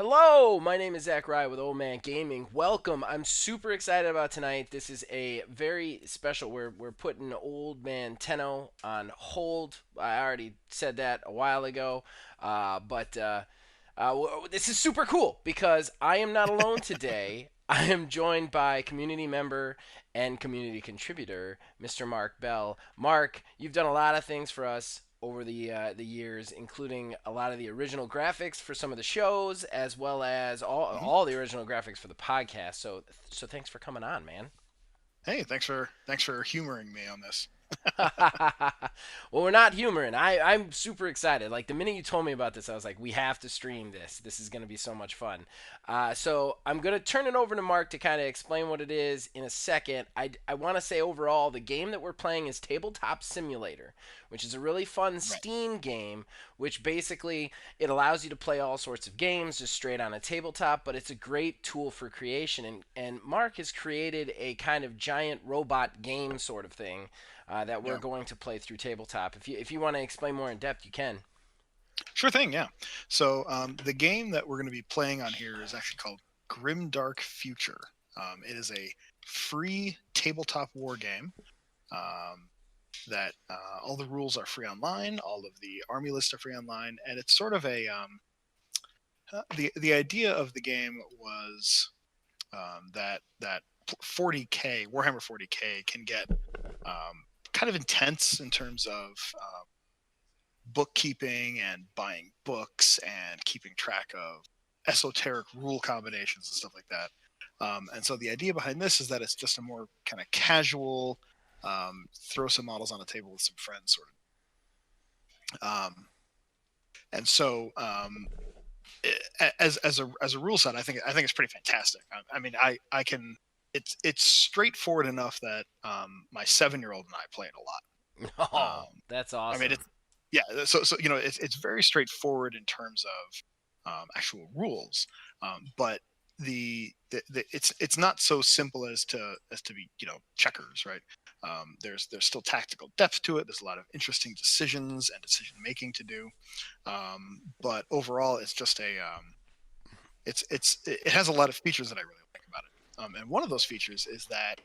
Hello, my name is Zach Rye with Old Man Gaming. Welcome. I'm super excited about tonight. This is a very special. We're putting Old Man Tenno on hold. I already said that a while ago, but this is super cool because I am not alone today. I am joined by community member and community contributor, Mr. Mark Bell. Mark, you've done a lot of things for us over the years, including a lot of the original graphics for some of the shows, as well as all hmm all the original graphics for the podcast. So thanks for coming on, man. Hey, thanks for humoring me on this. Well, we're not humoring. I'm super excited. Like the minute you told me about this, I was like, we have to stream this. This is going to be so much fun. So I'm going to turn it over to Mark to kind of explain what it is in a second. I want to say overall, the game that we're playing is Tabletop Simulator, which is a really fun Right. Steam game, which basically it allows you to play all sorts of games just straight on a tabletop, but it's a great tool for creation. And Mark has created a kind of giant robot game sort of thing that we're Yeah. going to play through tabletop. If you want to explain more in depth, you can. Sure thing. Yeah. So the game that we're going to be playing on here is actually called Grim Dark Future. It is a free tabletop war game um, that all the rules are free online, all of the army lists are free online, and it's sort of the idea of the game was that 40k Warhammer 40k can get kind of intense in terms of bookkeeping and buying books and keeping track of esoteric rule combinations and stuff like that. And so the idea behind this is that it's just a more kind of casual, throw some models on a table with some friends sort of. And so as a rule set, I think it's pretty fantastic. I mean, I can. It's straightforward enough that my 7-year-old and I play it a lot. Oh, that's I mean, awesome. it's yeah. So it's very straightforward in terms of actual rules, but it's not so simple as to be checkers, right? There's still tactical depth to it. There's a lot of interesting decisions and decision making to do, but overall, it's just it has a lot of features that I really like about it. And one of those features is that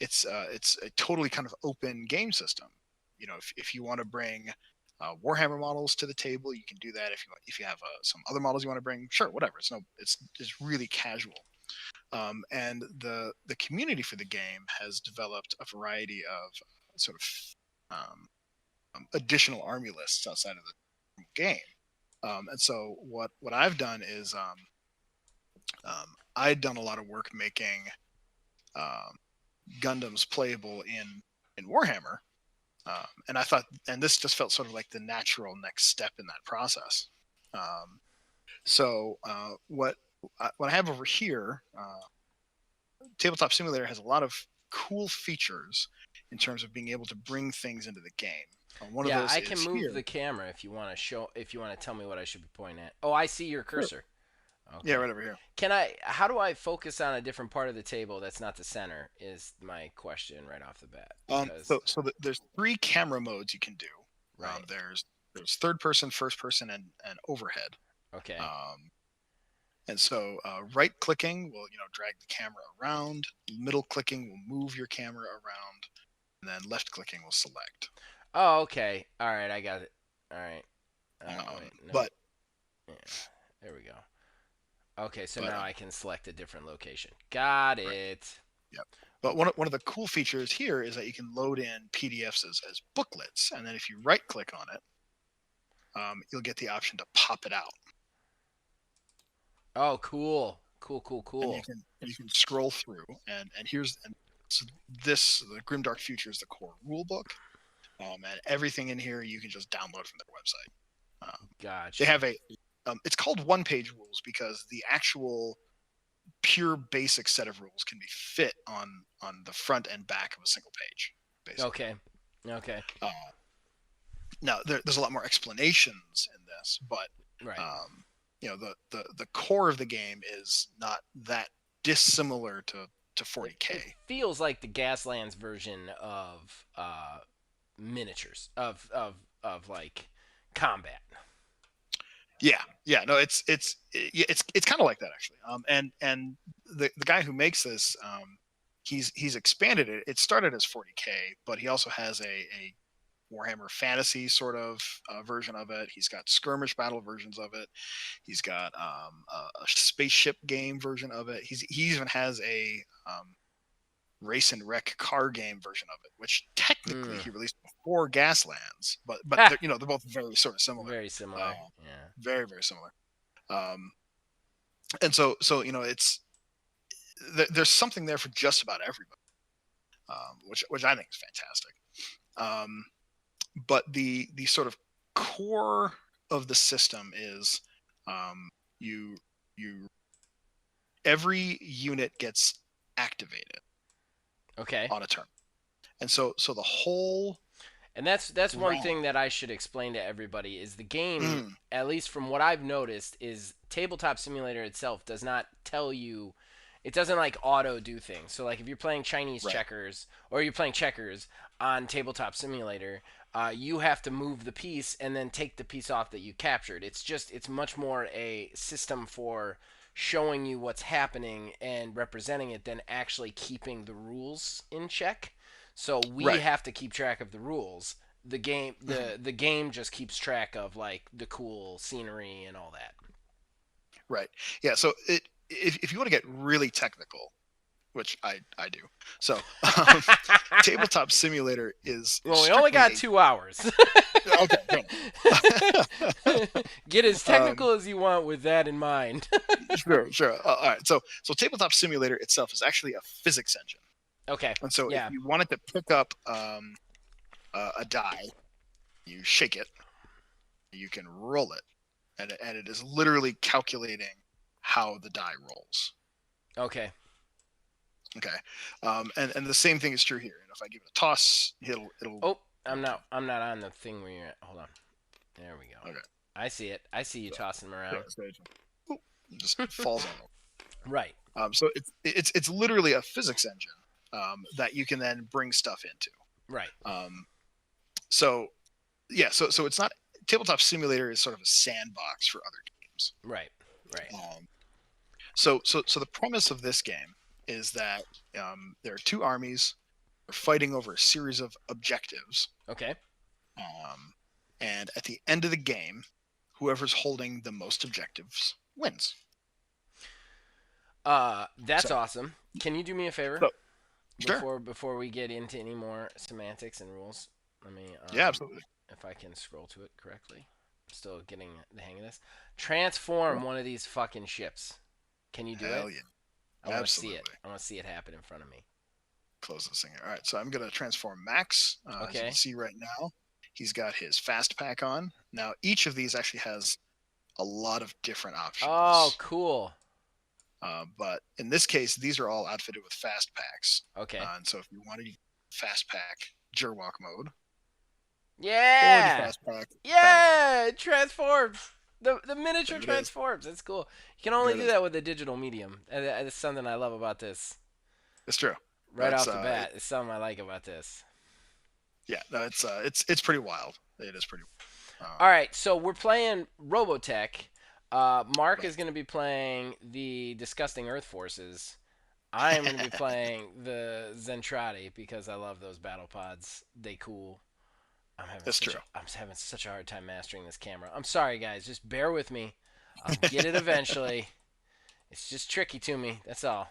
it's a totally kind of open game system. If you want to bring Warhammer models to the table, you can do that. If you have some other models you want to bring, sure, whatever. It's really casual. And the community for the game has developed a variety of sort of additional army lists outside of the game. And so what I've done is I'd done a lot of work making um, Gundams playable in Warhammer, and I thought, and this just felt sort of like the natural next step in that process. So what I have over here, Tabletop Simulator has a lot of cool features in terms of being able to bring things into the game. One of Yeah, those I can is move here. the camera if you want to show. If you want to tell me what I should be pointing at. Oh, I see your Sure. cursor. Yeah, Okay. right over here. Can I? How do I focus on a different part of the table that's not the center? Is my question right off the bat because There's three camera modes you can do. right. There's third person, first person, and overhead. Okay. Um, and so right clicking will drag the camera around. Middle clicking will move your camera around, and then left clicking will select. Oh, okay. All right, I got it. All right. Wait, no. But Yeah, there we go. Okay, so but now I can select a different location. Got right, it. yeah. But one of the cool features here is that you can load in PDFs as booklets, and then if you right click on it, you'll get the option to pop it out, Oh, cool. Cool, cool, and you cool. can scroll through, and so this the Grimdark Future is the core rule book, and everything in here you can just download from their website. They Gotcha. have it's called one page rules because the actual pure basic set of rules can be fit on the front and back of a single page, basically. Okay. Okay. Uh, Now there's a lot more explanations in this, but Right. um, the core of the game is not that dissimilar to It 40k. feels like the Gaslands version of miniatures of like combat. Yeah, no, it's kind of like that actually. And the guy who makes this, he's expanded it. It started as 40K, but he also has a Warhammer Fantasy sort of version of it. He's got skirmish battle versions of it. He's got a spaceship game version of it. He even has a race and wreck car game version of it, which technically Hmm. he released before Gaslands, but Ha! they're both very sort of similar, Very uh, similar. Yeah. very similar. Um, and so it's there's something there for just about everybody, which I think is fantastic. Um, but the sort of core of the system is um, you you every unit gets activated Okay. on a turn, and so the whole And that's one round. thing that I should explain to everybody is the game, Mm, at least from what I've noticed, is Tabletop Simulator itself does not tell you, it doesn't like auto do things. So like if you're playing Chinese right, checkers or you're playing checkers on Tabletop Simulator, you have to move the piece and then take the piece off that you captured. It's much more a system for showing you what's happening and representing it than actually keeping the rules in check. So we right, have to keep track of the rules. mhm, The game just keeps track of like the cool scenery and all that. right. Yeah. So if you want to get really technical, which I do, so Tabletop Simulator is Well, we only got strictly 2 hours. a okay. Fair enough. Get as um, technical as you want with that in mind. sure. All right. So Tabletop Simulator itself is actually a physics engine, Okay. and so if Yeah. you wanted to pick up a die, you shake it, you can roll it, and it is literally calculating how the die rolls. Okay. Okay, and the same thing is true here. And if I give it a toss, Oh, it'll I'm not on the thing where you're at. Hold on. There we go. okay. I see it. I see you So, tossing them yeah, around. so it just falls on. Right. So it's literally a physics engine that you can then bring stuff into. Right. Um, so yeah, so it's not Tabletop Simulator is sort of a sandbox for other games. Right. Right. Um, so the premise of this game is that there are two armies fighting over a series of objectives, Okay. um, and at the end of the game, whoever's holding the most objectives wins. That's So, awesome. Can you do me a favor so sure, before we get into any more semantics and rules? Let me yeah, absolutely. if I can scroll to it correctly. I'm still getting the hang of this. Transform Cool. one of these fucking ships. Can you do it? Hell yeah, I want to see it. absolutely. I want to see it happen in front of me. Close this thing here. All right, so I'm gonna transform Max. As you can Okay. see right now, he's got his fast pack on. Now each of these actually has a lot of different Oh, options. cool. But in this case, these are all outfitted with fast packs. Okay. And so if you wanted fast pack Jerwalk mode or the Yeah. fast pack battle armor, Yeah. It transforms. The miniature there it is. transforms. That's cool. You can only There it do is. that with a digital medium. And that's something I love about this. It's true. Right That's off the bat, it's something I like about this. yeah. No, it's pretty wild. It is pretty. All right, so we're playing Robotech. Mark Right. is going to be playing the Disgusting Earth Forces. I am going to be playing the Zentradi because I love those battle pods. They cool. That's true. I'm having such a hard time mastering this camera. I'm sorry guys, just bear with me. I'll get it eventually. It's just tricky to me. That's all.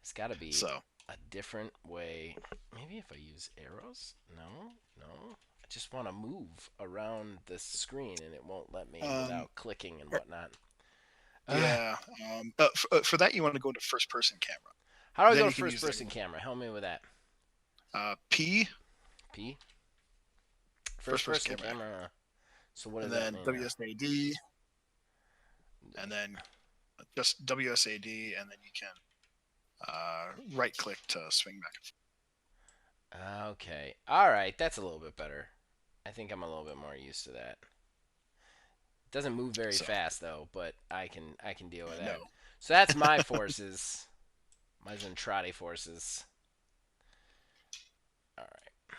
It's got to be So a different way. Maybe if I use arrows? No, no. I just want to move around the screen and it won't let me um, without clicking and whatnot. Uh, yeah. For that, you want to go into first person camera. how do I Then go to you can first use that person camera? Help me with that. P P? First first person person camera, camera. So what does and that then mean now? WSAD, and then just WSAD, and then you can right click to swing back and forth. Okay. All right, that's a little bit better. I think I'm a little bit more used to that. It doesn't move very So fast though, but I can deal with no. that. So that's my forces. My Zentradi forces. All right.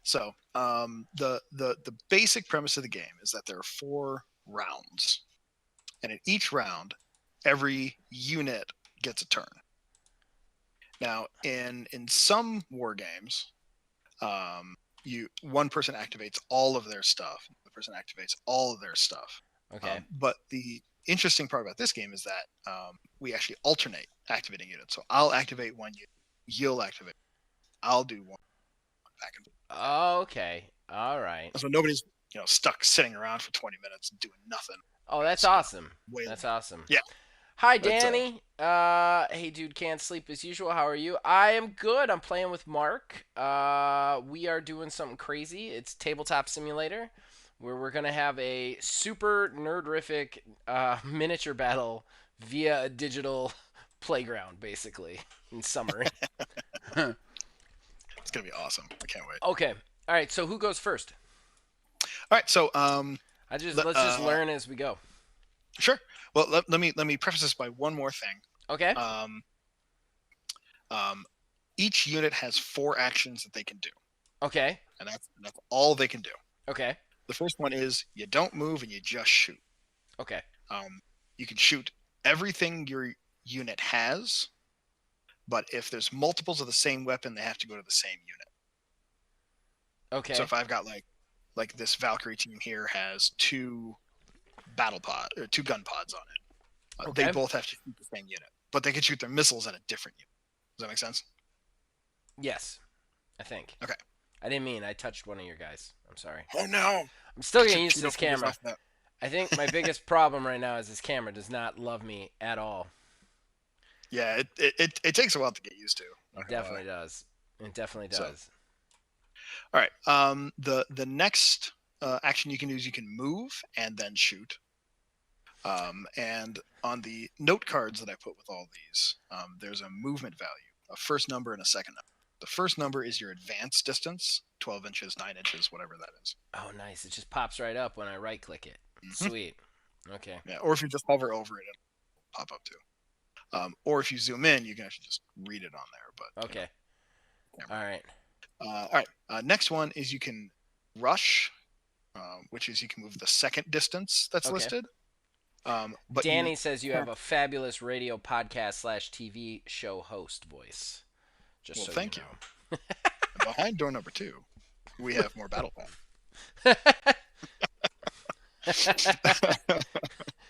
So the basic premise of the game is that there are 4 rounds, and in each round, every unit gets a turn. Now, in some war games, one person activates all of their stuff, the person activates all of their stuff. Okay. But the interesting part about this game is that we actually alternate activating units. So I'll activate one unit, you'll activate, I'll do one back and forth. Okay. All right. So nobody's stuck sitting around for 20 minutes doing nothing. Oh, that's It's awesome. wailing. That's awesome. Yeah, Hi, but Danny. Hey, dude, can't sleep as usual. How are you? I am good. I'm playing with Mark. We are doing something crazy. It's Tabletop Simulator, where we're gonna have a super nerdrific miniature battle via a digital playground, basically. In summary. it's gonna be awesome. I can't wait. Okay. All right. So who goes first? All right, so Let's just learn as we go. sure. Well, let me preface this by one more thing. Okay. Um, um, each unit has 4 actions that they can do, Okay. and that's all they can do. Okay. The first one is you don't move and you just shoot. Okay. You can shoot everything your unit has, but if there's multiples of the same weapon, they have to go to the same unit. Okay. So if I've got like this Valkyrie team here has 2 gun pods on it, Okay. they both have to shoot the same unit, but they can shoot their missiles at a different unit. Does that make sense? Yes, I think. Okay. I didn't mean I touched one of your guys. I'm sorry. Oh no! I'm still Get getting your used to Cheeto this fingers camera. off that. I think my biggest problem right now is this camera does not love me at all. Yeah, it takes a while to get used to. It definitely does. It definitely does. All right. The next action you can do is you can move and then shoot. And on the note cards that I put with all these, there's a movement value, a first number and a second number. The first number is your advance distance, 12 inches, 9 inches, whatever that is. Oh, nice. It just pops right up when I right click it. Mm-hmm. Sweet. Okay. Yeah, or if you just hover over it, it'll pop up too. Or if you zoom in, you can actually just read it on there. But okay. All right. All right. Next one is you can rush, which is you can move the second distance that's listed. But Danny says you have a fabulous radio podcast / TV show host voice. Just so thank you. Know. Behind door number 2, we have more battle plan.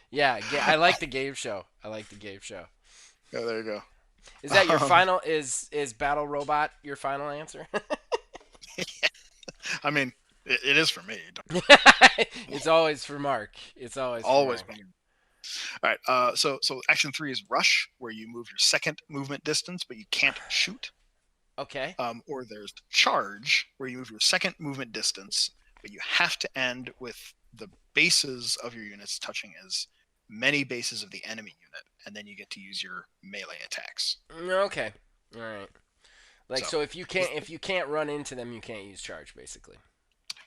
Yeah, I like the game show. Yeah, there you go. Is that your final? Is Battle Robot your final answer? I mean, it is for me. It's always for Mark. It's always for me. All right. So action 3 is rush, where you move your second movement distance, but you can't shoot. Okay. Or there's charge, where you move your second movement distance, but you have to end with the bases of your units touching as many bases of the enemy unit, and then you get to use your melee attacks. Okay. All right. So if you can't run into them, you can't use charge, basically.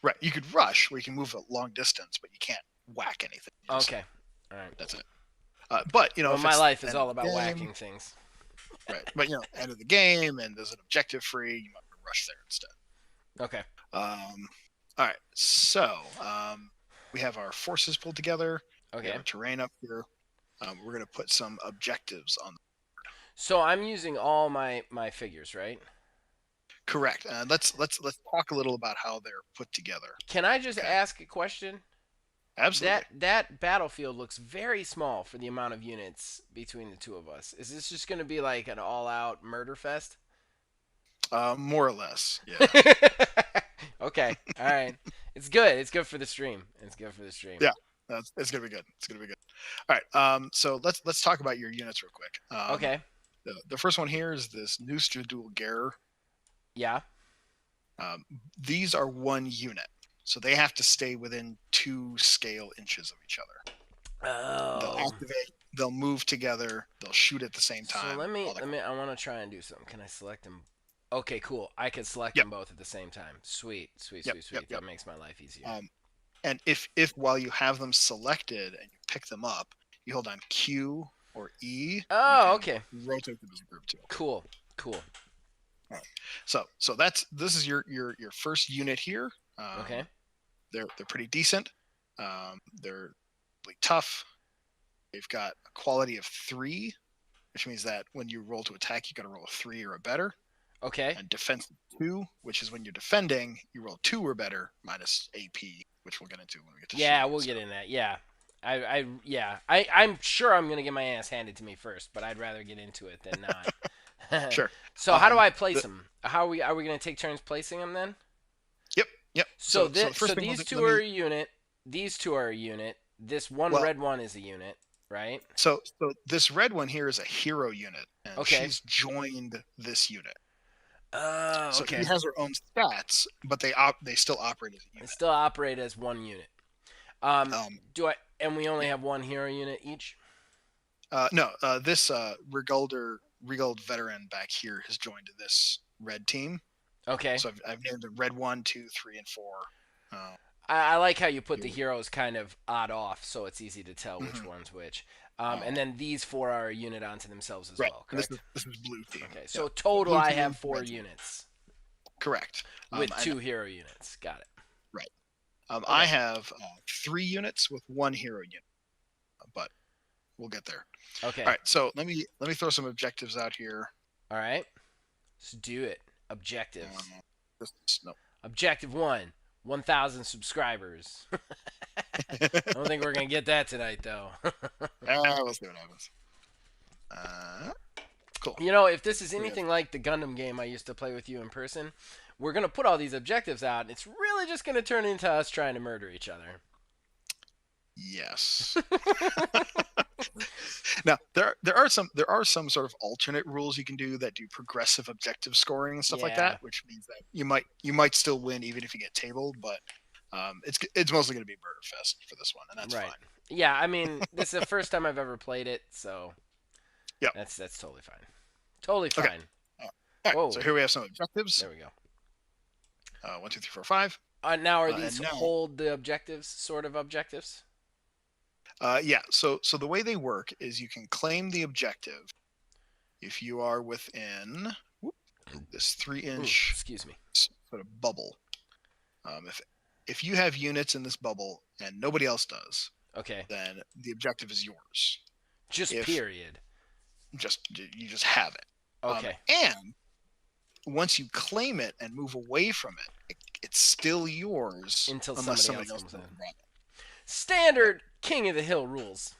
Right. You could rush, where you can move a long distance, but you can't whack anything. Okay. All right. That's it. But my life is all about whacking things. Right. But end of the game, and there's an objective free, you might rush there instead. Okay. All right. So we have our forces pulled together. Okay. We have our terrain up here. We're going to put some objectives on. So I'm using all my figures, right? Correct. Let's talk a little about how they're put together. Can I just ask a question? Absolutely. That battlefield looks very small for the amount of units between the two of us. Is this just going to be like an all-out murder fest? More or less. Yeah. Okay. All right. It's good. It's good for the stream. Yeah. It's gonna be good. All right. So let's talk about your units real quick. Okay. The first one here is this Noostradul Ger. Yeah. These are 1 unit, so they have to stay within 2 scale inches of each other. Oh. They'll activate. They'll move together. They'll shoot at the same time. So let me. I want to try and do something. Can I select them? Okay, cool. I can select them both at the same time. Sweet. That makes my life easier. And if while you have them selected and you pick them up, you hold on Q or E. Oh, okay. Rotate them as a group too. Cool. All right. So this is your first unit here. Okay. They're pretty decent. They're really tough. They've got a quality of 3, which means that when you roll to attack, you got to roll a 3 or a better. Okay. And defense 2, which is when you're defending, you roll 2 or better minus AP, which we'll get into when we get to Yeah, shooting. we'll So get in that. Yeah. I'm sure I'm gonna get my ass handed to me first, but I'd rather get into it than not. sure. So how do I place The, them? How are we gonna take turns placing them then? yep, yep. So So this the so first thing these two let are me a unit. These two are a unit. This one well, red one is a unit, right? so this red one here is a hero unit, and Okay. she's joined this unit. So she Okay. has her own stats, but they still operate as a They unit. still operate as one unit. Um, Do I? And we only yeah. have one hero unit each. No, this Rigald veteran back here has joined this red team. Okay. So I've named them red 1, 2, 3, and 4. Uh, I like how you put the here. heroes kind of odd off, so it's easy to tell which Mhm. one's which. And uh, then these four are a unit onto themselves as right, well, and correct? this is blue team. Okay. Yep. So So total, blue I have team, four red team. units Correct. with And two hero units. Got it. right. I Okay. have 3 units with 1 hero unit, but we'll get there. All Okay. right. So let me throw some objectives out here. All right. Let's do it. Objectives. No. Objective one: 1,000 subscribers. I don't think we're gonna get that tonight, though. We'll see what happens. Uh, cool. You know, if this is We have anything like the Gundam game I used to play with you in person, we're gonna put all these objectives out, and it's really just gonna turn into us trying to murder each other. yes. Now there are some sort of alternate rules you can do that do progressive objective scoring and stuff like Yeah. that, which means that you might still win even if you get tabled, but it's mostly going to be murder fest for this one, and that's Right. fine. Yeah. I mean, this is the first time I've ever played it, so Yep. that's totally fine. Totally Okay. fine. All right. So Whoa. here we have some objectives. There we go. 1, 2, 3, 4, 5. Now are And these now, hold the objectives, sort of objectives? yeah. So the way they work is you can claim the objective if you are within this 3-inch Excuse me. sort of bubble. If you have units in this bubble and nobody else does, Okay. then the objective is yours. Just If period. you just have it, Okay. and once you claim it and move away from it's still yours Until unless somebody somebody else else comes does in. grab it. Standard King of the Hill rules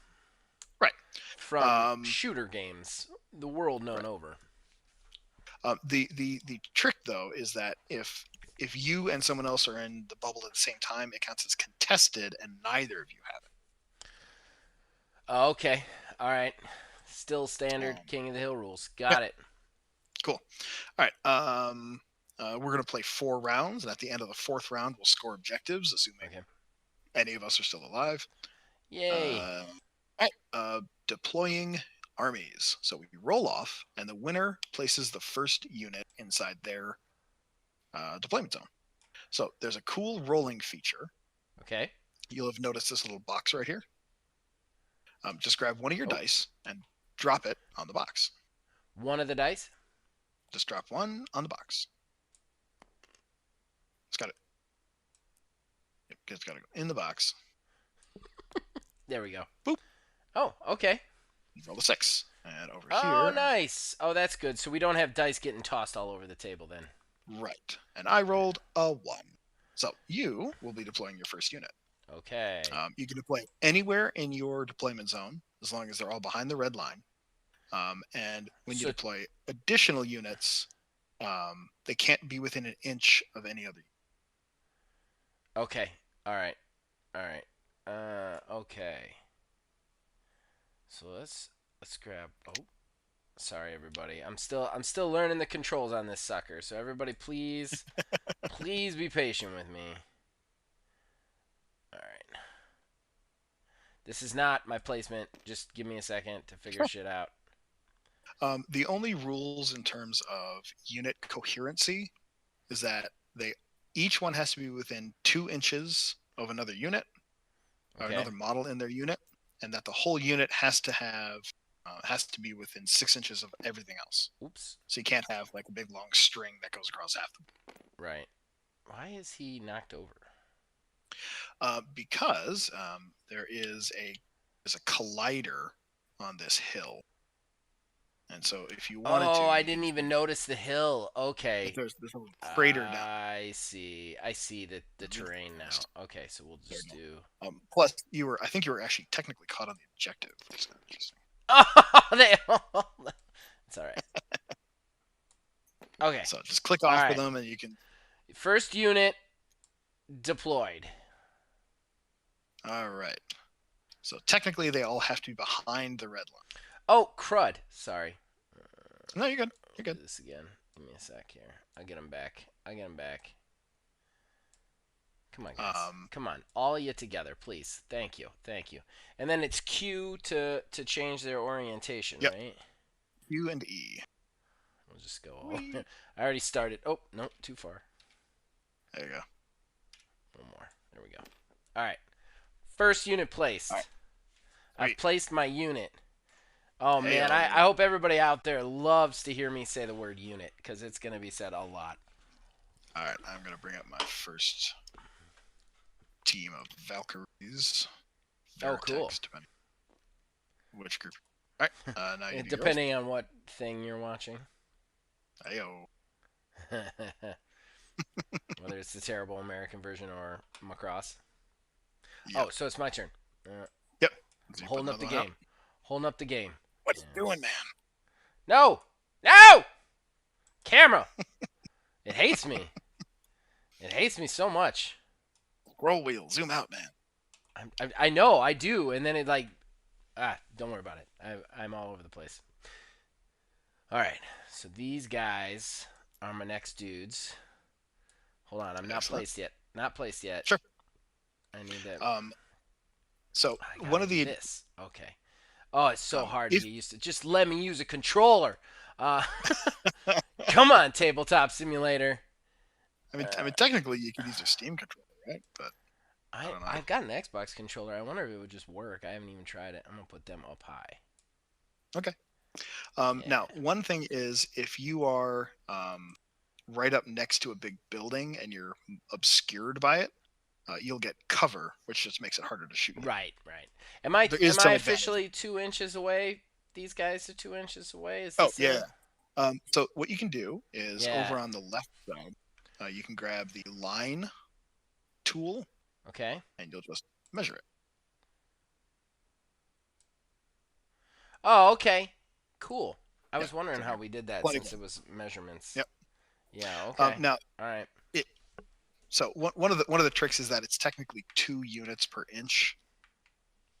Right. from shooter games, the world known Right. over. The trick though is that if you and someone else are in the bubble at the same time, it counts as contested, and neither of you have it. Okay. All right. Still standard King of the Hill rules. Got it. Cool. All right. We're going to play 4 rounds, and at the end of the 4th round, we'll score objectives, assuming Okay. any of us are still alive. Yay. All right. Deploying armies. So we roll off, and the winner places the first unit inside their deployment zone. So there's a cool rolling feature. Okay. You'll have noticed this little box right here. Just grab one of your Oh. dice and drop it on the box. One of the dice. Just drop one on the box. It's got it. It's got to go in the box. There we go. Boop. Oh, okay. You roll a 6. And over Oh, here. nice. Oh, that's good. So we don't have dice getting tossed all over the table then. Right. And I rolled a 1. So you will be deploying your first unit. Okay. You can deploy anywhere in your deployment zone as long as they're all behind the red line. And when you deploy additional units, they can't be within an inch of any other. Okay. All right. All right. Okay. So let's grab. Oh, sorry everybody. I'm still learning the controls on this sucker. So everybody, please, please be patient with me. All right. This is not my placement. Just give me a second to figure shit out. The only rules in terms of unit coherency is that each one has to be within 2 inches of another unit or Okay. another model in their unit, and that the whole unit has to have It has to be within 6 inches of everything else. Oops. So you can't have like a big long string that goes across half the. Right. Why is he knocked over? Because there's a collider on this hill, and so if you wanted to, Oh, I you didn't could. even notice the hill. If Okay. there's a crater down. I see. I see the terrain now. Just Okay, so we'll there just you do. go. Plus, I think you were actually technically caught on the objective, which is kind of interesting. Oh, they. It's all right. Okay. So just click All off of right. them, and you can. First unit deployed. All right. So technically, they all have to be behind the red line. Oh, crud. Sorry. No, you're good. We'll You're do good. this again. Give me a sec here. I'll get him back. I'll get him back. Come on, guys. Um, Come on. All of you together, please. Thank you. Thank you. And then it's Q to change their orientation, yep. right? U and E. We'll just go all. Whee. I already started. Oh, no, too far. There you go. One more. There we go. All right. First unit placed. All right. I've Sweet. placed my unit. Oh, Hey, man. I hope everybody out there loves to hear me say the word unit because it's going to be said a lot. all right. I'm gonna bring up my first team of Valkyries. Oh, cool. Vertex, depending which group. All right. Now you do yours. Depending on what thing you're watching. Ayo. Whether it's the terrible American version or Macross. Yep. Oh, so it's my turn. Yep. So I'm you put holding up the another one game. Holding up the game. What you doing, man? No! No! Camera! It hates me. It hates me so much. Scroll wheel. Zoom out, man. I know, I do. And then it like... don't worry about it. I'm all over the place. Alright. So these guys are my next dudes. Hold on. I'm not Excellent. placed yet. Not placed yet. Sure. I need that. So I gotta one of do the this. Okay. Oh, it's so hard to if get used to. Just let me use a controller. Uh, come on, Tabletop Simulator. I mean, technically you could use a Steam controller, right? But I I don't know. I've got an Xbox controller. I wonder if it would just work. I haven't even tried it. I'm gonna put them up high. Okay. Yeah. Now, one thing is if you are right up next to a big building and you're obscured by it, you'll get cover, which just makes it harder to shoot. Right. Am I There is am some I advantage. officially 2 inches away? These guys are 2 inches away. Is Oh this yeah. So what you can do is Yeah. over on the left side, you can grab the line tool Okay. and you'll just measure it. Oh, okay. Cool. I Yeah. was wondering So how here, we did that plug since again. it was measurements. Yep. Yeah. Okay. Now, All right. so one of the tricks is that it's technically 2 units per inch,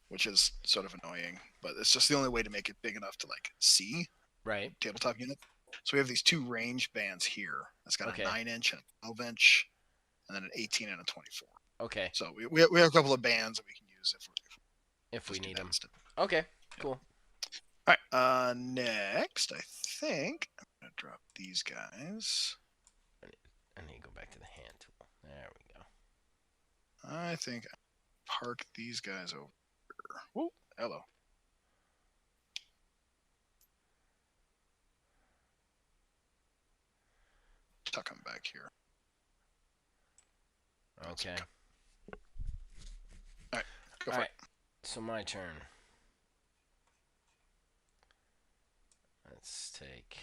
which is sort of annoying, but it's just the only way to make it big enough to like see Right. tabletop unit. So we have these two range bands here. It's got Okay. a 9-inch and a 12-inch, and then an 18 and a 24. Okay. So we have a couple of bands that we can use If we just do need that them. instead. Okay. Cool. All right. Next, I think I'm gonna drop these guys. I need to go back to the hand tool. There we go. I think I park these guys over here. Oh, hello. Tuck them back here. Okay. All right, go for All right. it. So my turn. Let's take.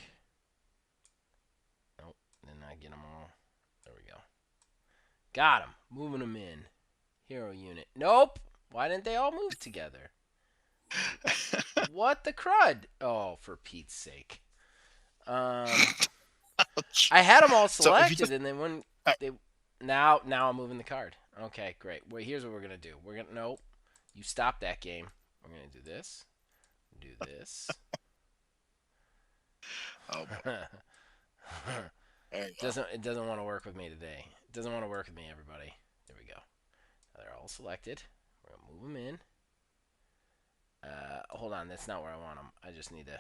Nope. Didn't I get them all? There we go. Got them. Moving them in. Hero unit. Nope. Why didn't they all move together? What the crud? Oh, for Pete's sake. I had them all selected, just, and then when right. they now I'm moving the card. Okay, great. Well, here's what we're gonna do. We're gonna nope. You stop that game. We're gonna do this. Do this. Oh, It doesn't want to work with me today. It doesn't want to work with me, everybody. There we go. They're all selected. We're gonna move them in. Hold on, that's not where I want them. I just need to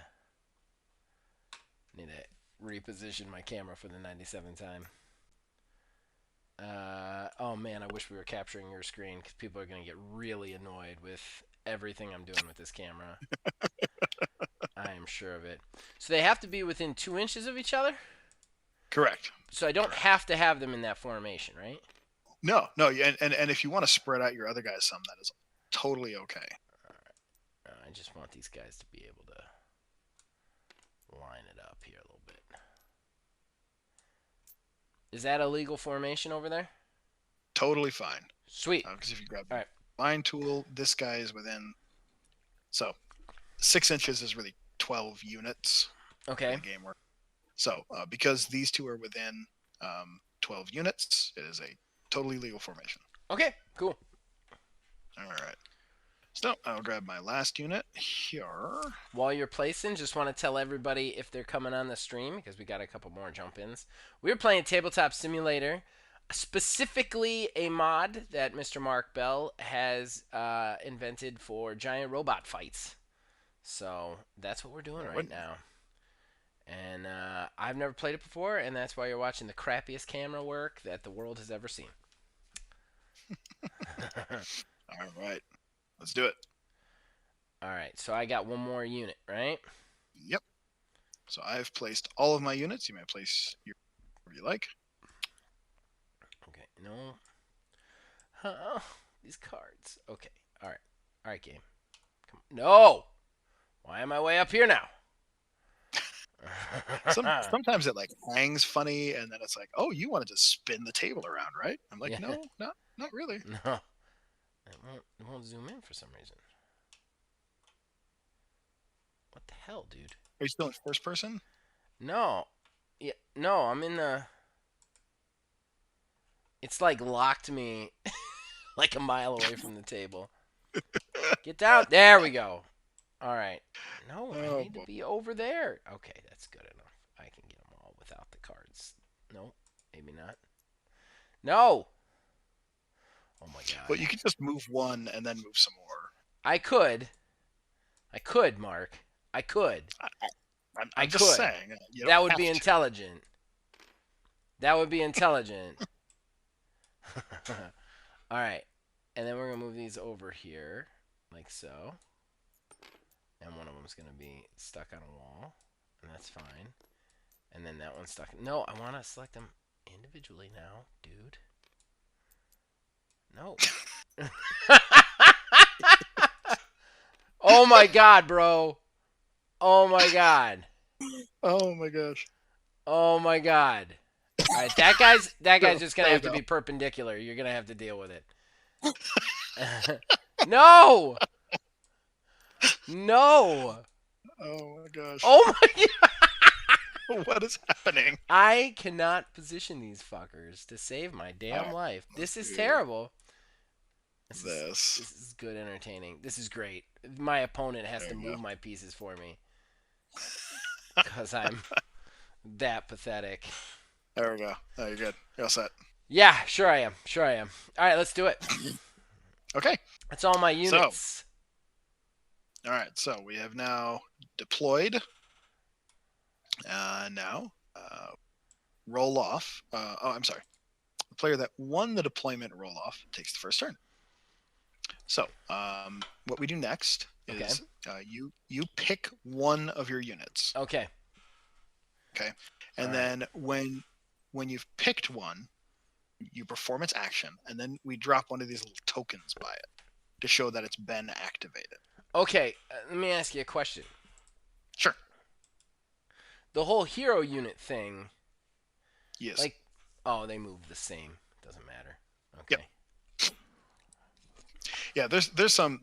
reposition my camera for the 97th time. Oh man, I wish we were capturing your screen because people are gonna get really annoyed with everything I'm doing with this camera. I am sure of it. So they have to be within 2 inches of each other. Correct. So I don't Correct. have to have them in that formation, right? No, no, and if you want to spread out your other guys some, that is totally okay. I just want these guys to be able to line it up here a little bit. Is that a legal formation over there? Totally fine. Sweet. Because if you grab All the right. line tool, this guy is within. So 6 inches is really 12 units in Okay. the game work. So because these two are within 12 units, it is a totally legal formation. Okay. Cool. All right. So I'll grab my last unit here. While you're placing, just want to tell everybody if they're coming on the stream because we got a couple more jump ins. We're playing Tabletop Simulator, specifically a mod that Mr. Mark Bell has invented for giant robot fights. So that's what we're doing right now. And I've never played it before, and that's why you're watching the crappiest camera work that the world has ever seen. All right. Let's do it. All right, so I got one more unit, right? Yep. So I've placed all of my units. You may place your wherever you like. Okay, no. Huh? These cards. Okay, all right. All right, game. Come on. No! Why am I way up here now? Sometimes it like hangs funny, and then it's like, oh, you wanted to spin the table around, right? I'm like, Yeah. no, not really. No. It won't zoom in for some reason. What the hell, dude? Are you still in first person? No. Yeah, no, I'm in the. It's like locked me like a mile away from the table. Get down. There we go. All right. No, I need to be over there. Okay, that's good enough. I can get them all without the cards. No, maybe not. No. Oh my god. Well, you could just move one and then move some more. I could. I could, Mark. I could. I'm just saying. That would be intelligent. That would be intelligent. All right. And then we're going to move these over here, like so. And one of them's going to be stuck on a wall, and that's fine. And then that one's stuck. No, I want to select them individually now, dude. No. Oh my god, bro. Oh my god. Oh my gosh. Oh my god. All right, that guy's just gonna have to be perpendicular. You're gonna have to deal with it. No. No. Oh my gosh. Oh my god. What is happening? I cannot position these fuckers to save my damn life. This is terrible. This is good entertaining. This is great. My opponent has to move my pieces for me. Because I'm that pathetic. There we go. Oh, you're good. You're all set. Yeah, sure I am. Sure I am. All right, let's do it. Okay. That's all my units. All right, so we have now deployed. Now, roll off. I'm sorry. The player that won the deployment roll off takes the first turn. So, what we do next is you pick one of your units. Okay. Okay. And then when you've picked one, you perform its action, and then we drop one of these little tokens by it to show that it's been activated. Okay, let me ask you a question. Sure. The whole hero unit thing. Yes. Like, oh, they move the same. Doesn't matter. Okay. Yep. Yeah, there's some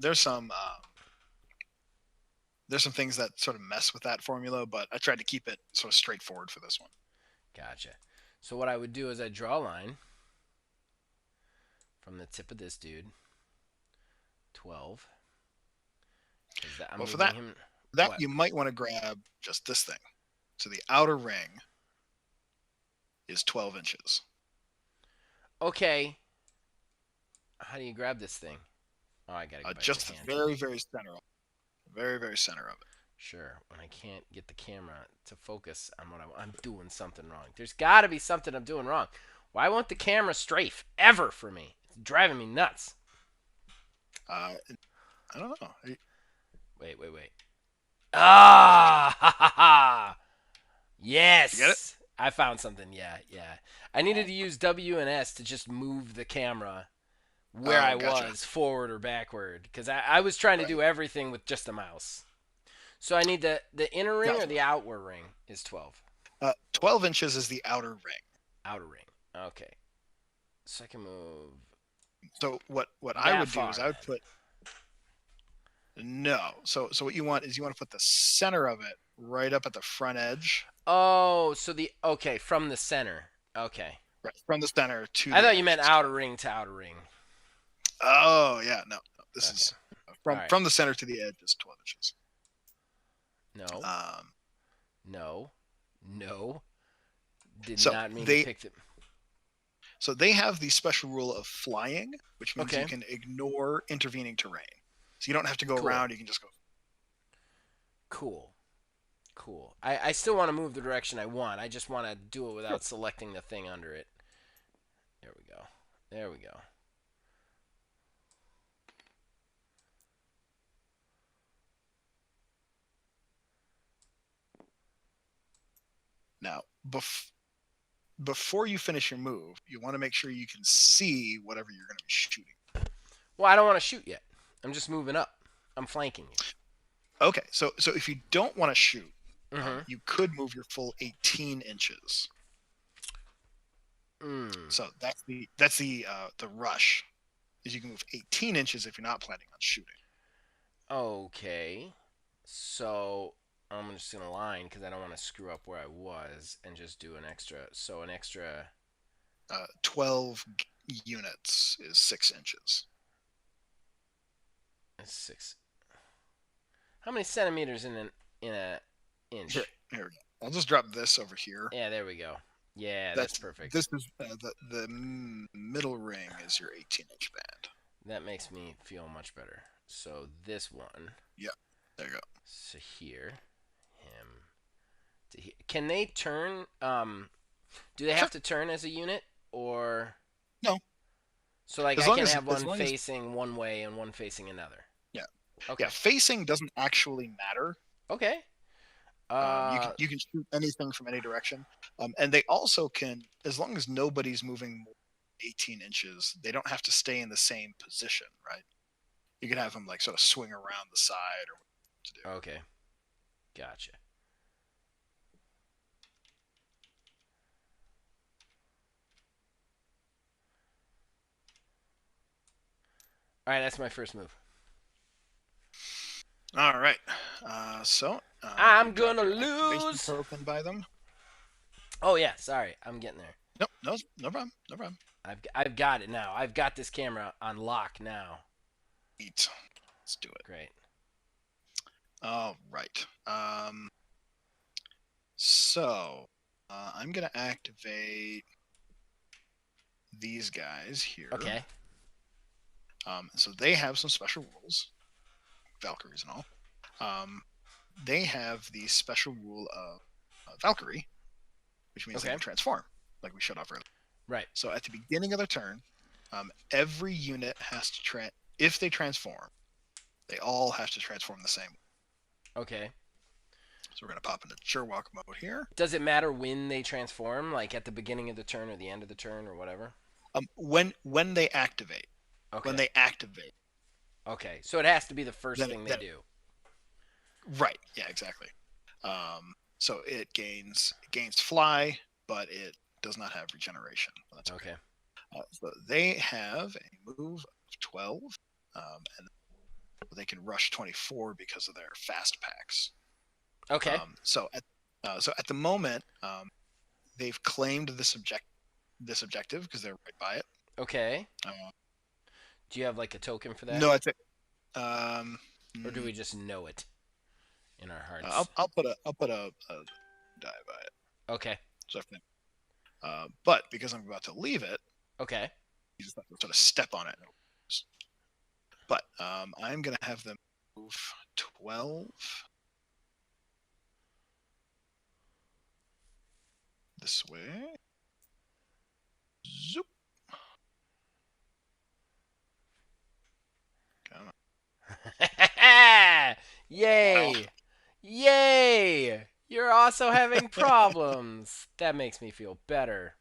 things that sort of mess with that formula, but I tried to keep it sort of straightforward for this one. Gotcha. So what I would do is I draw a line from the tip of this dude. 12. Well, for that, you might want to grab just this thing. So the outer ring is 12 inches. Okay. How do you grab this thing? Oh, I gotta go just the very, very center of it. Very, very center of it. Sure. When I can't get the camera to focus on what I'm doing something wrong. There's got to be something I'm doing wrong. Why won't the camera strafe ever for me? It's driving me nuts. I don't know. Wait. Ah, ha, ha, ha. You get it? Yes. I found something. Yeah, yeah. I needed to use W and S to just move the camera where Oh, I gotcha. was, forward or backward, because I was trying to Right. do everything with just a mouse. So I need the inner ring or Gotcha. the outward ring is 12. 12 inches is the outer ring. Outer ring. Okay. So I can move So what I that would do is far I would then. put no. So what you want is you want to put the center of it right up at the front edge, Oh, so the okay, from the center. Okay. right from the center to I the thought you edge meant is outer 12. ring to outer ring. Oh yeah, no, no. This Okay. is All from right. from the center to the edge is 12 inches. No. Um, No. No. Did so not mean to they pick the so they have the special rule of flying, which means you Okay. can ignore intervening terrain. So you don't have to go Cool. around. You can just go. Cool. Cool. I still want to move the direction I want. I just want to do it Sure. without selecting the thing under it. There we go. There we go. Now, before you finish your move, you want to make sure you can see whatever you're going to be shooting. Well, I don't want to shoot yet. I'm just moving up. I'm flanking you. Okay, so if you don't want to shoot, Mm-hmm. you could move your full 18 inches. Mm. So that's the rush. Is you can move 18 inches if you're not planning on shooting. Okay. So I'm just gonna line because I don't want to screw up where I was and just do an extra. So an extra 12 units is 6 inches. 6. How many centimeters in a Here, inch? here we go. I'll just drop this over here. Yeah, there we go. Yeah, that's That's perfect. this is the middle ring is your 18-inch band. That makes me feel much better. So this one, Yeah, there you go. so here, him to here. Can they turn? Do they Sure. have to turn as a unit, or No, so like as I long can as have as one long as facing one way and one facing another? yeah, yeah. Okay. Facing doesn't actually matter. Okay. You can shoot anything from any direction, and they also can, as long as nobody's moving more than 18 inches, they don't have to stay in the same position, right? You can have them like sort of swing around the side or what to do. Okay. Gotcha. All right, that's my first move. All right. You I'm drop gonna your activation lose. token by them. Oh yeah, sorry, I'm getting there. No, no, no problem. No problem. I've got it now. I've got this camera on lock now. Eat. Let's do it. Great. All right. So I'm gonna activate these guys here. Okay. So they have some special rules, Valkyries and all. They have the special rule of Valkyrie, which means they Okay. can transform, like we showed off earlier. Right. So at the beginning of their turn, every unit has to if they transform, they all have to transform the same. Okay. So we're gonna pop into Sherlock mode here. Does it matter when they transform, like at the beginning of the turn or the end of the turn or whatever? When they activate, Okay. when they activate, Okay. So it has to be the first then thing they then do. right, yeah, exactly. So it gains fly, but it does not have regeneration. That's okay. Okay. So they have a move of 12, and they can rush 24 because of their fast packs. Okay. So at the moment, they've claimed this objective because they're right by it. Okay. Uh, Do you have like a token for that, no, it's um, or do we just know it in our I'll hearts? I'll put a die by it. Okay. So but because I'm about to leave it, Okay. you just have to sort of step on it. But I'm gonna have them move 12 this way. Zoop. Come on. Yay! also having problems. That makes me feel better.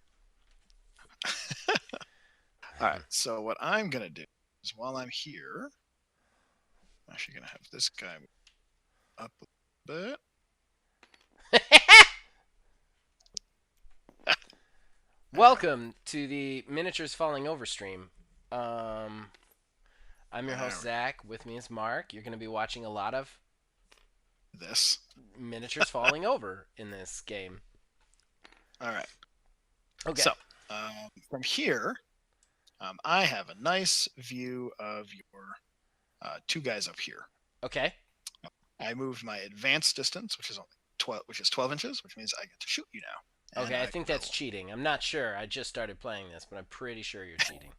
All right. So what I'm gonna do is while I'm here, I'm actually gonna have this guy up a bit. There you go. Welcome to the Miniatures Falling Over stream. I'm your There host, Zach. With me is Mark. You're going to be watching a lot of this. miniatures falling over in this game. All right. Okay. So from here, I have a nice view of your two guys up here. Okay. I moved my advanced distance, which is only 12 inches, which means I get to shoot you now. And Okay, I think that's cheating. I'm not sure. I just started playing this, but I'm pretty sure you're cheating.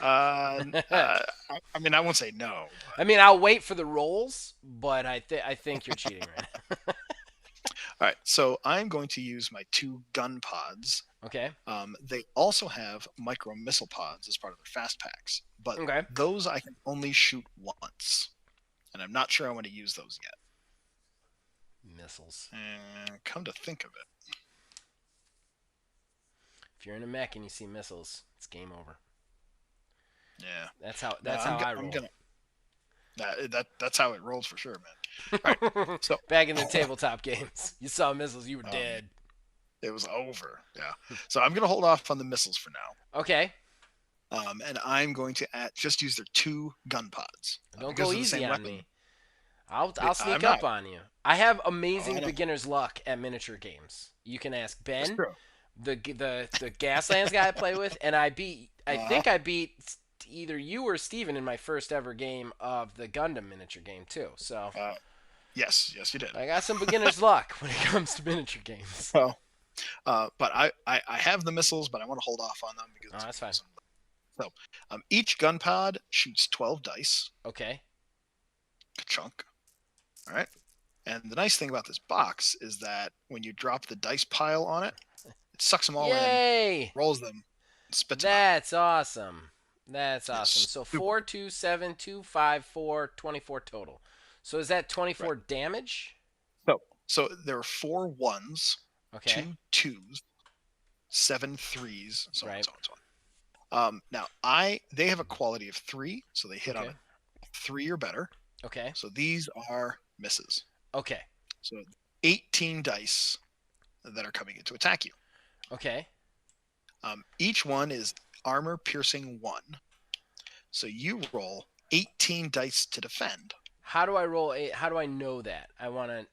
I mean, I won't say no. I mean, I'll wait for the rolls, but I think you're cheating right now. All right, so I'm going to use my two gun pods. Okay. They also have micro missile pods as part of their fast packs, but Okay. those I can only shoot once, and I'm not sure I want to use those yet. Missiles. And come to think of it, If you're in a mech and you see missiles, it's game over. yeah, That's how I roll. That's how it rolls for sure, man. All right, so Back in the tabletop games, you saw missiles, you were dead. it was over. Yeah, so I'm gonna hold off on the missiles for now. Okay. And I'm going to just use their two gun pods. Don't go easy on me. I'll sneak I'm up not. on you. I have amazing I know. beginner's luck at miniature games. You can ask That's Ben, true. the Gaslands guy I play with, and I think I beat either you or Steven in my first ever game of the Gundam miniature game too. So Yes, you did. I got some beginner's luck when it comes to miniature games. Well, but I have the missiles, but I want to hold off on them because Oh, that's fine. So each gun pod shoots 12 dice, Okay. a chunk. All right. And the nice thing about this box is that when you drop the dice pile on it, it sucks them all in, Yay! rolls them, and spits them out. That's awesome. That's awesome. It's So super 4, 2, 7, 2, 5, 4, 24 total. So is that 24 damage? So there are 4 ones, Okay. 2 twos, 7 threes, so on Right. and so on and so on. Now they have a quality of 3, so they hit on a 3 or better. Okay. So these are misses. Okay. So 18 dice that are coming in to attack you. Okay. Each one is armor piercing 1. So you roll 18 dice to defend. How do I roll a? How do I know that? I wanna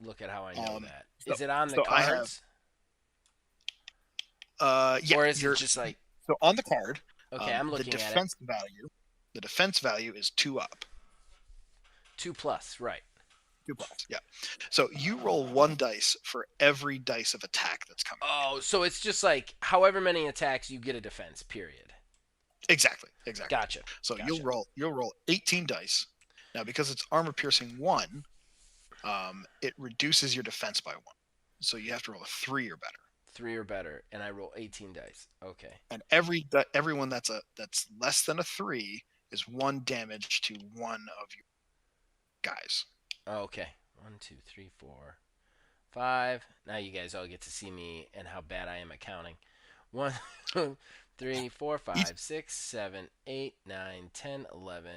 look at how I know that. Is it on the so I cards? Yeah. Or is it just like? So on the card? Okay, I'm looking the at it. defense value. The defense value is 2 up. 2+, right? 2 plus. Yeah. So you roll 1 dice for every dice of attack that's coming. Oh, so it's just like however many attacks you get a defense. Period. Exactly. Gotcha. So Gotcha. you'll roll 18 dice. Now because it's armor piercing 1, it reduces your defense by 1. So you have to roll a 3 or better. 3 or better, and I roll 18 dice. Okay. And everyone that's less than a 3 is 1 damage to one of your guys. Okay. 1, 2, 3, 4, 5. Now you guys all get to see me and how bad I am at counting. 1, 2, 3, 4, 5, 6, 7, 8, 9, 10, 11,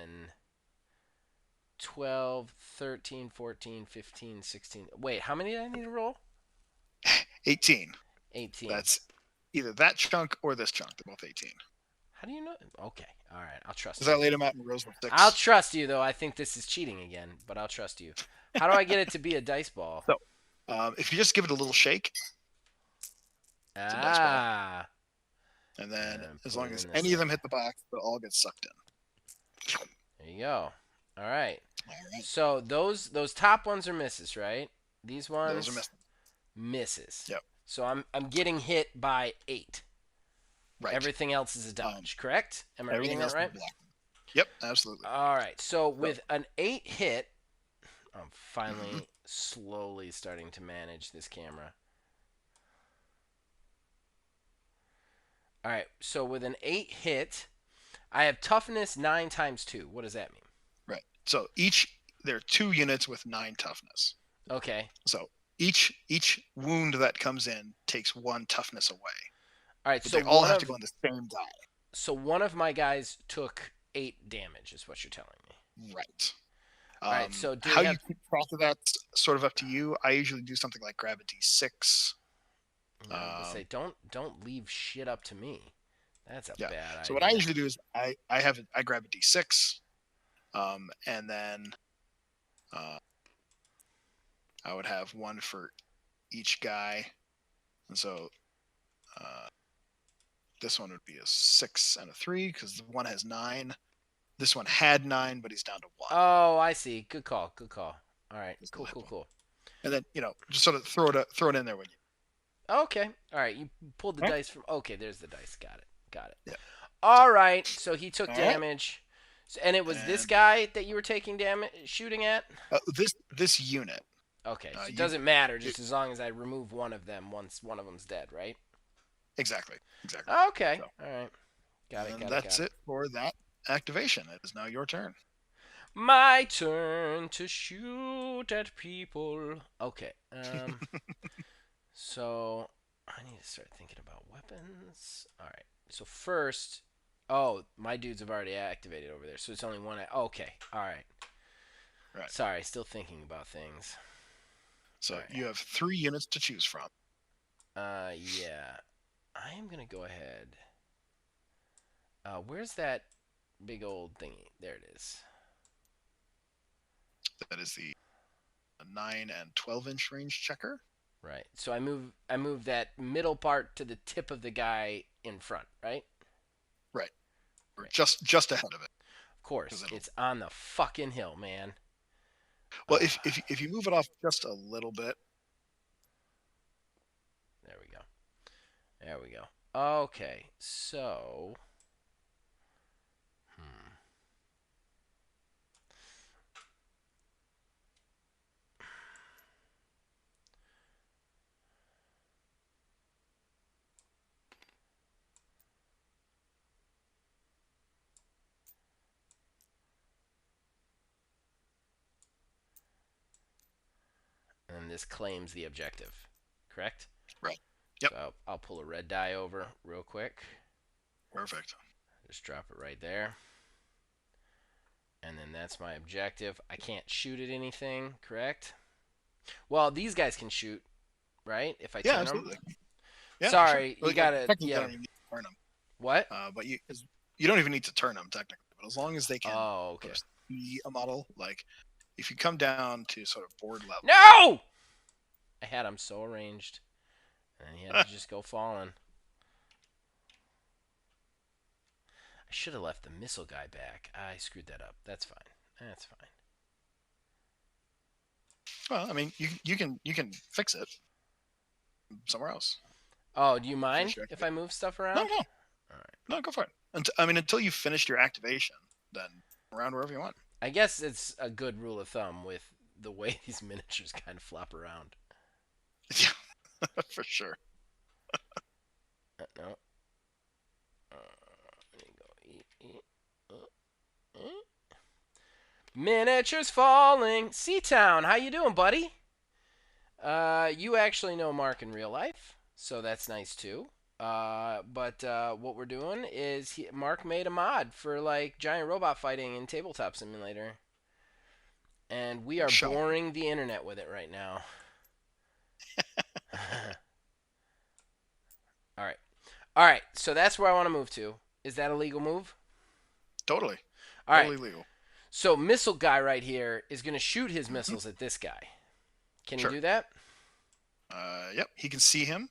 12, 13, 14, 15, 16. Wait, how many did I need to roll? 18. 18. That's either that chunk or this chunk. They're both 18. How do you know? Okay. All right. I'll trust Because you. I laid them out in rows of 6. I'll trust you, though. I think this is cheating again, but I'll trust you. How do I get it to be a dice ball? So, if you just give it a little shake, a dice ball. And then as long as any of them hit the box, they'll all get sucked in. There you go. All right. All right. So those top ones are misses, right? These ones Those are missing. misses. Yep. So I'm getting hit by 8. Right. Everything else is a dodge, correct? Am I reading that right? Yep, absolutely. All right. So with an 8 hit, I'm finally slowly starting to manage this camera. All right. So with an 8 hit, I have toughness 9 × 2. What does that mean? Right. So there are 2 units with 9 toughness. Okay. So each wound that comes in takes 1 toughness away, All right. but So they all one have to of go on the same die. one of my guys took 8 damage, is what you're telling me. Right. All right. So do we How you have? keep track of that's sort of up to you. I usually do something like grab a d6. I was gonna say Um, don't leave shit up to me. That's a yeah. bad So what I idea. usually do is I grab a d6, and then uh, I would have one for each guy, and so uh, this one would be a 6 and a 3 because the one has 9. This one had 9, but he's down to 1. Oh, I see. Good call. Good call. All right. Still Cool. hit Cool. point. Cool. And then just sort of throw it in there when you. Okay. All right. You pulled the All right. dice from. Okay. There's the dice. Got it. Got it. Yeah. So All right. So he took all right, damage. And it was this and guy that you were taking damage shooting at. this unit, Okay. So it you doesn't matter it, just as long as I remove one of them once one of them's dead, right? exactly. Okay. So All right. Got it. and Got it. Got that's it. it for that activation. It is now your turn. My turn to shoot at people. Okay. So I need to start thinking about weapons. All right. So first, oh, my dudes have already activated over there, so it's only one. Okay. All right. Right. Sorry, still thinking about things. All So right. you have 3 units to choose from. Yeah. I am gonna go ahead. Where's that big old thingy? There it is. That is the 9 and 12 inch range checker. Right. So I move that middle part to the tip of the guy in front, right? Right. Or Right. just ahead of it. Of course. Because it'll. It's on the fucking hill, man. Well, Uh, if you move it off just a little bit. there we go. There we go. Okay. So, hmm. And this claims the objective, correct? Right. Yep. So I'll pull a red die over real quick. Perfect. Just drop it right there. And then that's my objective. I can't shoot at anything, correct? Well, these guys can shoot, right? If I Yeah, turn them. absolutely. Yeah, for sure. Sorry, Well, you gotta. technically, you Yeah. don't even need to turn them. What? But you don't even need to turn them technically. But as long as they can Oh, okay. see a model, like if you come down to sort of board level. No! I had him so arranged, and he had to just go falling. I should have left the missile guy back. I screwed that up. That's fine. That's fine. Well, I mean, you can fix it somewhere else. Oh, do you mind Finish your if I activation. move stuff No, around? no, All right. no, go for it. I mean, until you finished your activation, then around wherever you want. I guess it's a good rule of thumb with the way these miniatures kind of flop around. Yeah, for sure. No. There you go. Miniatures falling. Seatown, how you doing, buddy? You actually know Mark in real life, so that's nice too. But what we're doing is Mark made a mod for like giant robot fighting in Tabletop Simulator, and we are Show. boring the internet with it right now. All right, all right. So that's where I want to move to. Is that a legal move? Totally, All right. totally legal. So missile guy right here is gonna shoot his Mm-hmm. missiles at this guy. Can he Sure. do that? Yep, he can see him.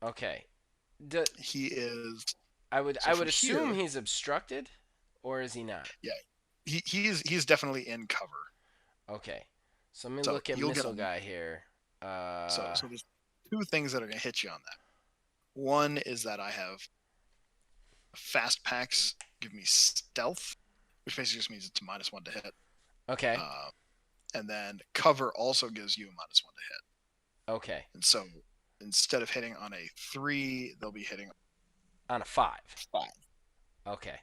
Okay. He is. I So would from assume here, he's obstructed, or is he not? yeah, he's definitely in cover. Okay. So let me So look at you'll get missile him. guy here. So there's 2 things that are gonna hit you on that. One is that I have fast packs give me stealth, which basically just means it's a -1 to hit. okay. And then cover also gives you a -1 to hit. Okay. And so instead of hitting on a 3, they'll be hitting On a 5. 5. Okay.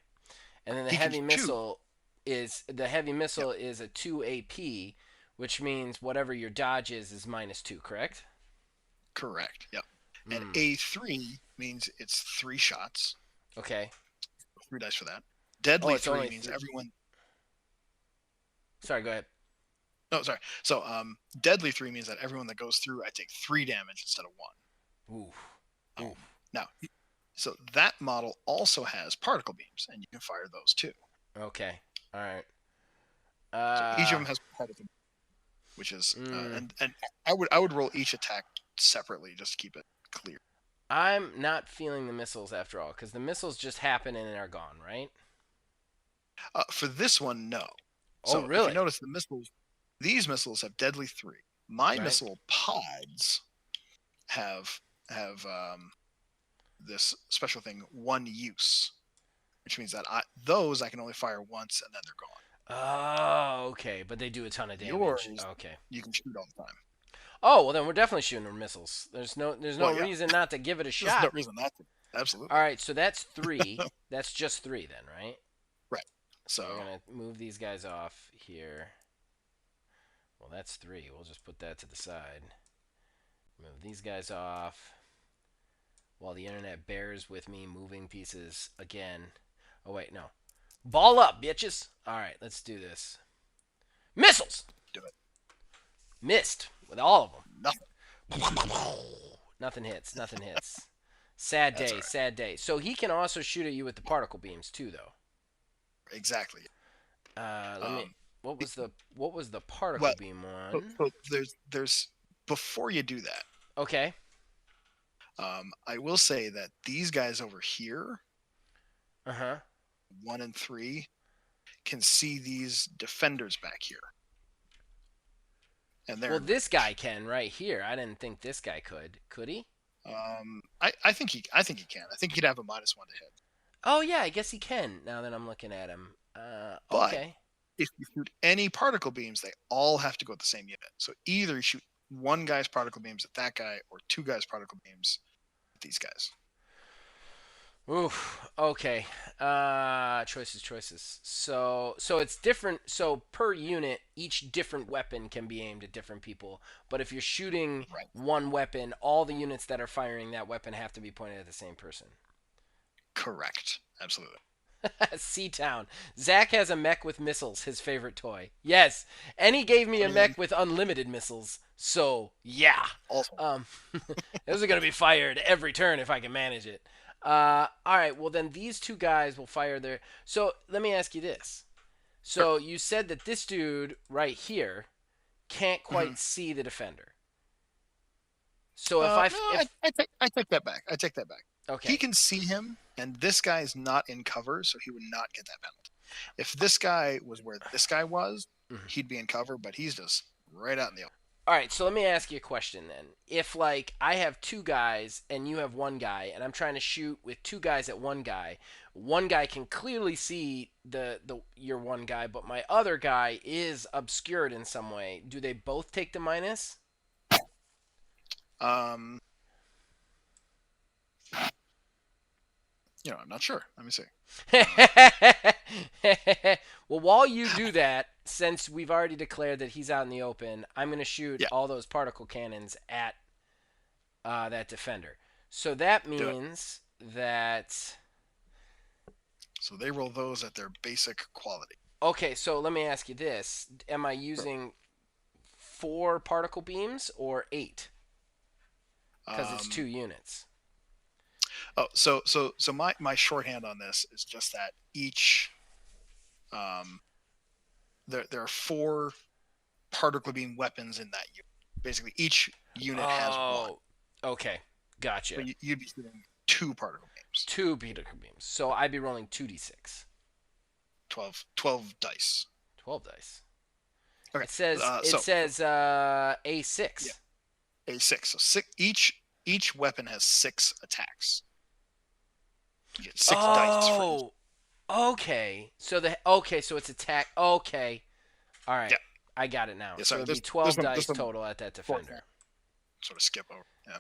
And then the He can heavy shoot. missile is Yep. a 2 AP, which means whatever your dodge is -2, correct? Correct. Yep. And Hmm. A3 means it's 3 shots. Okay. 3 dice for that. Oh, Deadly it's 3 only means three. everyone. Sorry, go ahead. No, sorry. So deadly 3 means that everyone that goes through, I take 3 damage instead of one. Oof. Oof. Now, so that model also has particle beams, and you can fire those too. Okay. All right. So each of Uh. them has particle, which is Mm, and I would roll each attack separately just to keep it clear. I'm not feeling the missiles after all, because the missiles just happen and are gone, right? For this one, no. Oh, So if you really? notice, these missiles have deadly 3. My Right. missile pods have this special thing, one use, which means that those I can only fire once and then they're gone. Oh, okay. But they do a ton of damage. Yours, Okay. you can shoot all the time. Oh, well then we're definitely shooting our missiles. There's no Well, yeah, reason not to give it a there's no shot. reason not to. All Absolutely. right, so that's 3. That's just 3 then, right? Right. So So we're gonna move these guys off here. Well, that's 3. We'll just put that to the side. Move these guys off. While the internet bears with me moving pieces again. Oh wait, no. Ball up, bitches. All right, let's do this. Missiles. do it. Missed with all of Nothing. them. Nothing hits. Nothing hits. Sad That's day. all right. Sad day. So he can also shoot at you with the particle beams too, though. Exactly. Let me. Um, What was the particle well, beam so, one? so there's before you do that, Okay. I will say that these guys over here, Uh huh. 1 and 3, can see these defenders back here, and they're Well, in this range. guy can right here. I didn't think this guy could. Could he? I think he can. I think he'd have a -1 to hit. Oh yeah, I guess he can. Now that I'm looking at him. But Okay. if you shoot any particle beams, they all have to go at the same unit. So either you shoot one guy's particle beams at that guy, or two guys' particle beams at these guys. Oof. Okay. Choices. So it's different. So per unit, each different weapon can be aimed at different people. But if you're shooting Right. one weapon, all the units that are firing that weapon have to be pointed at the same person. Correct. Absolutely. Town. Zach has a mech with missiles, his favorite toy. Yes. And he gave me I a mean, mech with unlimited missiles. So, yeah. also, Um, those are going to be fired every turn if I can manage it. All right. Well, then these two guys will fire their. So, let me ask you this. sure. So, you said that this dude right here can't Mm-hmm. quite see the defender. So, No, If. I take that back. I take that back. He Okay. can see him, and this guy's not in cover, so he would not get that penalty. If this guy was where this guy was, Mhm. he'd be in cover, but he's just right out in the open. All right, so let me ask you a question then. If like I have two guys and you have one guy and I'm trying to shoot with two guys at one guy can clearly see the your one guy, but my other guy is obscured in some way. Do they both take the minus? Um, I'm not sure. Let me see. Well, while you do that, since we've already declared that he's out in the open, I'm going to shoot Yeah, all those particle cannons at that defender. So that do it. means that. So they roll those at their basic quality. Okay, so let me ask you this: am I Sure. using 4 particle beams or 8? Because it's Um, 2 units. so my shorthand on this is just that each um there are 4 particle beam weapons in that unit. Basically, each unit has one. Oh, okay, So gotcha. you'd be shooting 2 particle beams, 2 particle beams. So I'd be rolling 2d6, 12 dice. 12 dice. Okay. It says it So says yeah, A6. A6. So each weapon has 6 attacks. You get 6 dice for each. Oh, okay. So it's attack. Okay, all right. Yeah. I got it now. Yeah. So Sorry. it'd be There's 12 there's dice some total at that shorthand defender. sort of skip over. Yeah.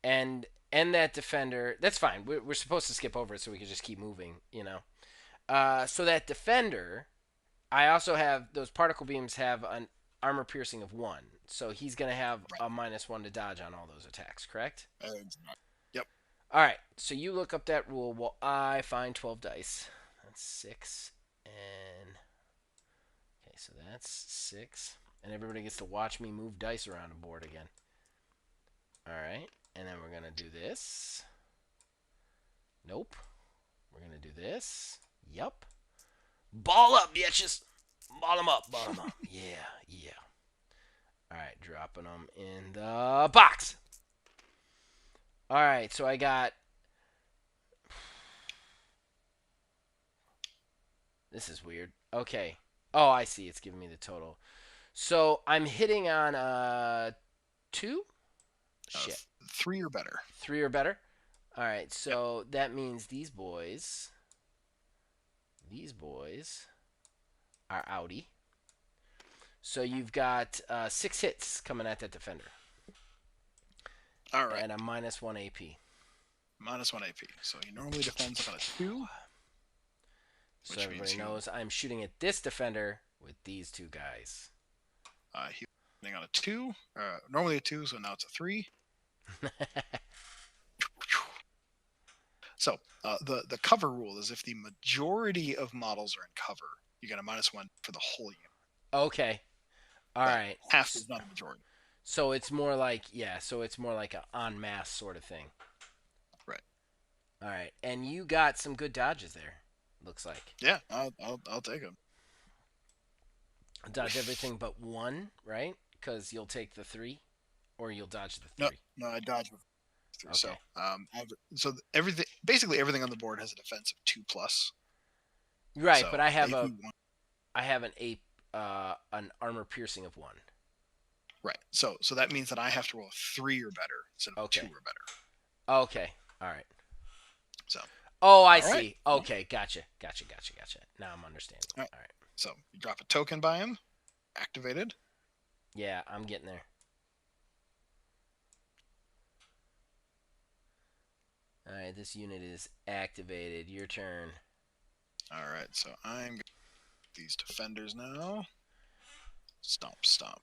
And that defender, that's fine. We're supposed to skip over it so we can just keep moving, you know. So that defender, I also have those particle beams have armor piercing of 1. So he's going to have Right. a -1 to dodge on all those attacks, correct? Yep. All right. So you look up that rule while I find 12 dice. That's 6 and okay, so that's 6 and everybody gets to watch me move dice around the board again. All right. And then we're going to do this. Nope. We're going to do this. Yup. Ball up, bitches. Bottom up, bottom up. Yeah, yeah. All right, dropping them in the box. All right, so I got. This is weird. Okay. Oh, I see. It's giving me the total. So I'm hitting on 2. Shit. 3 or better. 3 or better. All right, Yep. so that means these boys are outie. So you've got 6 hits coming at that defender. All right. And a -1 AP. -1 AP. So he normally defends on a 2. So Which everybody means knows I'm shooting at this defender with these 2 guys. He's defending on a 2. Normally a 2, so now it's a 3. So the cover rule is if the majority of models are in cover, you get a -1 for the whole unit. Okay. All But right. half is not a majority. So it's more like so it's more like a en masse sort of thing. Right. All right. And you got some good dodges there. Looks like. Yeah, I'll take them. Dodge everything but 1, right? Because you'll take the 3, or you'll dodge the No, 3. no, I dodged with 3. Okay. So everything, basically everything on the board has a defense of 2+. Right, So but I have an armor piercing of 1. Right. So that means that I have to roll a 3 or better instead of Okay. 2 or better. Okay. All right. So. Oh, I all right. see. Okay, gotcha. Now I'm understanding. All right. All right. So you drop a token by him, activated. Yeah, I'm getting there. All right, this unit is activated. Your turn. All right. So I'm going to these defenders now. Stomp, stomp.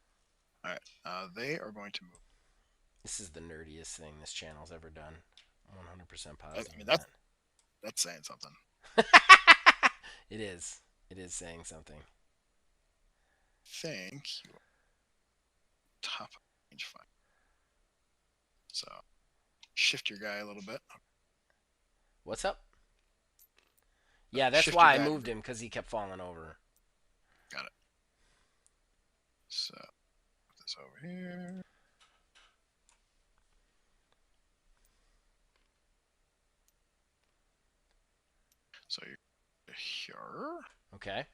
All right. They are going to move. This is the nerdiest thing this channel's ever done. 100% positive. I mean, that's saying something. It is. It is saying something. Think you are top range 5. So shift your guy a little bit. What's up? Yeah, that's why I moved him, because he kept falling over. Got it. So put this over here. So you're here. Okay.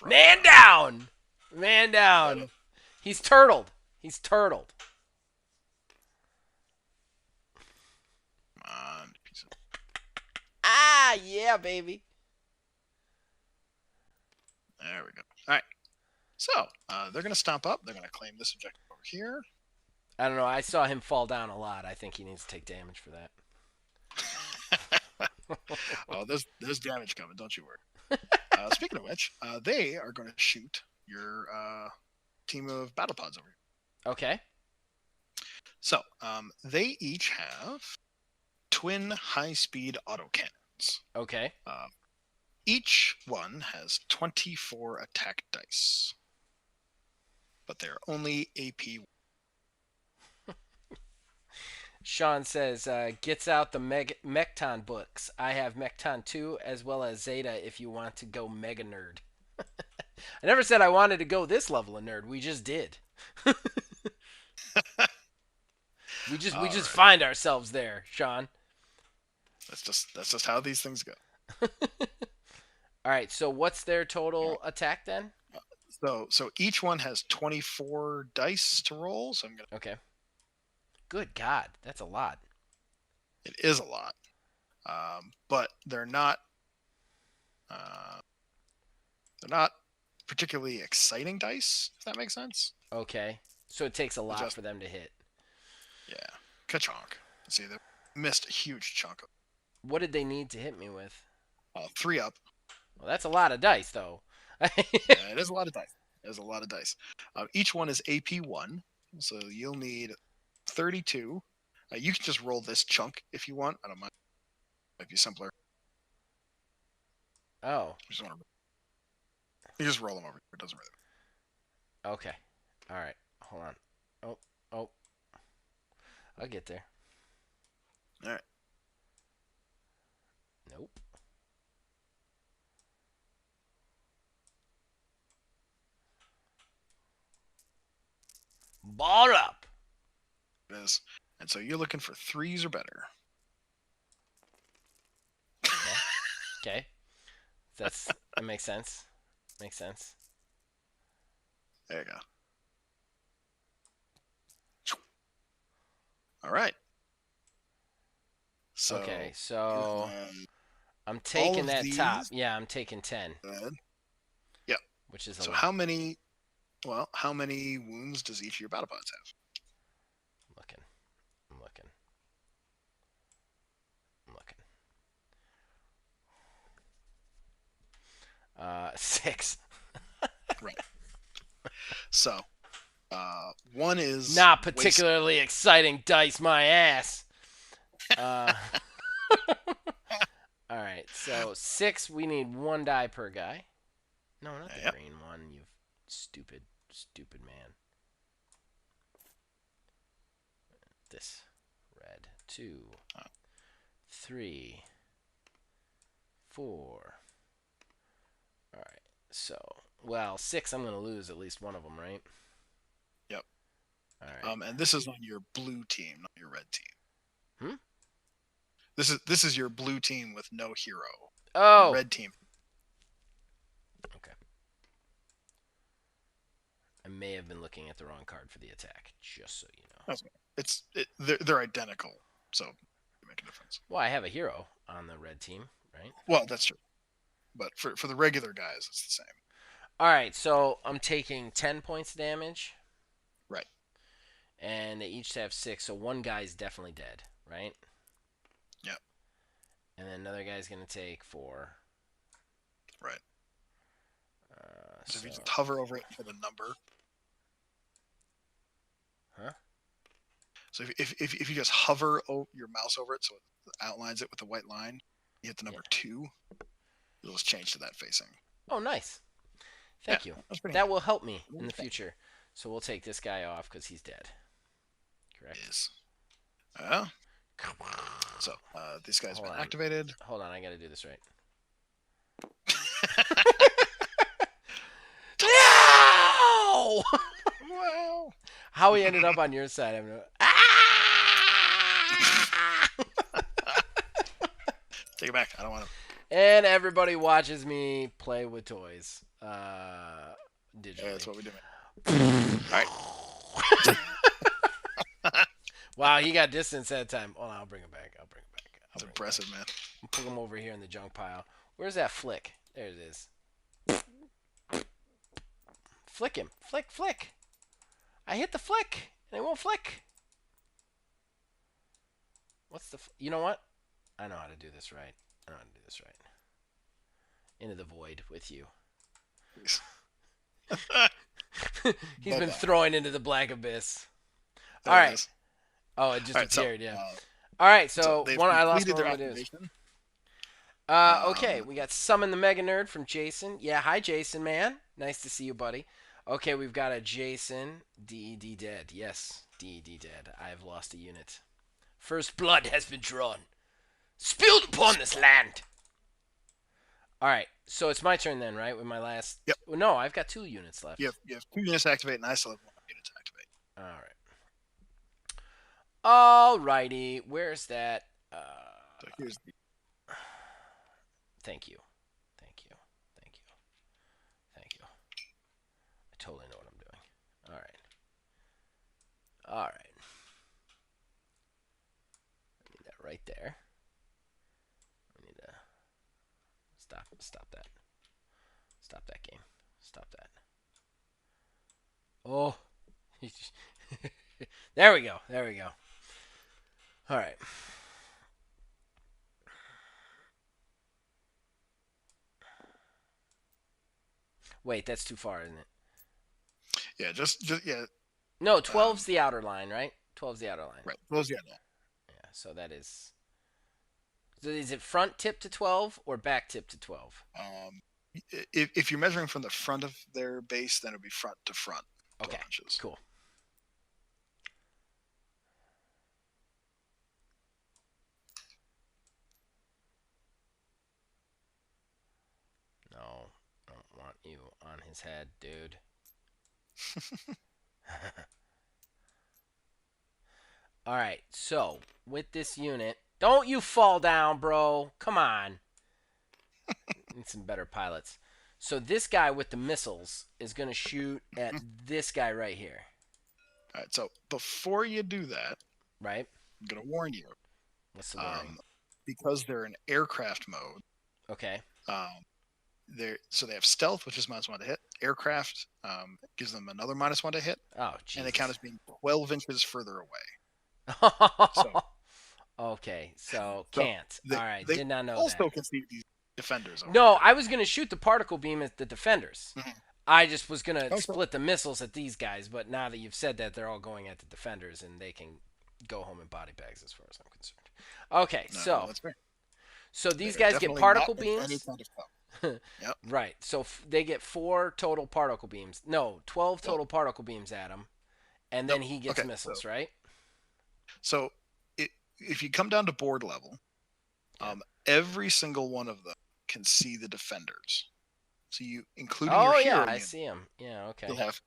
Man down! Man down! He's turtled. He's turtled. Come on, piece of... Ah, yeah, baby. There we go. All right. So they're going to stomp up. They're going to claim this objective over here. I don't know. I saw him fall down a lot. I think he needs to take damage for that. Oh, there's damage coming. Don't you worry. Speaking of which, they are going to shoot your team of battle pods over here. Okay. So they each have twin high-speed autocannons. Okay. Each one has 24 attack dice, but they're only AP. Sean says, gets out the Mecton books. I have Mecton 2 as well as Zeta if you want to go mega nerd. I never said I wanted to go this level of nerd. We just did. we just find ourselves there, Sean. That's just how these things go. All right, so what's their total attack then? So each one has 24 dice to roll. So I'm gonna. Okay. Good God, that's a lot. It is a lot, but they're not particularly exciting dice. If that makes sense. Okay, so it takes a lot for them to hit. Yeah, ka-chonk. See, they missed a huge chunk of. What did they need to hit me with? 3 up. Well, that's a lot of dice, though. It is a lot of dice. It is a lot of dice. Each one is AP1, so you'll need 32. You can just roll this chunk if you want. I don't mind. It might be simpler. Oh, You just want to. You just roll them over. It doesn't really. okay. All right. Hold on. Oh, oh, I'll get there. All right. Nope. Ball up. It is. And so you're looking for threes or better. Okay. Okay. That makes sense. Makes sense. There you go. All right. Okay. So So um, I'm all taking of that top. these. Yeah, I'm taking 10, Yep. which is a So lot. how many? Well, how many wounds does each of your battle pods have? I'm looking. I'm looking. I'm looking. 6. Right. So one is Not waste. particularly exciting dice, my ass. Uh, all right. So 6. We need 1 die per guy. No, not the Yep. green one. You stupid, stupid man. This red. 2, 3, 4. All right. So, well, 6. I'm gonna lose at least one of them, right? Yep. All right. And this is on your blue team, not your red team. Hmm. This is your blue team with no hero. Your Oh. red team. Okay. I may have been looking at the wrong card for the attack, just so you know. They're identical, so it make a difference. Well, I have a hero on the red team, right? Well, that's true. But for the regular guys, it's the same. All right, so I'm taking 10 points of damage, Right. and they each have 6, so one guy's definitely dead, right? Yep. And then another guy's going to take 4. Right. So if So, you just hover over it and hit a number. huh? So if you just hover your mouse over it, so it outlines it with a white line, you hit the number 2, it'll just change to that facing. Oh, nice. Yeah, Thank you. that's pretty. That will help me in the future. So we'll take this guy off because he's dead. Correct? Is. So this guy's Hold been on. activated. Hold on, I got to do this right. No! Wow. How he ended up on your side, I have no. Ah! Take it back. I don't want to. And everybody watches me play with toys, digitally. Yeah, that's what we're doing. All right. Wow, he got distance that time. Oh, I'll bring him back. That's impressive, man. I'll put him over here in the junk pile. Where's that flick? There it is. Flick him. Flick, flick. I hit the flick, and it won't flick. What's the... You know what? I know how to do this right. Into the void with you. He's been throwing into the black abyss. All right. Oh, it just appeared, yeah. All right, so they've I lost completed one their of my dudes. activation. Okay, we got Summon the Mega Nerd from Jason. Yeah, hi, Jason, man. Nice to see you, buddy. Okay, we've got a Jason. DED dead. Yes, DED dead. I have lost a unit. First blood has been drawn. Spilled upon this land. All right, so it's my turn then, right? With my last... Yep. Well, no, I've got 2 units left. You have 2 units to activate, and I still have 1 unit to activate. All right. Alrighty, where's that? So here's the... Thank you. I totally know what I'm doing. All right. I need that right there. I need to stop that. Stop that game. Stop that. Oh. There we go. All right. Wait, that's too far, isn't it? Yeah, just yeah. No, 12's Um, the outer line, right? 12's the outer line. right. Those, yeah, no. Yeah, so that is. So is it front tip to 12 or back tip to 12? Um, if you're measuring from the front of their base, then it'll be front to front, Okay, 12 inches. cool. No, I don't want you on his head, dude. All right, so with this unit, don't you fall down, bro. Come on. Need some better pilots. So this guy with the missiles is going to shoot at this guy right here, All right. So before you do that, right? I'm gonna warn you, What's the warning? um, because they're in aircraft mode. Okay. Um, they have stealth, which is -1 to hit. Aircraft gives them another -1 to hit, Oh, and they count Jesus. as being 12 inches further away. So, Okay, so so can't. All they right, they did not know that. also can see these defenders over No, here. I was going to shoot the particle beam at the defenders. Mhm. I just was going to Okay. split the missiles at these guys, but now that you've said that, they're all going at the defenders, and they can go home in body bags as far as I'm concerned. Okay, No, so that's fair. They these are guys get definitely not particle in any beams. kind of cover. Yep. Right. So they get 4 total particle beams. No, 12 Well, total particle beams at him, and nope. then he gets Okay. So missiles, right? so if you come down to board level, Yeah. every single one of them can see the defenders. So you, including your Oh yeah, hero I unit, see him. Yeah, you'll okay. have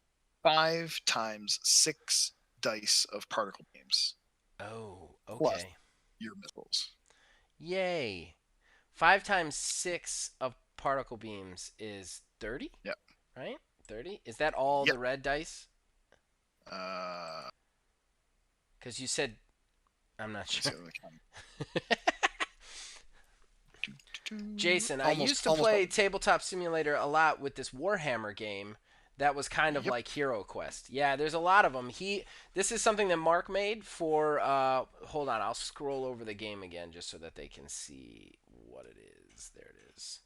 5 times 6 dice of particle beams Oh, plus okay. your missiles. Yay. 5 times 6 of particle beams is 30, Yep. right? 30? Is that all Yep. the red dice? Uh, Cuz you said I'm not let's see sure. what I can. Jason, I used to Almost all play of them. Tabletop Simulator a lot with this Warhammer game that was kind of Yep. like Hero Quest. Yeah, there's a lot of them. This is something that Mark made for hold on, I'll scroll over the game again just so that they can see what it is. There it is.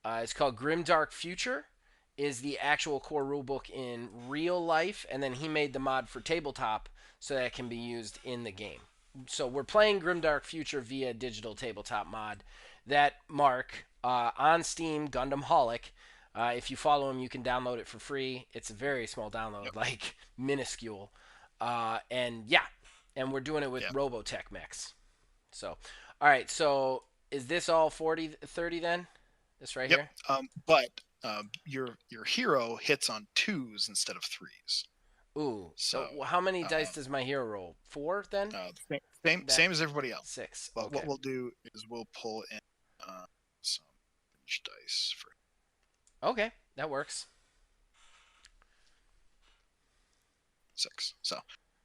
It's called Grimdark Future. Is the actual core rulebook in real life, and then he made the mod for tabletop so that it can be used in the game. So we're playing Grimdark Future via digital tabletop mod. That Mark on Steam, Gundam Holic. If you follow him, you can download it for free. It's a very small download, Yep. like minuscule. And yeah, and we're doing it with Yep. Robotech mechs. So, all right. So is this all 40, 30 then? This right Yep. here? But your hero hits on 2s instead of 3s. Ooh. So So how many dice uh, does my hero roll? 4 then? That same as everybody else. 6. But what Okay. we'll do is we'll pull in some dice for Okay, that works. 6. So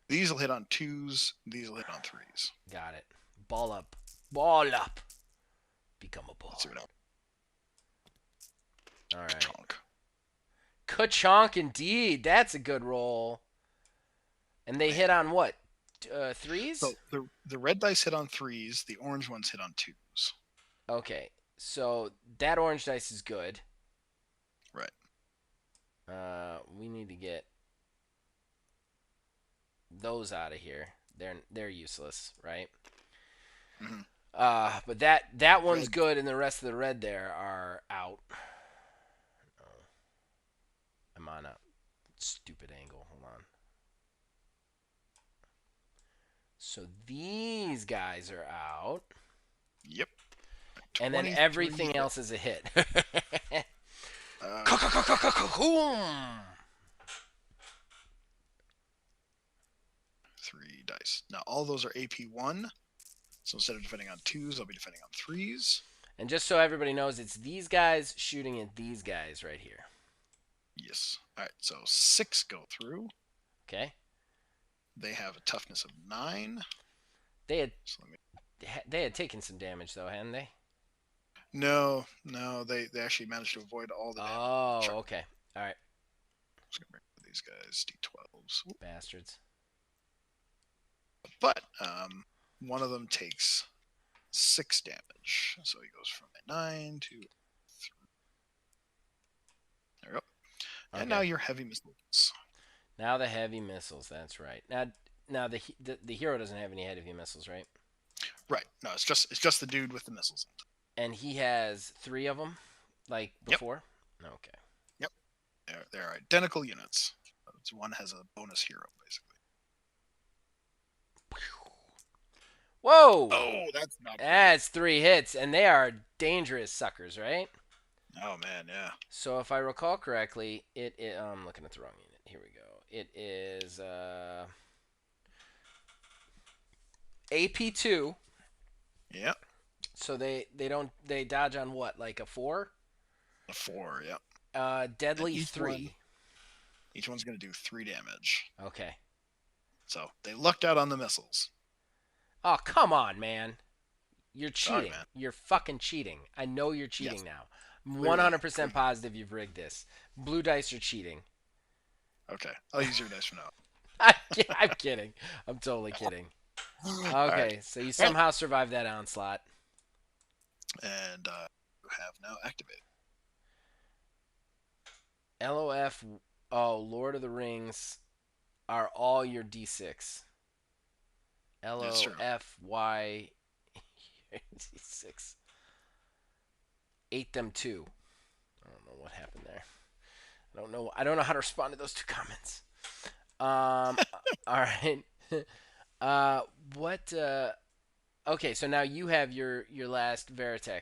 these will hit on 2s. These will hit on 3s. Got it. Ball up. Ball up. Become a Let's see baller. what All else. right. Chunk. Ka-chonk indeed. That's a good roll. And they hit on what? Threes? So the red dice hit on 3s. The orange ones hit on 2s. Okay. So that orange dice is good. Right. We need to get those out of here. They're useless, right? Mm-hmm. But that one's Red. good, and the rest of the red there are out. Oh, I'm on a stupid angle. Hold on. So these guys are out, Yep. and then 23 everything hit. else is a hit. Uh, Ka-ka-ka-ka-ka-ka-boom! 3 dice. Now all those are AP1. So instead of defending on 2s, I'll be defending on 3s. And just so everybody knows, it's these guys shooting at these guys right here. Yes. All right. So 6 go through. Okay? They have a toughness of 9. They had So let me. they had taken some damage though, hadn't they? No, they actually managed to avoid all the damage. Oh, Sure. okay. All right, I'm just gonna bring these guys D12s. bastards. But one of them takes 6 damage, so he goes from a 9 to 3. And now Okay. your heavy missiles. Now the heavy missiles. That's right. Now the hero doesn't have any heavy missiles, right? Right. No, it's just the dude with the missiles. And he has three of them, like Yep. before. Okay. Yep. They're identical units. One has a bonus hero, basically. Whoa! Oh, that's not great. That's three hits, and they are dangerous suckers, right? Oh man, yeah. So if I recall correctly, I'm looking at the wrong unit. Here we go. It is AP2. Yep. So they dodge on what, like a four? A 4, yep. And Deadly three. each one's gonna do 3 damage. Okay. So they lucked out on the missiles. Oh, come on, man. You're Sorry, cheating. man. You're fucking cheating. I know you're cheating Yes, now. I'm clearly. 100% positive you've rigged this. Blue dice are cheating. Okay, I'll use your dice for now. I'm kidding. I'm totally kidding. All right. Okay, so you somehow survived that onslaught. And you have now activated. LOF, oh, Lord of the Rings are all your D6. That's true. LOFY D6. Ate them too. I don't know what happened there. I don't know how to respond to those two comments. Um all right. Uh what okay, so now you have your last Veritech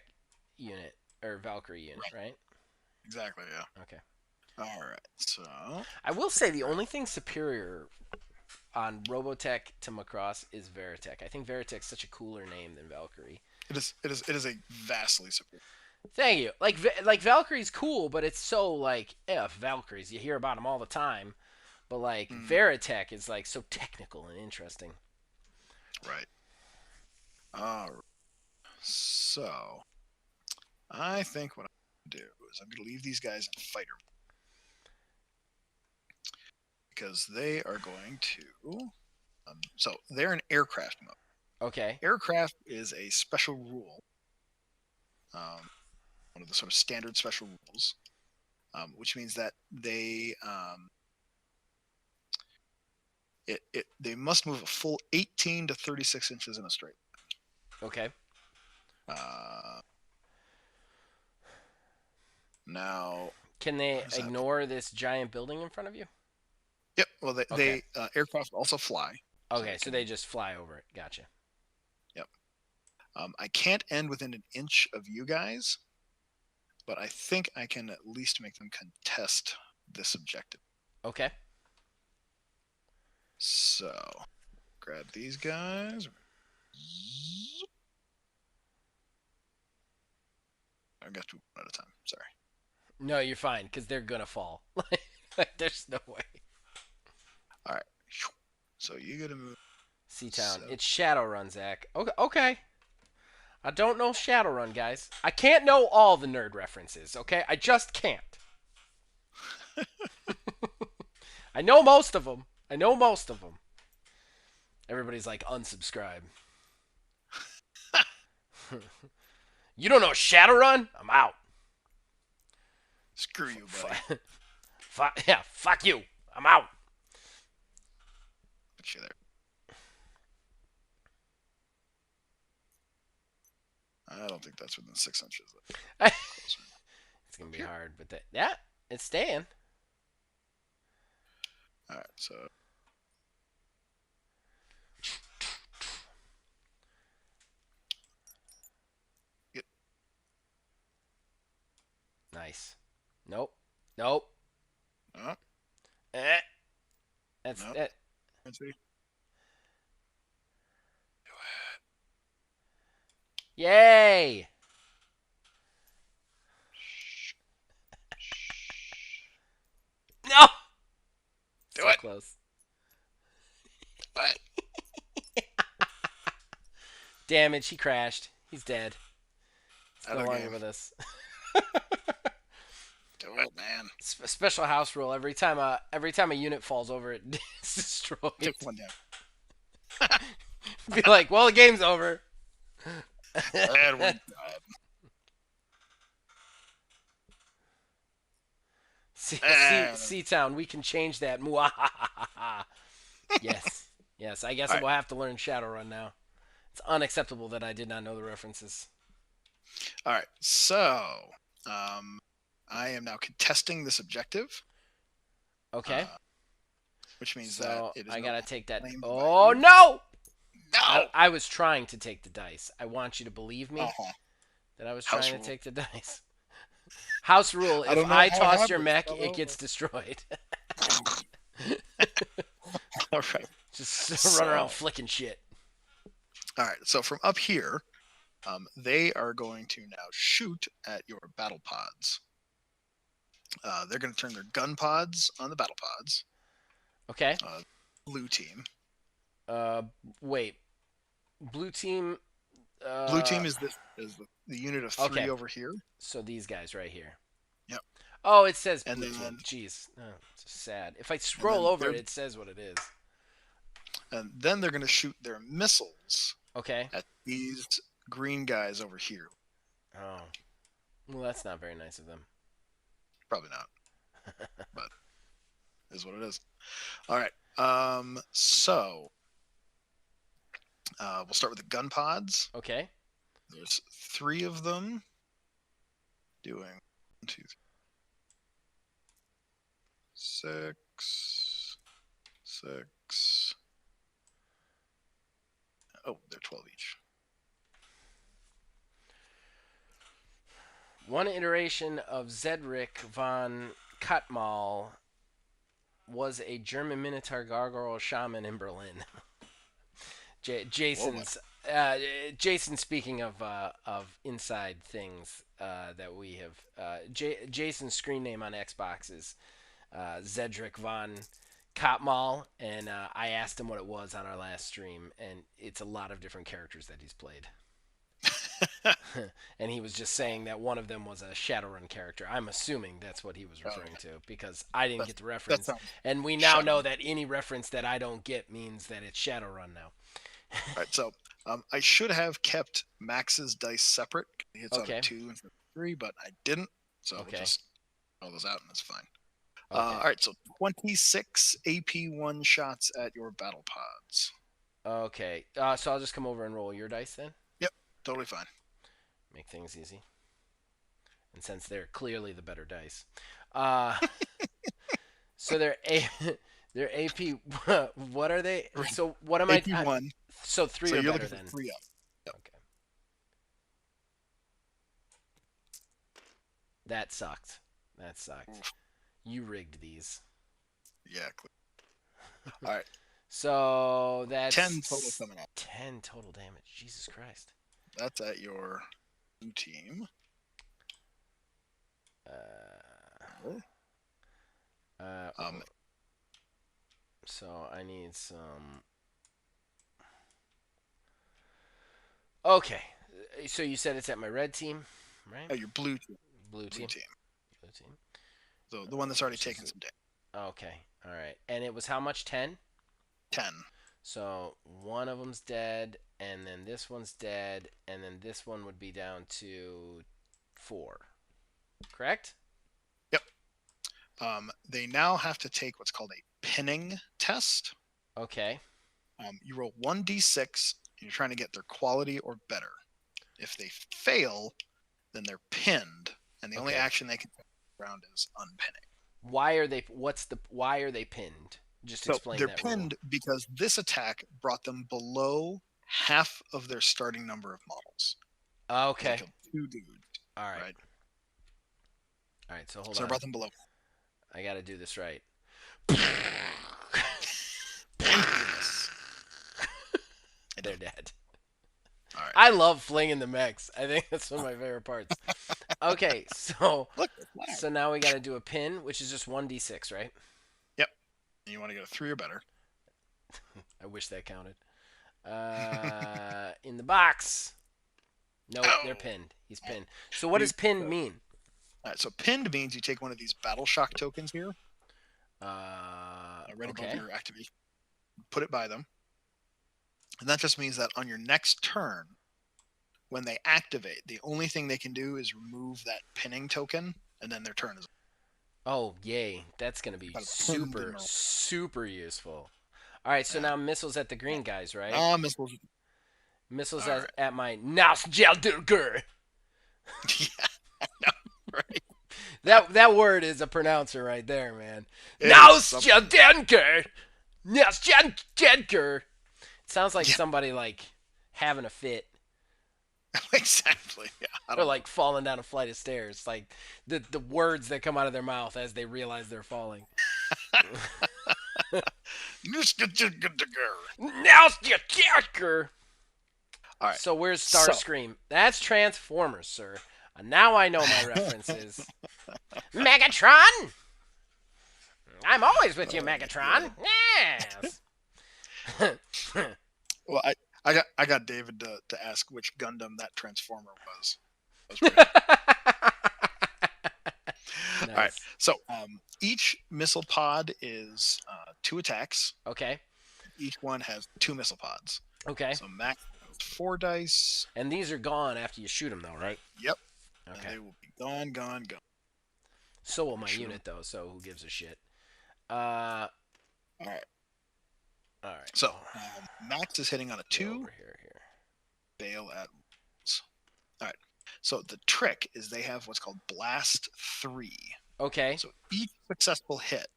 unit or Valkyrie unit, Right. right? Exactly. Yeah. Okay. All right. So I will say the only thing superior on Robotech to Macross is Veritech. I think Veritech's such a cooler name than Valkyrie. it is. It is. It is a vastly superior. Thank you. Like Valkyrie's cool, but it's so like Valkyries. You hear about them all the time, but like Mm, Veritech is like so technical and interesting. right. All right. So I think what I'm gonna do is I'm gonna leave these guys in fighter because they are going to. So they're in aircraft mode. Okay. Aircraft is a special rule, one of the sort of standard special rules, which means that they must move a full 18 to 36 inches in a straight. Okay. Uh, Now, Can what they does that mean? ignore this giant building in front of you? Yep. Well, they, Okay. they aircraft also fly, so Okay, they so can. they just fly over it. Gotcha. Yep. I can't end within an inch of you guys, but I think I can at least make them contest this objective. Okay. So, grab these guys. I got to one at a time. Sorry. No, you're fine because they're gonna fall. Like, there's no way. All right. So you got to move. Seatown. So It's Shadowrun, Zach. Okay. Okay. I don't know Shadowrun, guys. I can't know all the nerd references. Okay, I just can't. I know most of them. I know most of them. Everybody's like, unsubscribe. You don't know Shadowrun? I'm out. screw you, buddy. Yeah, fuck you. I'm out. Put you there. I don't think that's within 6 inches. It's gonna be hard, but yeah, it's staying. All right. So get. Nice. Nope. Nope. Oh, Eh. That's no. that. Let's see. Yay! No. Do So it. close. What? Damage. He crashed. He's dead. He's Out no of the longer game. with us. Do it, man. Special house rule. Every time a unit falls over, it's destroyed. Take one down. Be like, well, the game's over. And we're done. Town. We can change that. Muahahaha. Yes. Yes. I guess All I right. will have to learn Shadowrun now. It's unacceptable that I did not know the references. All right. So, um, I am now contesting this objective, Okay. uh, which means that So it is I no gotta longer take that. claimed by Oh you. no! No. I was trying to take the dice. I want you to believe Uh me huh. that I was House trying to rule. take the dice. House rule: I if don't know I how it toss your happens. mech, Start it gets over. destroyed. All right. Just run around So, flicking shit. all right. So from up here, they are going to now shoot at your battle pods. They're going to turn their gun pods on the battle pods. Okay. Uh, Blue team. Uh, wait. Blue team. Blue team is the unit of three Okay. over here. So these guys right here. Yep. Oh, it says And blue team. then Jeez, oh, it's sad. If I and scroll then over they're it, it says what it is. going to shoot their missiles Okay. at these green guys over here. Oh, well, that's not very nice of them. Probably not, but is what it is. All right. So we'll start with the gun pods. Okay. There's three of them doing 1, 2, 3, 6, 6. Oh, they're 12 each. One iteration of Zedric von Katmal was a German Minotaur gargoyle shaman in Berlin. Whoa, man. Jason's Jason. Speaking of inside things that we have, Jason's screen name on Xbox is Zedric von Katmal, and I asked him what it was on our last stream, and it's a lot of different characters that he's played. And he was just saying that one of them was a Shadowrun character. I'm assuming that's what he was Oh, referring to because I didn't get the that reference. sounds And we now know Shadow. that any reference that I don't get means that it's Shadowrun now. All right, so I should have kept Max's dice separate. He hits out Okay. of 2 instead of 3, but I didn't. So we'll Okay. just throw those out and it's fine. Okay. All right, so 26 AP1 shots at your battle pods. Okay. So I'll just come over and roll your dice then. Yep, totally fine. Make things easy. And since they're clearly the better dice, uh, so they're AP. What are they? So what am I? AP1. So three So or you're better looking for then. 3 up. Yep. Okay. That sucked. That sucked. Oof. You rigged these. Yeah. All right. So that's 10 total coming up. 10 total damage. Jesus Christ. That's at your blue team. Um, So I need some. Okay. So you said it's at my red team, right? your blue team. Blue team. Blue team. So the one that's already taken some damage. Okay. All right. And it was how much? 10? 10. So one of them's dead, and then this one's dead, and then this one would be down to 4. Correct? Yep. They now have to take what's called a pinning test. Okay. You roll 1d6, and you're trying to get their quality or better. If they fail, then they're pinned, and the only Okay. action they can take around is unpinning. Why are they? Why are they pinned? Just So explain they're that pinned because this attack brought them below half of their starting number of models. rule. They Okay. killed 2 dudes. All right. Right. All right. So hold So I on. brought them below. I got to do this right. Thank goodness. They're dead. All right. I love flinging the mechs. I think that's one of my favorite parts. Okay, so Look. now we got to do a pin, which is just 1d6, right? Yep. And you want to get a 3 or better. I wish that counted. In the box. Nope, Oh. they're pinned. He's pinned. So what does pinned mean? All right. So pinned means you take one of these battle shock tokens here, right above Okay. your activation, put it by them, and that just means that on your next turn, when they activate, the only thing they can do is remove that pinning token, and then their turn is. Oh, yay. That's going to be Kind of pinned in super, the super useful. All right, so yeah. now missiles at the green guys, right? Missiles. Missiles All right. at my Nausjeldur. Yeah. No, right. That word is a pronouncer right there, man. It is something. Nausjeldur. Nausjeldur. It sounds like Yeah. somebody like having a fit Exactly. Yeah. I or don't know. like falling down a flight of stairs. Like the words that come out of their mouth as they realize they're falling. Nausjeldur. All right. So where's So Starscream? That's Transformers, sir. Now I know my references. Megatron! I'm always with you, oh my Megatron. god. Yes. Well, I got David to ask which Gundam that Transformer was. That was pretty good. All right. Nice. So each missile pod is 2 attacks. Okay. Each one has 2 missile pods. Okay. So max 4 dice. And these are gone after you shoot them, though, right? Yep. And Okay. they will be gone, gone, gone. So will my Shoot 'em. unit, though. So who gives a shit? All right. All right. So Max is hitting on a Go 2. over here. Bail at once. All right. So the trick is they have what's called Blast 3. Okay. So each successful hit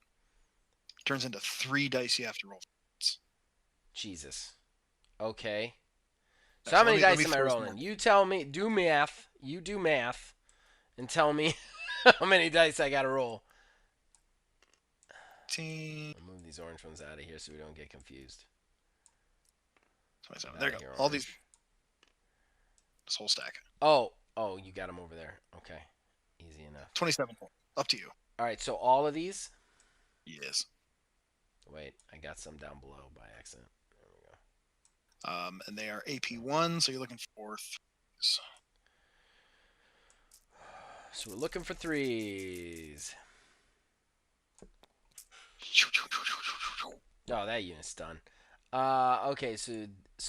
turns into 3 dice you have to roll. Jesus. Okay. So So how many let me dice am I throw some rolling? more. You tell me. Do math. You do math, and tell me how many dice I gotta roll. 18, I'll move these orange ones out of here so we don't get confused. 27. Get There you outta go. here, All these, orange. this whole stack. Oh, you got them over there. Okay. Easy enough. 27 points. Up to you. All right, so all of these. Yes. Wait, I got some down below by accident. There we go. And they are AP1, so you're looking for 3s. So we're looking for threes. Oh, that unit's done. Okay, so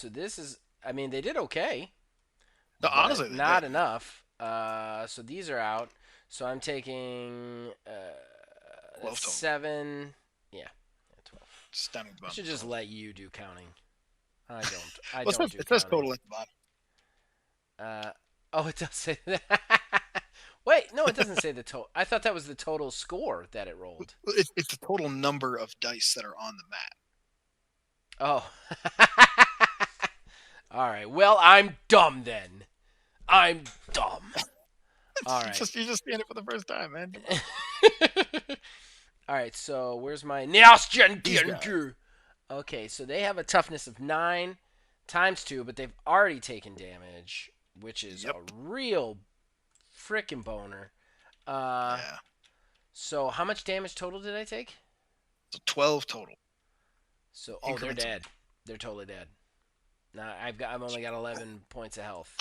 this is. I mean, they did okay, No, but honestly, they not did. enough. So these are out. So I'm taking 12 total. 7. Yeah, 12. Stunning I bump. should just let you do counting. I don't. I Well, don't do it says counting. total at the bottom. Oh, it does say that. Wait, no, it doesn't say the total. I thought that was the total score that it rolled. It's the total number of dice that are on the mat. Oh. All right. Well, I'm dumb then. I'm dumb. All right. You're just seeing it for the first time, man. All right. So where's my Neosgen? These guys. Okay. So they have a toughness of 9 times 2, but they've already taken damage, which is Yep. a real frickin' boner. Yeah. So how much damage total did I take? So 12 total. So they're Increments. dead. They're totally dead. Now I've only got 11 points of health.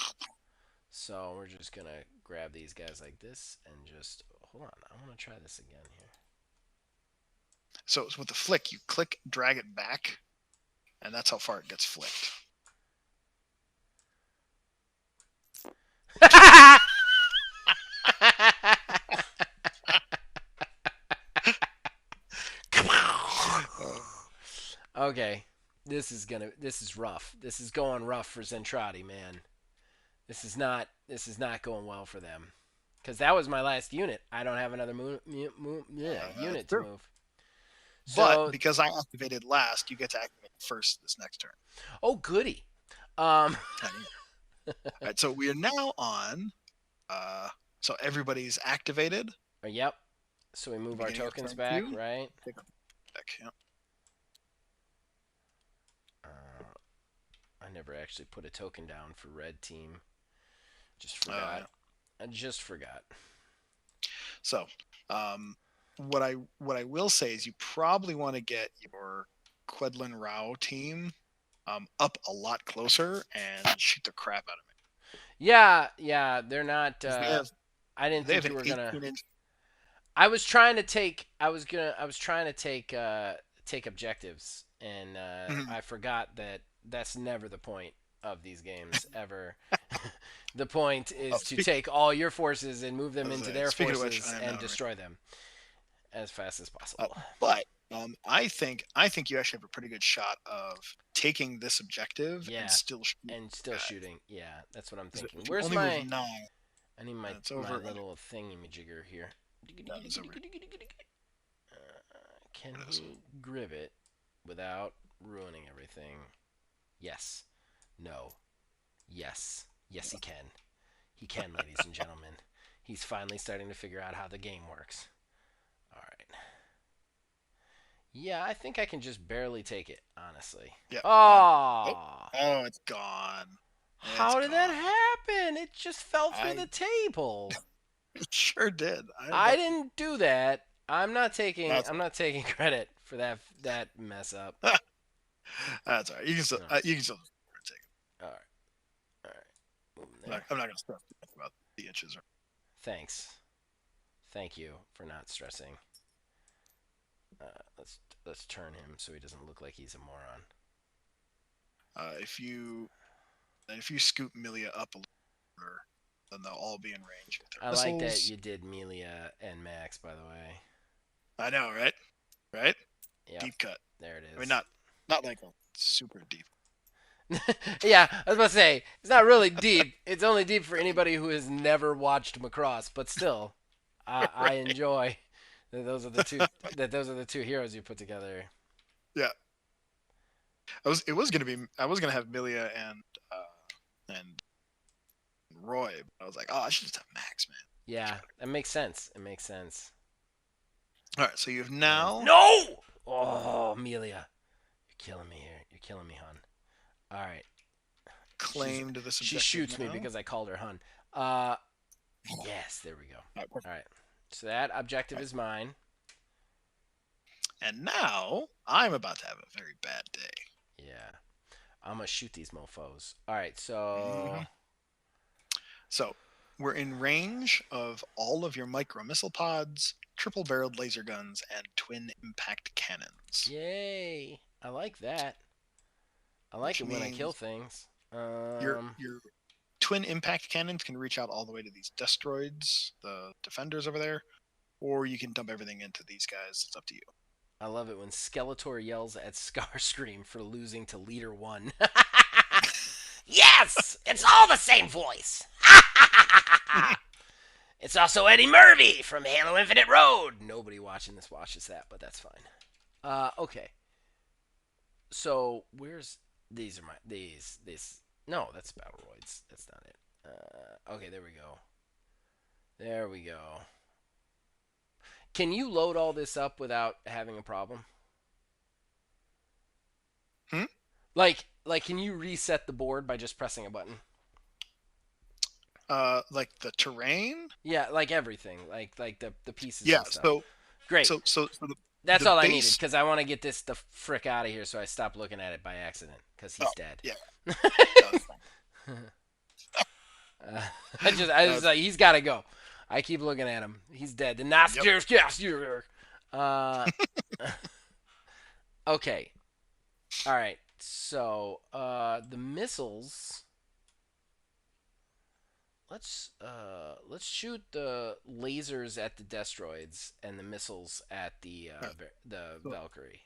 So we're just gonna grab these guys like this and just hold on. I want to try this again here. So with the flick, you click, drag it back, and that's how far it gets flicked. Okay, this is rough. This is going rough for Zentradi, man. This is not going well for them. Because that was my last unit. I don't have another unit to True. move. But So, because I activated last, you get to activate first this next turn. oh goody. All right, so we are now on. So everybody's activated. Yep. So we move our Beginning of tokens turn back, 2. right? Take a deck, yeah. I never actually put a token down for red team. Just forgot. Yeah. I just forgot. So, what I will say is you probably want to get your Quedlin Rao team up a lot closer and shoot the crap out of me. Yeah, they're not. 'Cause they have I didn't they think have you an were gonna. 18-inch. I was trying to take. I was trying to take objectives, and Mhm. I forgot that that's never the point of these games ever. The point is Oh, to take all your forces and move them I was into gonna say, their speaking of which, forces I am and now destroy them. as fast as Uh, possible. but I think you actually have a pretty good shot of taking this objective and Yeah, still shooting and the still guy. shooting. Yeah, that's what I'm 'Cause thinking. if you Where's only move my? 9, I need then my it's my over. little thingy majigger here. Then it's over. Can It is. he grip it without ruining everything? Yes. No. Yes. Yes, he can. He can, ladies and gentlemen. He's finally starting to figure out how the game works. All right. Yeah, I think I can just barely take it, honestly. Yeah. Oh, Oh, oh, it's gone. It's how did that gone. happen? It just fell through I the table. it sure did. I didn't do that. I'm not taking. That's I'm not taking credit for that mess up. all right. That's all right. No. You can still take it. All right. All right. Boom there. I'm not gonna stress about the inches. Thanks. Thank you for not stressing. Let's turn him so he doesn't look like he's a moron. If you scoop Milia up a little further, then they'll all be in range with their I like that missiles. you did Melia and Max, by the way. I know, right? Right? Yep, Deep cut. there it I mean, is. not like a super deep. Yeah, I was about to say it's not really deep. It's only deep for anybody who has never watched Macross, but still, I Right. enjoy that those are the two heroes you put together. Yeah. I was gonna have Milia and Roy, but I was like, oh, I should just have Max, man. Yeah, that makes sense. It makes sense. All right, so you have And now no, oh, Amelia, you're killing me here. You're killing me, hon. All right, she's claimed this she objective shoots me now. because I called her hun. Uh, yes, there we go. All right, perfect. All right, so that objective All right. is mine. And now I'm about to have a very bad day. Yeah, I'm gonna shoot these mofo's. All right, so Hmm. So we're in range of all of your micro missile pods, triple barreled laser guns, and twin impact cannons, yay! I like that. I like which it when I kill means things. your twin impact cannons can reach out all the way to these destroids, the defenders over there, or you can dump everything into these guys. It's up to you. I love it when Skeletor yells at Starscream for losing to Leader One. Yes, it's all the same voice. It's also Eddie Murphy from Halo Infinite Road. Nobody watching this watches that, but that's fine. Okay. So where's these are my these no, that's Battleroids. That's not it. Okay, there we go. There we go. Can you load all this up without having a problem? Hmm? Like can you reset the board by just pressing a button? Like the terrain. Yeah, like everything, like the pieces Yeah. and stuff. Great. So That's the all I needed base. because I want to get this the frick out of here, so I stopped looking at it by accident because Oh he's dead. yeah. No, it's fine. uh, I No, was like, he's got to go. I keep looking at him. He's dead. The yep. Nasty Uh, okay. All right. So the missiles. Let's shoot the lasers at the destroids and the missiles at Uh, the So, Valkyrie.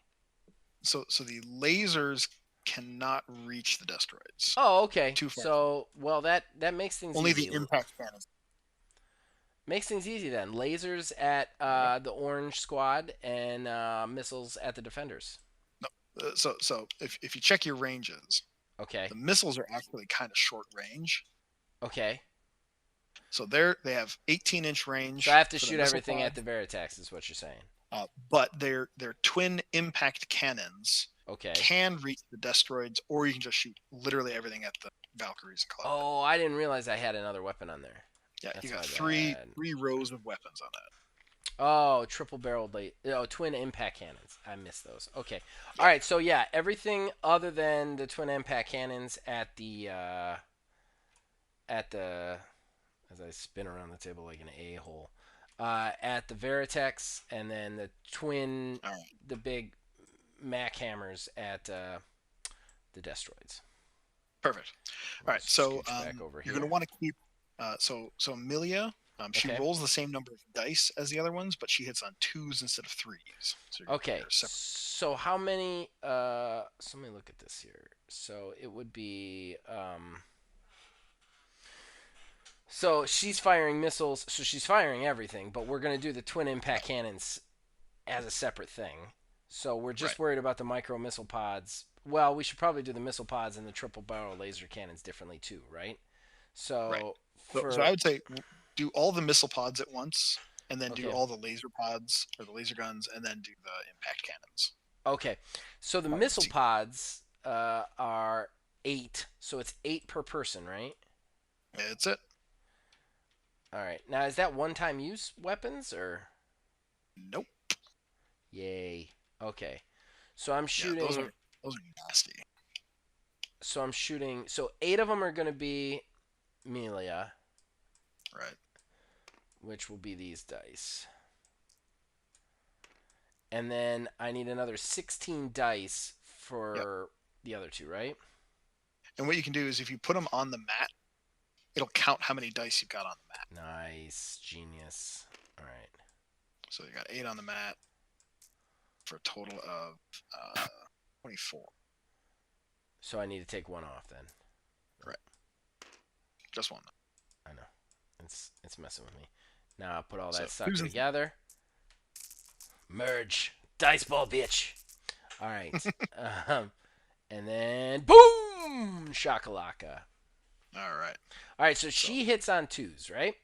so the lasers cannot reach the destroids. Oh, okay. Too far. So, well, that makes things Only the easy. impact cannons. Makes things easy then. Lasers at Yep. the orange squad and missiles at the defenders. No. So if you check your ranges, Okay. the missiles are actually kind of short range. Okay. So they have 18-inch So I range have to for the shoot missile everything at pod, the Veritex, is what you're saying. but their twin impact cannons Okay. can reach the destroids, or you can just shoot literally everything at the Valkyries and Cloud. Oh, I didn't realize I had another weapon on there. Yeah, you That's got my three bad. three rows of weapons on that. Oh, triple barreled oh, twin impact cannons. I missed those. Okay. All Yep. right. So yeah, everything other than the twin impact cannons at the as I spin around the table like an a hole. At the Veritex, and then All right, the big Mac hammers at the Destroids. perfect. All We'll right, so scooch back over you're going to here. want to keep so Amelia. She Okay. rolls the same number of dice as the other ones, but she hits on twos instead of threes. So you're going to get Okay. her separate. So how many? So let me look at this here. So it would be. So she's firing missiles. So she's firing everything, but we're gonna do the twin impact Right. cannons as a separate thing. So we're Right. just worried about the micro missile pods. Well, we should probably do the missile pods and the triple barrel laser cannons differently too, right? Right. So So for I would say do all the missile pods at once, and then do okay, all the laser pods or the laser guns, and then do the impact cannons. okay. So the Part of missile the pods are 8. So it's 8 per person, right? That's it. All right. Now is that one-time use weapons or? Nope. Yay. Okay. So I'm Yeah, those shooting. are those are nasty. So I'm shooting. So 8 of them are gonna be Melia, Right. which will be these dice. And then I need another 16 dice Yep. for the other two, right? And what you can do is if you put them on the mat, it'll count how many dice you've got on the mat. Nice. Genius. All right. So you got 8 on the mat for a total of 24. So I need to take one off then. Right. Just one. I know. It's messing with me. Now I'll put all So that sucker who's in? together. Merge. Dice ball, bitch. All right. um, and then boom! Shakalaka. All right. All right, so So she hits on twos, right?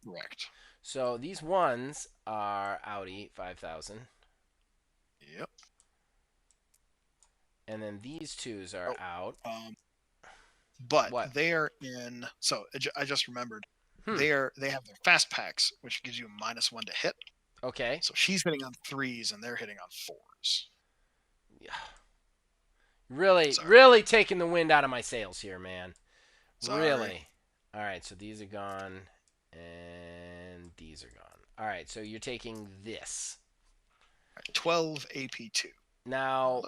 correct. So these ones are Audi 5000. Yep. And then these twos are Oh, out. but What? they are in. So I just remembered. Hmm. They have their fast packs, which gives you a -1 to hit. Okay. So she's hitting on threes, and they're hitting on fours. Yeah. Really, Sorry. really taking the wind out of my sails here, man. Sorry. Really. All right, so these are gone, and these are gone. All right, so you're taking this. 12 AP2. Now,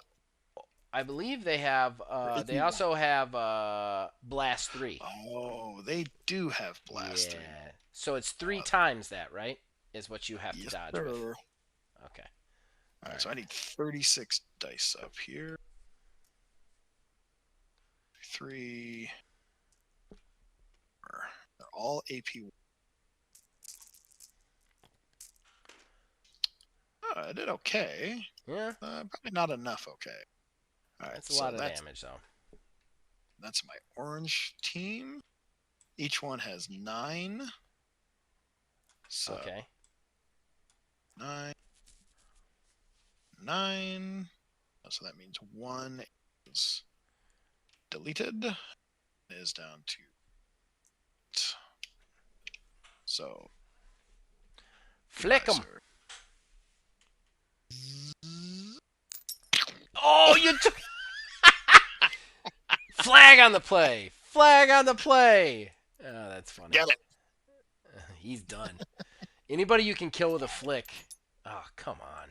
I believe they have. They AP1. also have Blast 3. Oh, they do have blast 3. Yeah. So it's 3 Uh, times that, right? Is what you have to yes, dodge with. sir. Okay. All All right, right. so I need 36 dice up here. 3. They're all AP. Oh, I did okay. Yeah, Probably not enough okay. All right, that's a so lot of damage, though. that's my orange team. Each one has 9. So Okay. 9, 9. So that means 1 is deleted. It is down to 8. So Flick goodbye, them. sir. Oh, you flag on the play. Flag on the play. Oh, that's funny. Get it. He's done. Anybody you can kill with a flick. Oh, come on.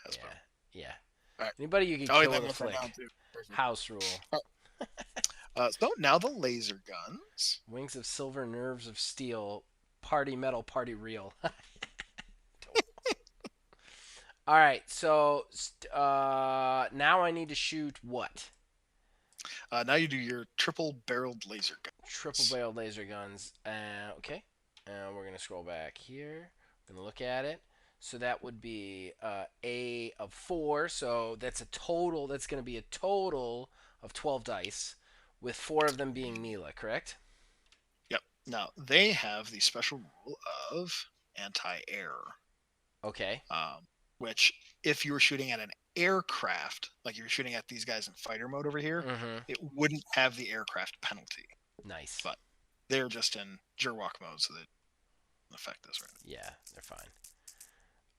That's Yeah. fine. Yeah. All right. Anybody you can Oh, kill that with a one's right flick. down too. Perfect. House rule. So now the laser guns. Wings of silver, nerves of steel. Party metal, party real. All right. So now I need to shoot what? Now you do your triple-barreled laser Triple guns. barreled laser guns. Okay. We're going to scroll back here. We're going to look at it. So that would be A of 4. So that's a total. That's going to be a total of 12 dice, with 4 of them being Mila, correct? Yep. Now they have the special rule of anti-air, Okay. which if you were shooting at an aircraft, like you're shooting at these guys in fighter mode over here, Mm-hmm. it wouldn't have the aircraft penalty. Nice. But they're just in Jurwalk mode, so they don't affect this right now. Yeah, they're fine.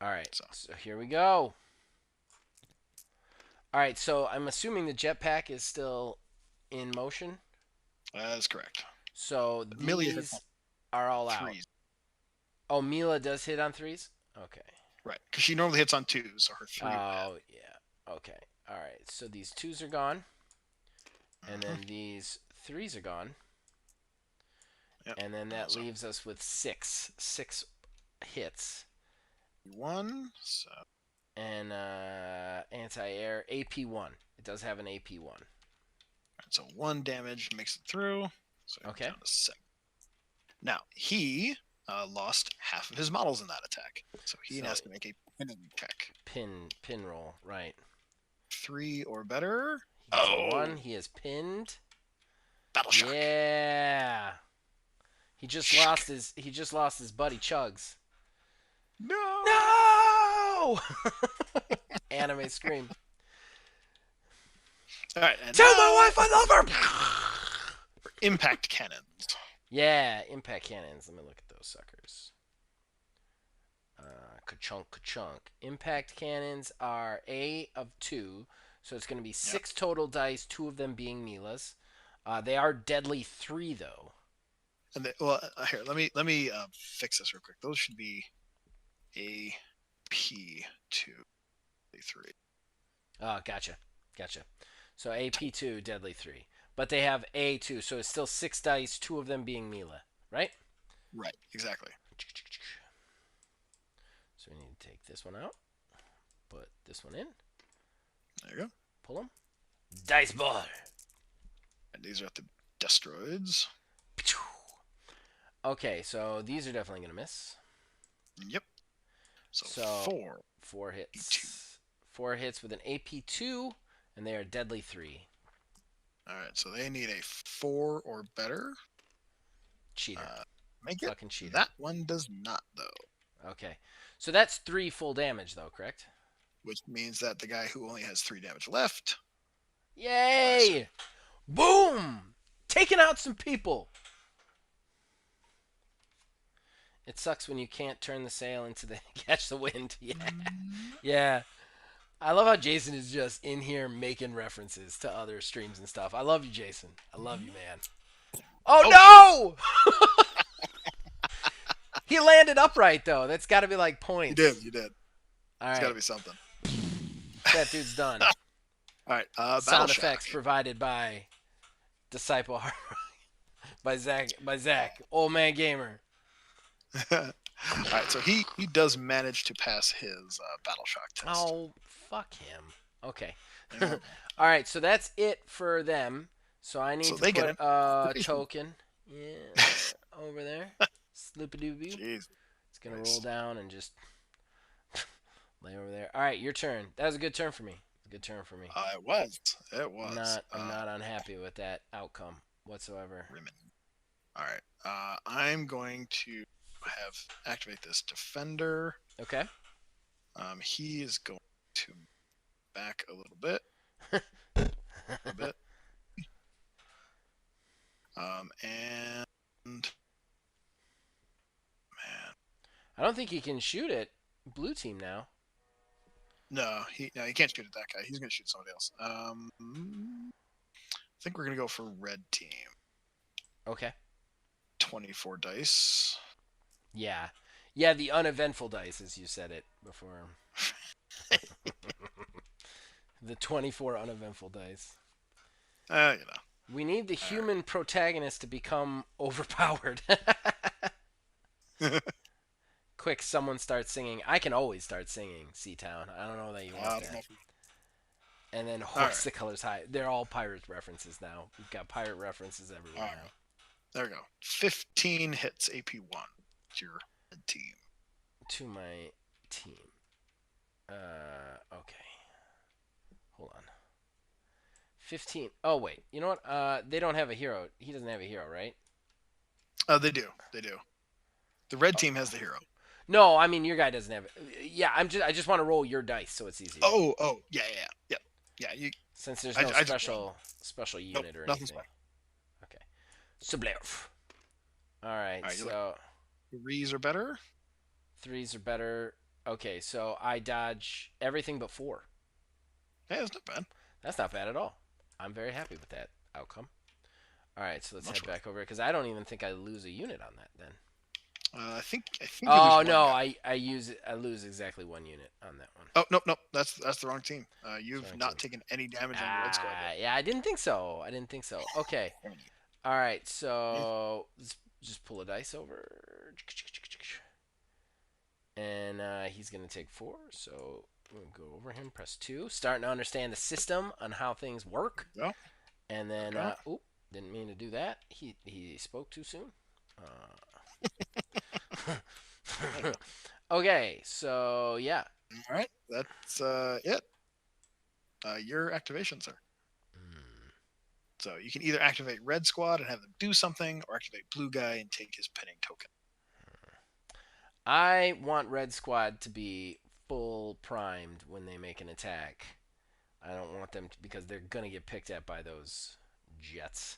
All right. So So here we go. All right. So I'm assuming the jetpack is still in motion. that is correct. So Millie these are all out. threes, Oh, Mila does hit on threes? Okay. right? Because she normally hits on twos, so her 3 would hit. Oh, yeah. Okay. All right. So these twos are gone. And then these threes are gone. Yep. And then that So leaves us with six hits. one. So And anti-air AP1. It does have an AP1. so 1 damage makes it through. So Okay. down to 7. Now he lost half of his models in that attack, so he So has to make a pinning check. pin roll, right? 3 or better. He gets a 1. He is pinned. Battle shock. Yeah. He just lost his buddy Chugs. No. No! Anime scream. All right. And Tell my wife I love her. Impact cannons. Yeah, impact cannons. Let me look at those suckers. Ka-chunk, ka-chunk. Impact cannons are A of 2, so it's going to be 6 total dice, 2 of them being Mila's. They are deadly 3, though. And here, let me fix this real quick. Those should be AP2, A3. Oh, gotcha. So AP2, deadly 3. But they have A2, so it's still 6 dice, 2 of them being Mila, right? Right, exactly. So we need to take this one out, put this one in, There you go. pull them. Dice ball. And these are at the Destroids. Okay, so these are definitely going to miss. Yep. So 4 hits. 4 hits with an AP2, and they are deadly 3. All right, so they need a 4 or better. Cheater. Make it. Fucking cheater. That one does not, though. Okay. So that's 3 full damage, though, correct? Which means that the guy who only has 3 damage left. Yay! Boom! Taking out some people. It sucks when you can't turn the sail into the catch the wind. Yeah. Yeah. I love how Jason is just in here making references to other streams and stuff. I love you, Jason. I love you, man. Oh, no! He landed upright, though. That's got to be like points. You did. All right. It's got to be something. That dude's done. All right. Sound effects provided by Disciple by Zach, Old Man Gamer. All right, so he does manage to pass his battle shock test. Oh, fuck him. Okay. All right, so that's it for them. So I need to put a token over there. Sloopy-doopy. Jeez. It's going to roll down and just lay over there. All right, your turn. That was a good turn for me. Good turn for me. It was. It was. I'm not unhappy with that outcome whatsoever. All right. I'm going to activate this defender. Okay. He is going to back a little bit. And man, I don't think he can shoot at blue team now. No, he can't shoot at that guy. He's going to shoot somebody else. I think we're going to go for red team. Okay. 24 dice. Yeah. Yeah, the uneventful dice, as you said it before. The 24 uneventful dice. We need the human protagonist to become overpowered. Quick, someone start singing. I can always start singing Seatown. I don't know that you want that. And then Horse the Colors High. They're all pirate references now. We've got pirate references everywhere now. There we go. 15 hits AP1 to your team. To my team. Okay. Hold on. 15. Oh, wait. You know what? They don't have a hero. He doesn't have a hero, right? They do. The red team has the hero. No, I mean your guy doesn't have it. Yeah, I just want to roll your dice so it's easier. Oh, yeah. Since there's no special unit or anything. Special. Okay. Sublerf. All right. So 3s are better. 3s are better. Okay, so I dodge everything but 4. Yeah, that's not bad. That's not bad at all. I'm very happy with that outcome. All right, so let's head back over because I don't even think I lose a unit on that then. I think. Oh no, I lose exactly 1 unit on that one. Oh no, that's the wrong team. You've not taken any damage on the red squad. Yeah, I didn't think so. Okay. All right, so just pull a dice over. And he's going to take 4. So we'll go over him, press 2. Starting to understand the system on how things work. There And we then, go. oop, didn't mean to do that. He spoke too soon. Okay, so yeah. All right, that's it. Your activation, sir. Hmm. So you can either activate Red Squad and have them do something, or activate Blue Guy and take his pinning token. I want Red Squad to be full primed when they make an attack. I don't want them to, because they're gonna get picked at by those jets.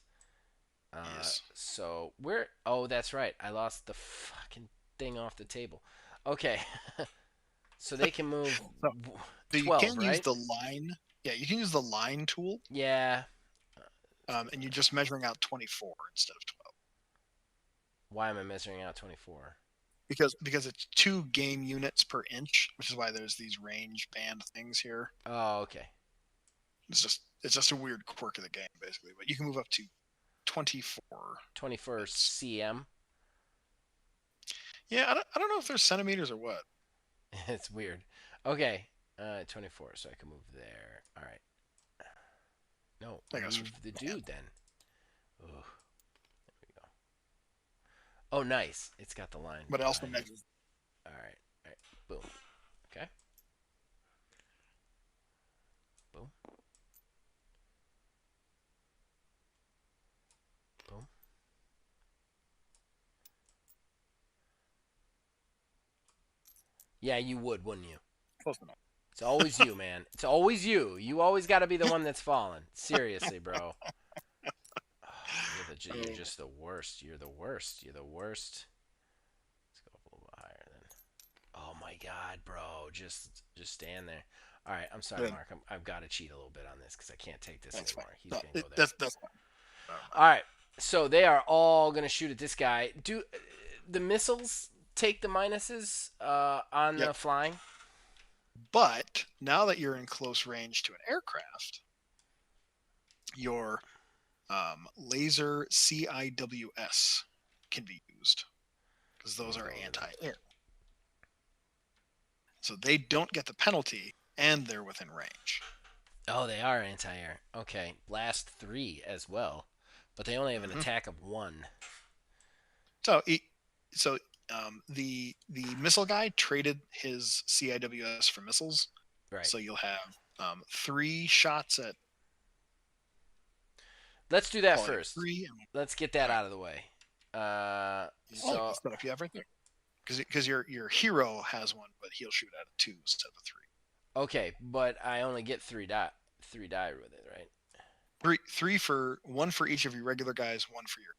Yes. So where? Oh, that's right. I lost the fucking thing off the table. Okay, so they can move So, so you 12, can use right? the line. Yeah, you can use the line tool, Yeah. and you're just measuring out 24 instead of 12 Why am I measuring out 24? because it's 2 game units per inch, which is why there's these range band things here. Oh, okay. It's just a weird quirk of the game, basically. But you can move up to 24. 21st That's cm. yeah. I don't know if there's centimeters or what. It's weird. Okay. 24, so I can move there. All right. No, I guess. move the dude then. Ugh. There we go. Oh, nice. It's got the line But it also behind it. measures. All right. All right. Boom. Okay. Boom. Boom. Yeah, you would, wouldn't you? Close enough. It's always you, man. It's always you. You always got to be the one that's falling. Seriously, bro. You're just the worst. You're the worst. You're the worst. Let's go up a little bit higher then. Oh my God, bro. Just stand there. All right. I'm sorry, Then Mark. I've got to cheat a little bit on this because I can't take this that's fine. anymore. He's No, gonna go there. that's fine. All right. So they are all gonna shoot at this guy. Do the missiles take the minuses on Yep. the flying? But now that you're in close range to an aircraft, your laser CIWS can be used because those are anti-air. So they don't get the penalty and they're within range. Oh, they are anti-air. Okay, blast 3 as well, but they only have an Mhm. attack of 1. So the missile guy traded his CIWS for missiles. Right. So you'll have 3 shots at Let's do that quality first. 3. Let's get that out of the way. So Set up you have right there. Because your hero has one, but he'll shoot at a 2 instead of a 3. okay, but I only get 3 die with it, right? Three for one for each of your regular guys, one for your.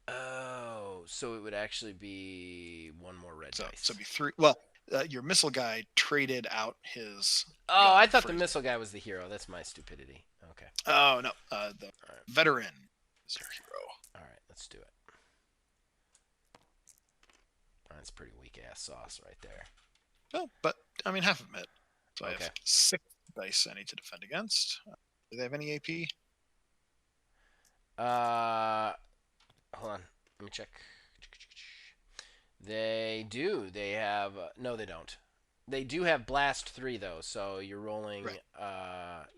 Oh, so it would actually be one more red dice. So it'd be 3. Well, your missile guy traded out his. Oh, I thought the his- missile guy was the hero. That's my stupidity. Okay. Oh no, the right. veteran is your hero. All right, let's do it. That's pretty weak ass sauce right there. No, but I mean half of it. So I Okay. have 6 dice I need to defend against. Do they have any AP? Hold on. Let me check. They do. They have no, they don't. They do have blast 3 though, so you're rolling. Right.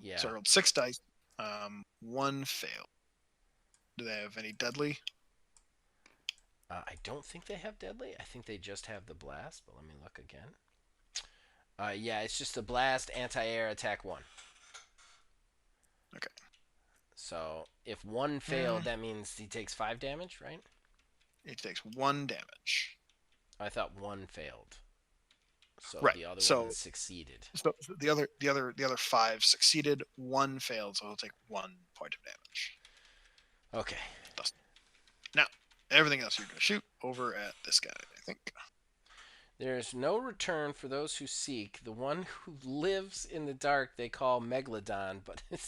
Yeah. So I rolled 6 dice. 1 failed. Do they have any deadly? I don't think they have deadly. I think they just have the blast. But let me look again. Yeah, it's just the blast, anti-air, attack 1. Okay. So if 1 failed, that means he takes 5 damage, right? He takes 1 damage. I thought 1 failed. So Right, the other so- one succeeded. So the other 5 succeeded. 1 failed, so he'll take 1 point of damage. Okay. Now everything else you're gonna shoot over at this guy, I think. There's no return for those who seek. The one who lives in the dark they call Megalodon, but it's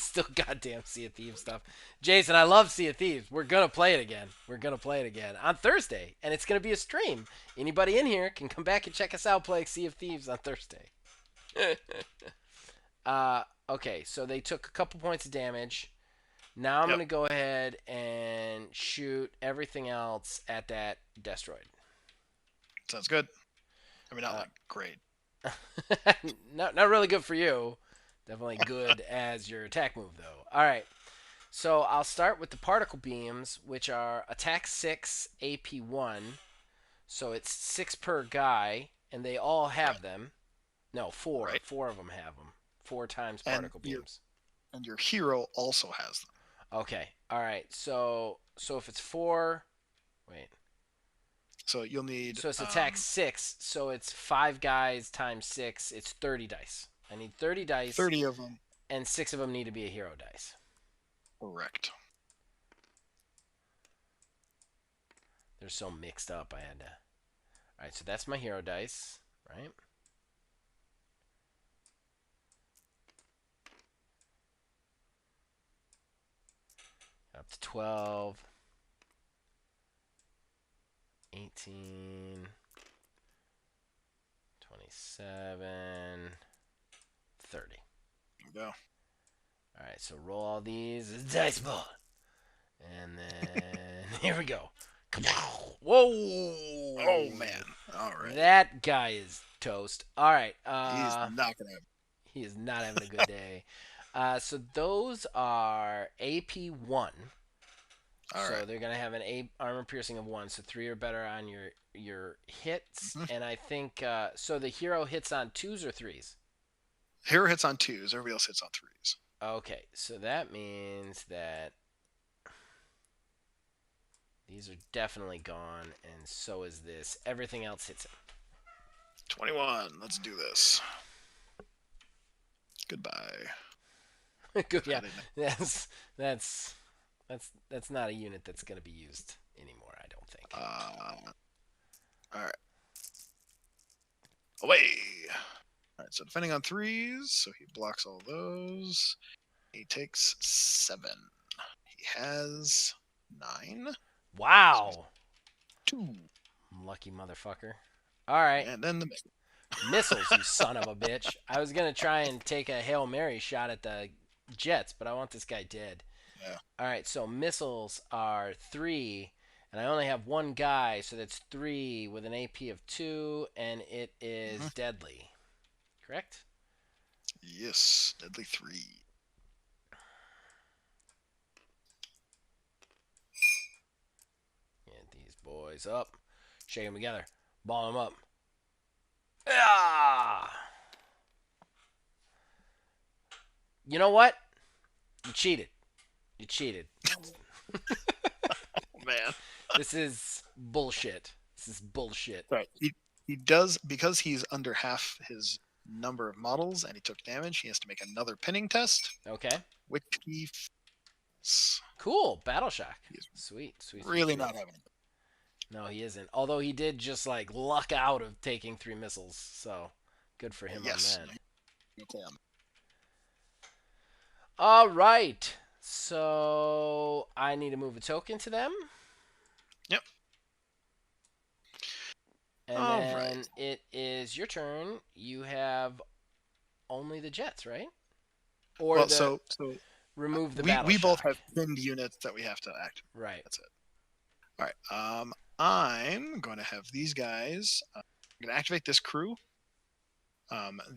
still goddamn Sea of Thieves stuff. Jason, I love Sea of Thieves. We're gonna play it again. We're gonna play it again on Thursday, and it's gonna be a stream. Anybody in here can come back and check us out playing Sea of Thieves on Thursday. Okay, so they took a couple points of damage. Now I'm Yep. gonna go ahead and shoot everything else at that Destroid. Sounds good. I mean, not Uh, like great. not really good for you. Definitely good as your attack move though. All right. So I'll start with the particle beams, which are attack 6, AP 1. So it's 6 per guy, and they all Right. have them. No, 4. Right. 4 of them have them. 4 times And particle your beams. and your hero also has them. Okay. All right. So if it's 4, wait. So you'll need So it's attack 6, so it's 5 guys times 6, it's 30 dice. I need 30 dice 30 of them. and 6 of them need to be a hero dice. Correct. They're so mixed up I had to. All right, so that's my hero dice, right? Up to 12, 18, 27, 30. There we go. All right, so roll all these dice ball. And then here we go. Oh Whoa! man. All right. That guy is toast. All right. He's not gonna have. He is not having a good day. So those are AP 1. All So right. they're gonna have an armor piercing of 1. So 3 or better on your hits. Mm-hmm. And I think so. The hero hits on 2s or 3s. Hero hits on 2s. Everybody else hits on 3s. Okay. So that means that these are definitely gone, and so is this. Everything else hits him. 21. Let's do this. Goodbye. Good. Yeah. I didn't. That's that's that's not a unit that's gonna be used anymore. I don't think. All right. Away. All right. So defending on 3s. So he blocks all those. He takes 7. He has 9. So he's Wow. 2. Lucky motherfucker. All right. And then the missile. Missiles, you son of a bitch. I was going to try and take a Hail Mary shot at the Jets, but I want this guy dead. Yeah. All right, so missiles are 3, and I only have one guy, so that's 3 with an AP of 2, and it is Mhm. deadly. Correct? Yes. Deadly 3. Get these boys up. Shake them together. Ball them up. Ah! You know what? You cheated. You cheated. Oh, man. This is bullshit. This is bullshit. Right. He does, because he's under half his number of models and he took damage, he has to make another pinning test, Okay. which he Cool. Battle shock. He's Sweet. Sweet. Sweet, really sweet. not having it. No, he isn't. Although he did just like luck out of taking 3 missiles. So good for him Yes. on that. Okay. All right. So I need to move a token to them. Yep. And All then right. it is your turn. You have only the jets, right? Or Well, the so remove the we battle we both shock. have pinned units that we have to act. Right. That's it. All right. I'm going to have these guys. I'm going to activate this crew.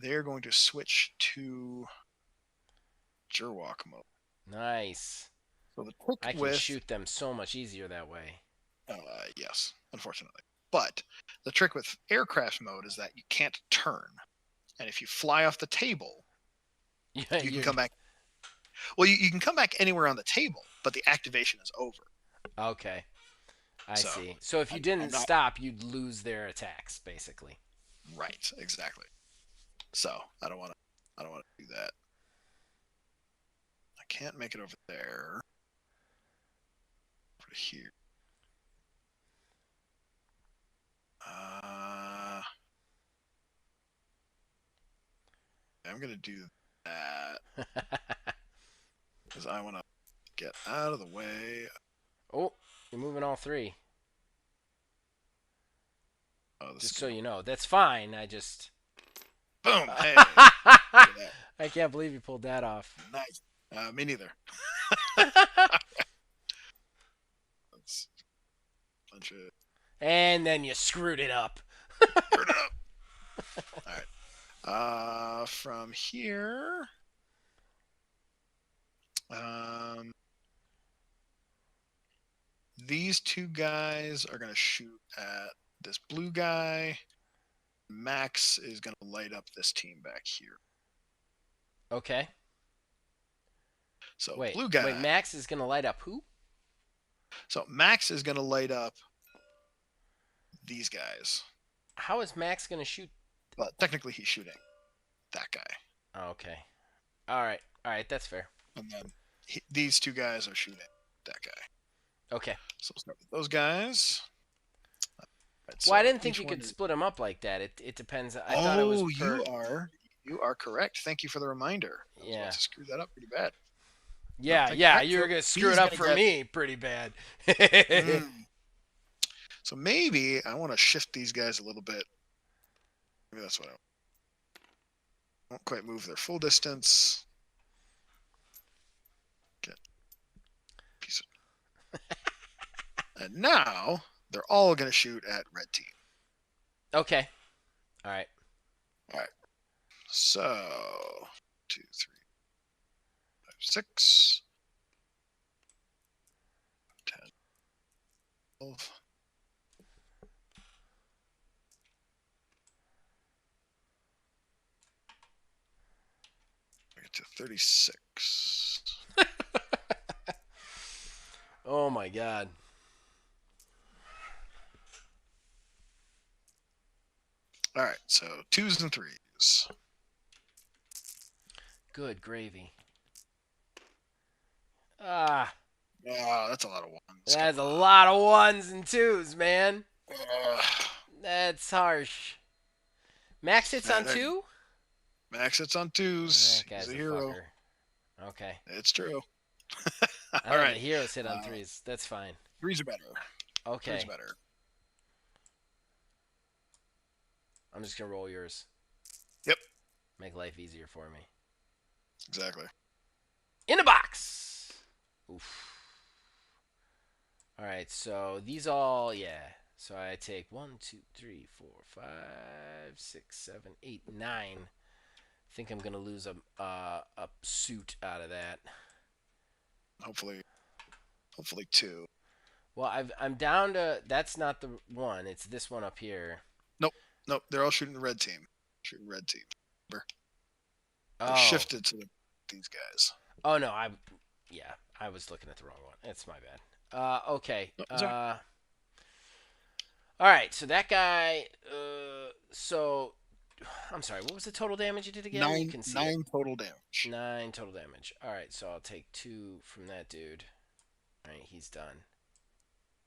They're going to switch to Jerwalk mode. Nice. So the trick I can with shoot them so much easier that way. yes, unfortunately. But the trick with aircraft mode is that you can't turn, and if you fly off the table, Yeah, you can come back. Well, you can come back anywhere on the table, but the activation is over. Okay. I So, see. So if you I'm didn't not stop, you'd lose their attacks, basically. right, exactly. So I don't want to. I don't want to do that. I can't make it over there. Over here. I'm gonna do that because I want to get out of the way. Oh, you're moving all 3. Oh, this Just is so gonna... you know, that's fine. I just. Boom! Hey, look at that. I can't believe you pulled that off. Nice. Me neither. That's a bunch of And then you screwed it up. screwed it up. All right. From here, um, these two guys are gonna shoot at this blue guy. Max is gonna light up this team back here. Okay. So Wait, blue wait. guy. Max is gonna light up who? So Max is gonna light up these guys, How is Max gonna shoot? but technically he's shooting that guy, Oh, okay. All right. That's fair. and then these two guys are shooting that guy. Okay. So we'll start with those guys. Right, Well, I so didn't think each you one could is. split them up like that. It depends. I thought it was Oh, per. you are correct. Thank you for the reminder. I was about Yeah. to screw that up pretty bad. No, Yeah, thank you. All yeah. right, You were so gonna screw it he's up gonna for get. me pretty bad. So maybe I want to shift these guys a little bit. Maybe that's what I won't quite move their full distance. Get a piece of. And now they're all going to shoot at red team. Okay. All right. All right. So 2, 3, 5, 6, 10, 12. I get to 36. Oh my God. All right. So 2s and 3s. Good gravy. Ah, Oh, that's a lot of ones. that's a lot of ones and twos, man. Ugh. That's harsh. Max hits on There- two? Max hits on 2s. That He's guy's a a hero. fucker. Okay. It's true. I All thought right. the heroes hit on Uh, threes. That's fine. 3s are better. 3s Okay. are better. I'm just going to roll yours. Yep. Make life easier for me. Exactly. In the box! Oof. All right, so these all, yeah. So I take 1, 2, 3, 4, 5, 6, 7, 8, 9. I think I'm gonna lose a suit out of that. Hopefully 2. Well, I'm down to. That's not the one. It's this one up here. Nope. They're all shooting the red team. Shooting red team. They're Oh. shifted to these guys. Oh no, yeah, I was looking at the wrong one. It's my bad. Okay. No, it's all right. All right. So that guy. So I'm sorry. What was the total damage you did again? You can see it. 9 total damage. 9 total damage. All right. So I'll take 2 from that dude. All right, he's done.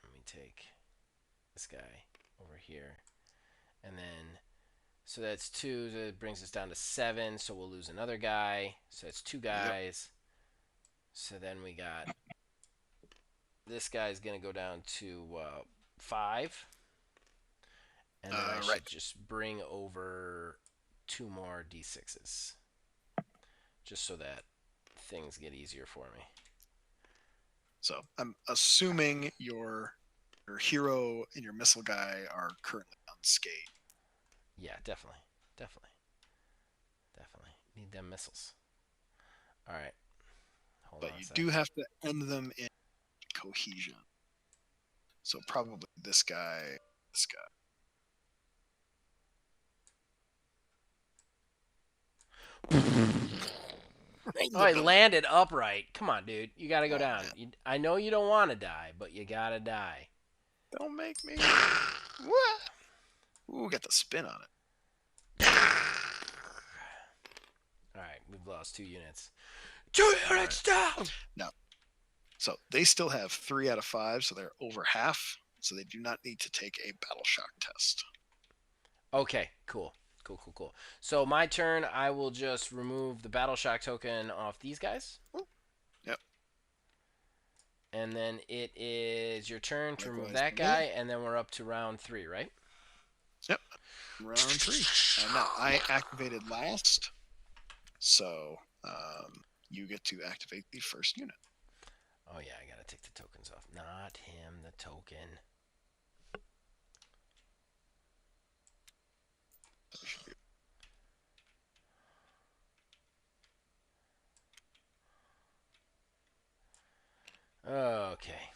Let me take this guy over here, and then. So that's 2. That brings us down to 7. So we'll lose another guy. So that's 2 guys. Yep. So then we got this guy's gonna go down to 5, and then I should just bring over 2 more d6s, just so that things get easier for me. So I'm assuming your hero and your missile guy are currently unscathed. Yeah, definitely. Need them missiles. All right. But you do have to end them in cohesion. So probably this guy. Oh, he landed upright. Come on, dude. You gotta go down. I know you don't want to die, but you gotta die. Don't make me. What? Ooh, got the spin on it. Alright, we've lost 2 units. 2 units down! No. So they still have 3 out of 5, so they're over half. So they do not need to take a battle shock test. Okay, cool. So my turn, I will just remove the battle shock token off these guys. Yep. And then it is your turn to remove that guy, and then we're up to round 3, right? Yep. Round 3. Now I activated last, so you get to activate the first unit. Oh yeah, I gotta take the tokens off. Not him, the token. Okay.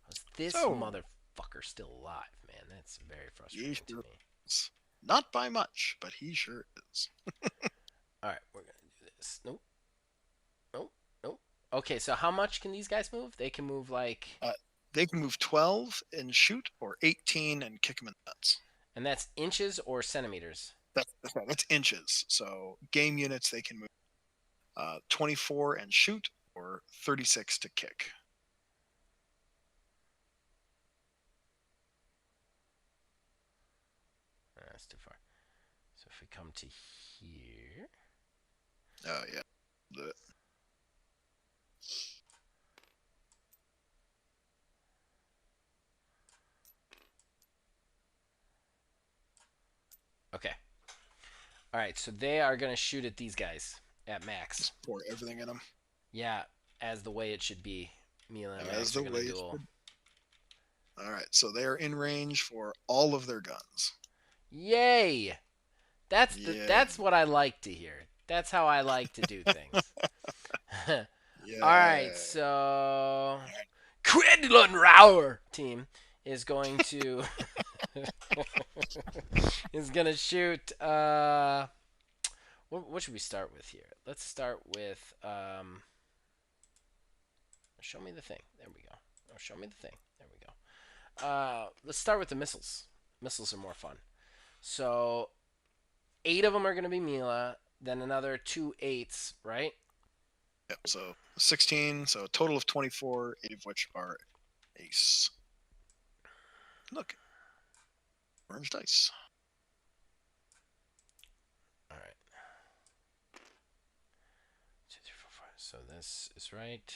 Was this So, motherfucker still alive, man? That's very he frustrating to sure me. is. Not by much, but he sure is. Alright, we're gonna do this. Nope, nope, nope. Okay, so how much can these guys move? They can move like. Uh, they can move 12 and shoot, or 18 and kick him in the nuts. And that's inches or centimeters? That's inches. So game units, they can move 24 and shoot, or 36 to kick. That's too far. So if we come to here. Oh, yeah. Okay. Alright, so they are going to shoot at these guys at max. Just pour everything in them. Yeah, as the way it should be. Mila and As Max are the going to way it duel. should. All right, so they are in range for all of their guns. Yay! Yeah. That's what I like to hear. That's how I like to do things. All right, Yeah. so Quedlin Rower team is going to is gonna shoot. What should we start with here? Let's start with show me the thing. There we go. Oh, show me the thing. There we go. Let's start with the missiles. Missiles are more fun. So 8 of them are gonna be Mila. Then another 2 8s, right? Yep. So 16. So a total of 24, 8 of which are ace. Look, orange dice. All right. 2, 3, 4, 5. So this is right.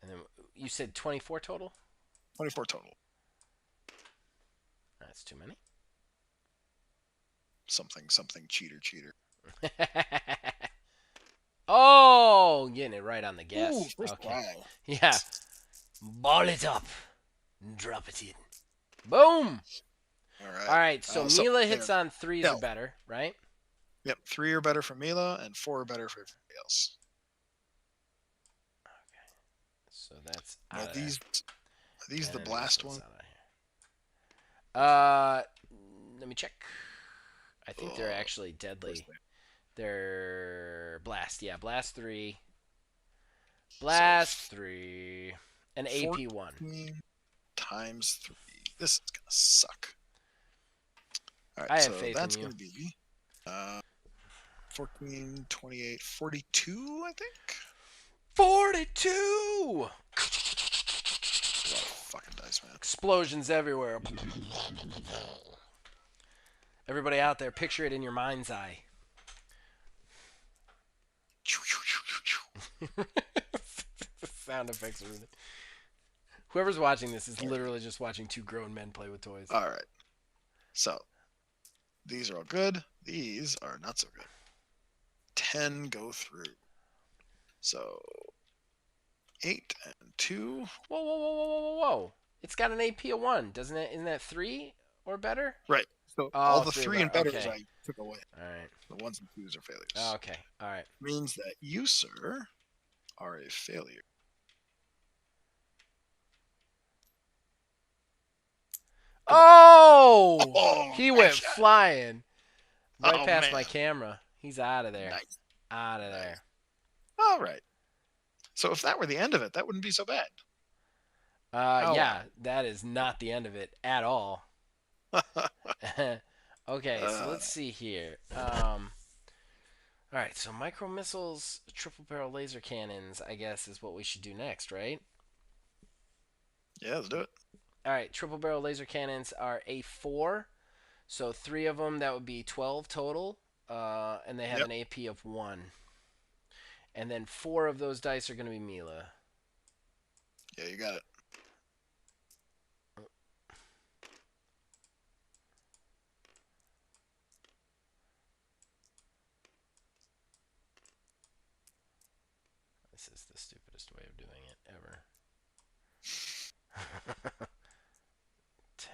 And then you said 24 total? 24 total. That's too many. Something cheater. Oh, getting it right on the Ooh, guess. first Okay. wow. Yeah. Ball it up. Drop it in. Boom. All right. All right. So So Mila there. hits on threes or No. better, right? Yep. 3 are better for Mila, and 4 are better for everybody else. Okay. So that's Now out of there. are these the And this blast one's one? out of here. Let me check. I think they're actually Of course deadly. they are. They're blast. Yeah, blast 3. So Blast 3. And AP 1. 14 times 3. This is gonna suck. All right, I have so faith in that's you. gonna be uh, 14, 28, 42, I think. 42! A lot of fucking dice, man. Explosions everywhere. Everybody out there, picture it in your mind's eye. Sound effects are really. Whoever's watching this is literally just watching 2 grown men play with toys. All right. So these are all good. These are not so good. 10 go through. So 8 and 2. Whoa, whoa, whoa, whoa, whoa, whoa, whoa! It's got an AP of 1, doesn't it? Isn't that 3 or better? Right. So all Oh, the 3 or 3 and better. betters Okay. I took away. All right. The 1s and 2s are failures. Okay. All right. Means that you, sir, are a failure. Oh! Oh, He nice went shot. flying right Oh, past man. my camera. He's out of there. Nice. Out of Nice. there. All right. So if that were the end of it, that wouldn't be so bad. Yeah, that is not the end of it at all. Okay, so let's see here. All right, so micro missiles, triple barrel laser cannons, I guess, is what we should do next, right? Yeah, let's do it. All right, triple barrel laser cannons are A4, so 3 of them, that would be 12 total, and they have Yep. an AP of 1. And then 4 of those dice are going to be Mila. Yeah, you got it. This is the stupidest way of doing it ever. 10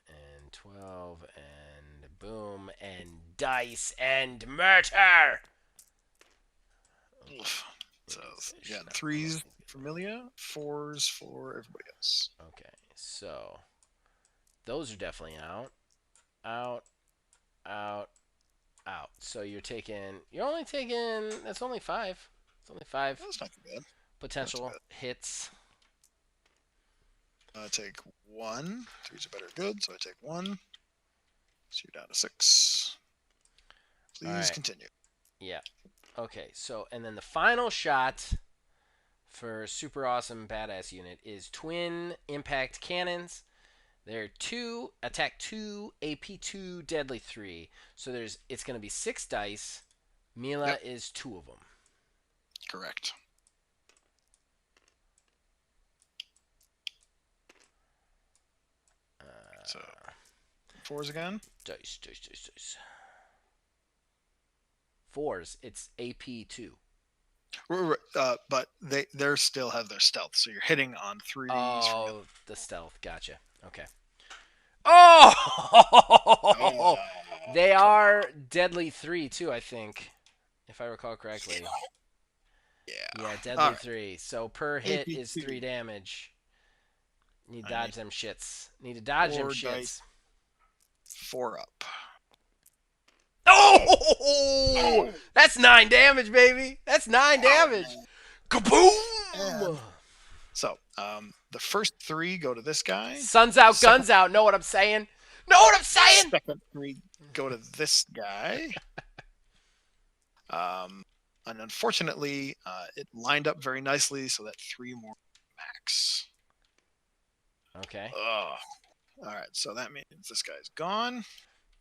and 12 and boom and dice and murder. Oof. So Fish, yeah, not threes really for Milia, fours for everybody else. Okay, so those are definitely out. Out, out, out. So you're only taking, that's only five. It's only five That's not too bad. Not too potential bad. hits. I take one. Threes are better good, so I take one. So you're down to 6. All Please right. continue. Yeah. Okay, so, and then the final shot for super awesome badass unit is twin impact cannons. They're 2 attack 2 AP 2 deadly 3. So it's going to be 6 dice. Mila Yep, is 2 of them. correct. So fours again. Dice, dice, dice, dice. Fours, it's AP 2. But they still have their stealth, so you're hitting on threes from Milia. Oh, the stealth. Gotcha. Okay. Oh! Oh, They come are on. deadly 3 too, I think. If I recall correctly. Yeah. Yeah, All deadly right. 3. So per hit is 3 AP2. damage. Need to I need dodge them shits. Need to dodge them 4 dice. shits. 4 up. Oh! Oh, That's 9 damage, baby. That's 9 wow, damage. man. Kaboom! And so, the first 3 go to this guy. Suns out, Second, guns out. Know what I'm saying? Know what I'm saying? second 3 go to this guy. And unfortunately, it lined up very nicely so that 3 more max. Okay. Ugh. All right, so that means this guy's gone.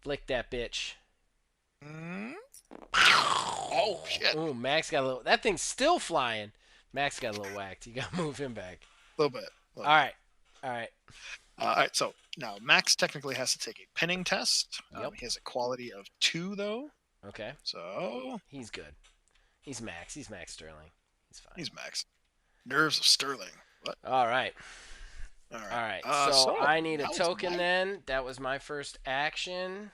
Flick that bitch. Mm. Oh shit! Ooh, Max got a little. That thing's still flying. Max got a little whacked. You gotta move him back. A little bit. All right. All right. All right, so now Max technically has to take a pinning test. Yep. He has a quality of 2, though. Okay. So He's good. He's Max. He's Max Sterling. He's fine. he's Max. Nerves of Sterling. What? All right. All right. All right. Uh, So so I need a that was token my- then. That was my first action.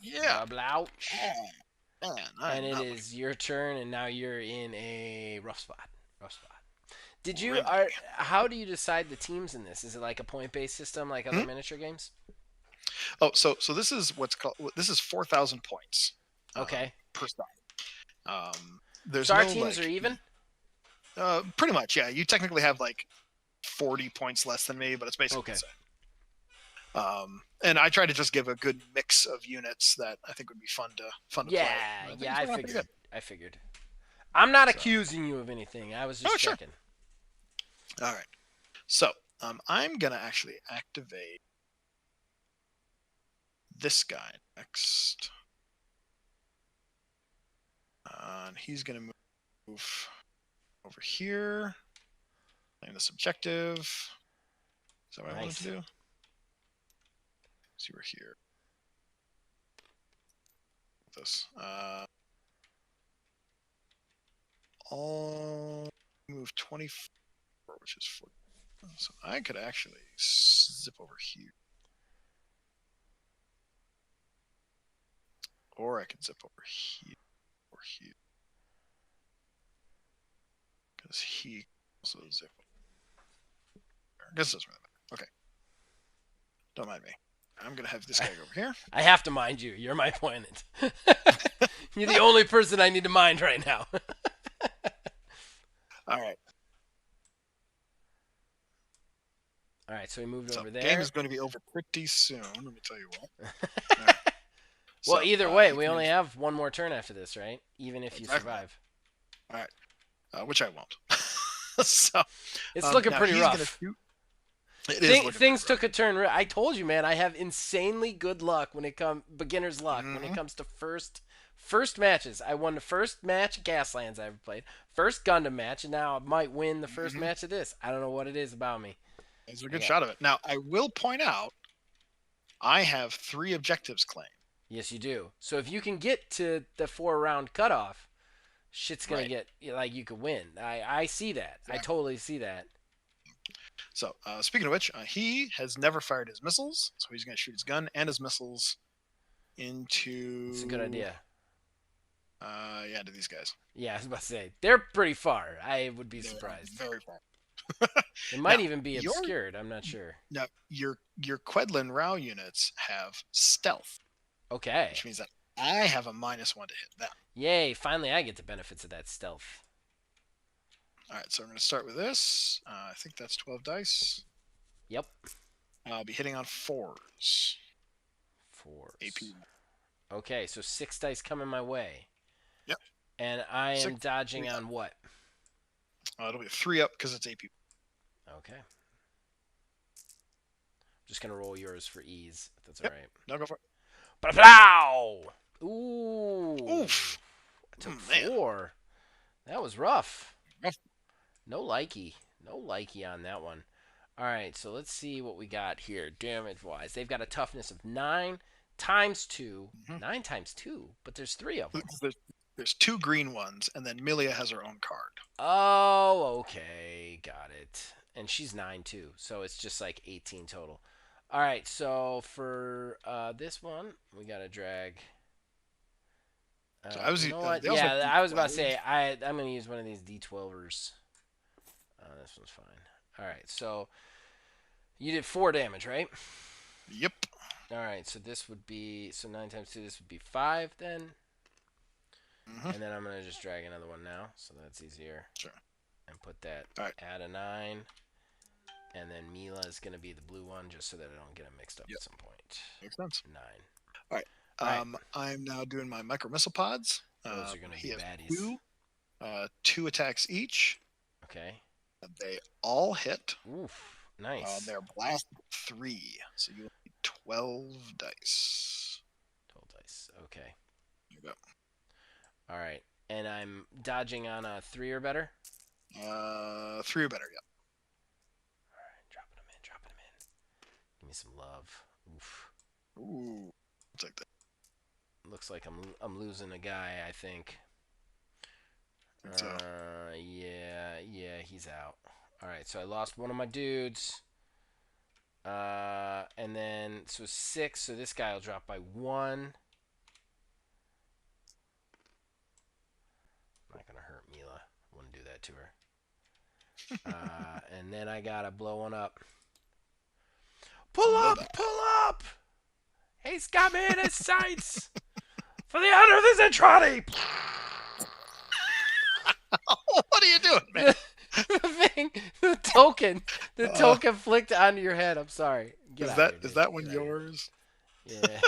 Yeah. Blouch. Man, And it is your turn, and now you're in a rough spot. Rough spot. Did you? Really? How do you decide the teams in this? Is it like a point-based system, like other miniature games? Oh, so this is what's called. This is 4,000 points. Okay. Per side. There's So our no, teams like, are even. pretty much, yeah. You technically have like 40 points less than me, but it's basically Okay. the same. And I try to just give a good mix of units that I think would be fun to Yeah, play. I think yeah. it's I gonna be figured. good. I figured. I'm not So- accusing you of anything. I was just Oh, sure. checking. All right. So I'm gonna actually activate this guy next, and he's gonna move over here. Claim this objective. Is that what I wanted Nice. to do? See, we're here. This. I'll move 24, which is 40. So I could actually zip over here. Or I can zip over here or here. Because he also zip over. I guess it doesn't really matter. Okay. Don't mind me. I'm going to have this guy go over here. I have to mind you. You're my opponent. You're the only person I need to mind right now. All right. All right, so we moved So over the there. game is going to be over pretty soon. Let me tell you what. All right. Well, So, either way, he we can only use- have one more turn after this, right? Even if you Exactly. survive. All right. Which I won't. So It's looking now pretty he's rough. gonna shoot. It is looking Things pretty took a turn. I told you, man. I have insanely good luck when it comes beginner's luck when it Mhm. comes to first matches. I won the first match of Gaslands I ever played, first Gundam match, and now I might win the first Mhm. match of this. I don't know what it is about me. It's a good Yeah. shot of it. Now I will point out, I have 3 objectives claimed. Yes, you do. So if you can get to the 4-round cutoff, shit's gonna Right. get like you could win. I see that. I Exactly. totally see that. So, speaking of which, he has never fired his missiles, so he's going to shoot his gun and his missiles It's a good into, idea. yeah, into these guys. Yeah, I was about to say they're pretty far. I would be They're surprised. very far. They might Now, even be your obscured. I'm not sure. your Quedlin Rao units have stealth, Okay. which means that I have a -1 to hit them. Yay! Finally, I get the benefits of that stealth. All right, so I'm going to start with this. I think that's 12 dice. Yep. I'll be hitting on fours. Fours. AP. Okay, so 6 dice coming my way, Yep. and I am Six. dodging 3 up. on what? It'll be a 3 up because it's AP. Okay. Just gonna roll yours for ease, if that's all Yep. right. Now go for it. Pow! Ooh. Oof. I took Man. 4. That was rough. Rough. No likey. No likey on that one. All right, so let's see what we got here damage wise. They've got a toughness of 9 times 2. Mhm. 9 times 2, but there's 3 of them. There's 2 green ones, and then Milia has her own card. Oh, okay. Got it. And she's 9 too, so it's just like 18 total. All right, so for this one, we got to drag. So I was. You know what? They also have Yeah, I was about to D12. say I'm gonna use one of these D12ers. This one's fine. All right, so you did 4 damage, right? Yep. All right, so this would be 9 times 2. This would be 5 then, Hmm. and then I'm gonna just drag another one now, so that's easier. Sure. And put that All right. at a 9, and then Mila is gonna be the blue one, just so that I don't get them mixed up Yep. at some point. Makes sense. 9. All right. All right, I'm now doing my micro missile pods. those are gonna He be has baddies. 2 attacks each. Okay. They all hit. Oof. Nice. They're blast 3, so you need 12 dice. 12 dice. Okay. There you All right, and I'm dodging on a 3 or better. go. 3 or better. Yeah. All right, dropping them in. Dropping them in. Give me some love. Oof. Ooh. I'll take that. Looks like I'm losing a guy. I think. So, Yeah, he's out. All right, so I lost one of my dudes. And then so 6. So this guy will drop by 1. Not gonna hurt Mila. Wouldn't do that to her. And then I gotta blow one up. Pull blow up! that. Pull up! He's got me in his sights for the honor of the Zentradi. What are you doing, man? the thing, the token flicked onto your head. I'm sorry. Get Is out that here, is dude. that one Get out here. yours? Yeah.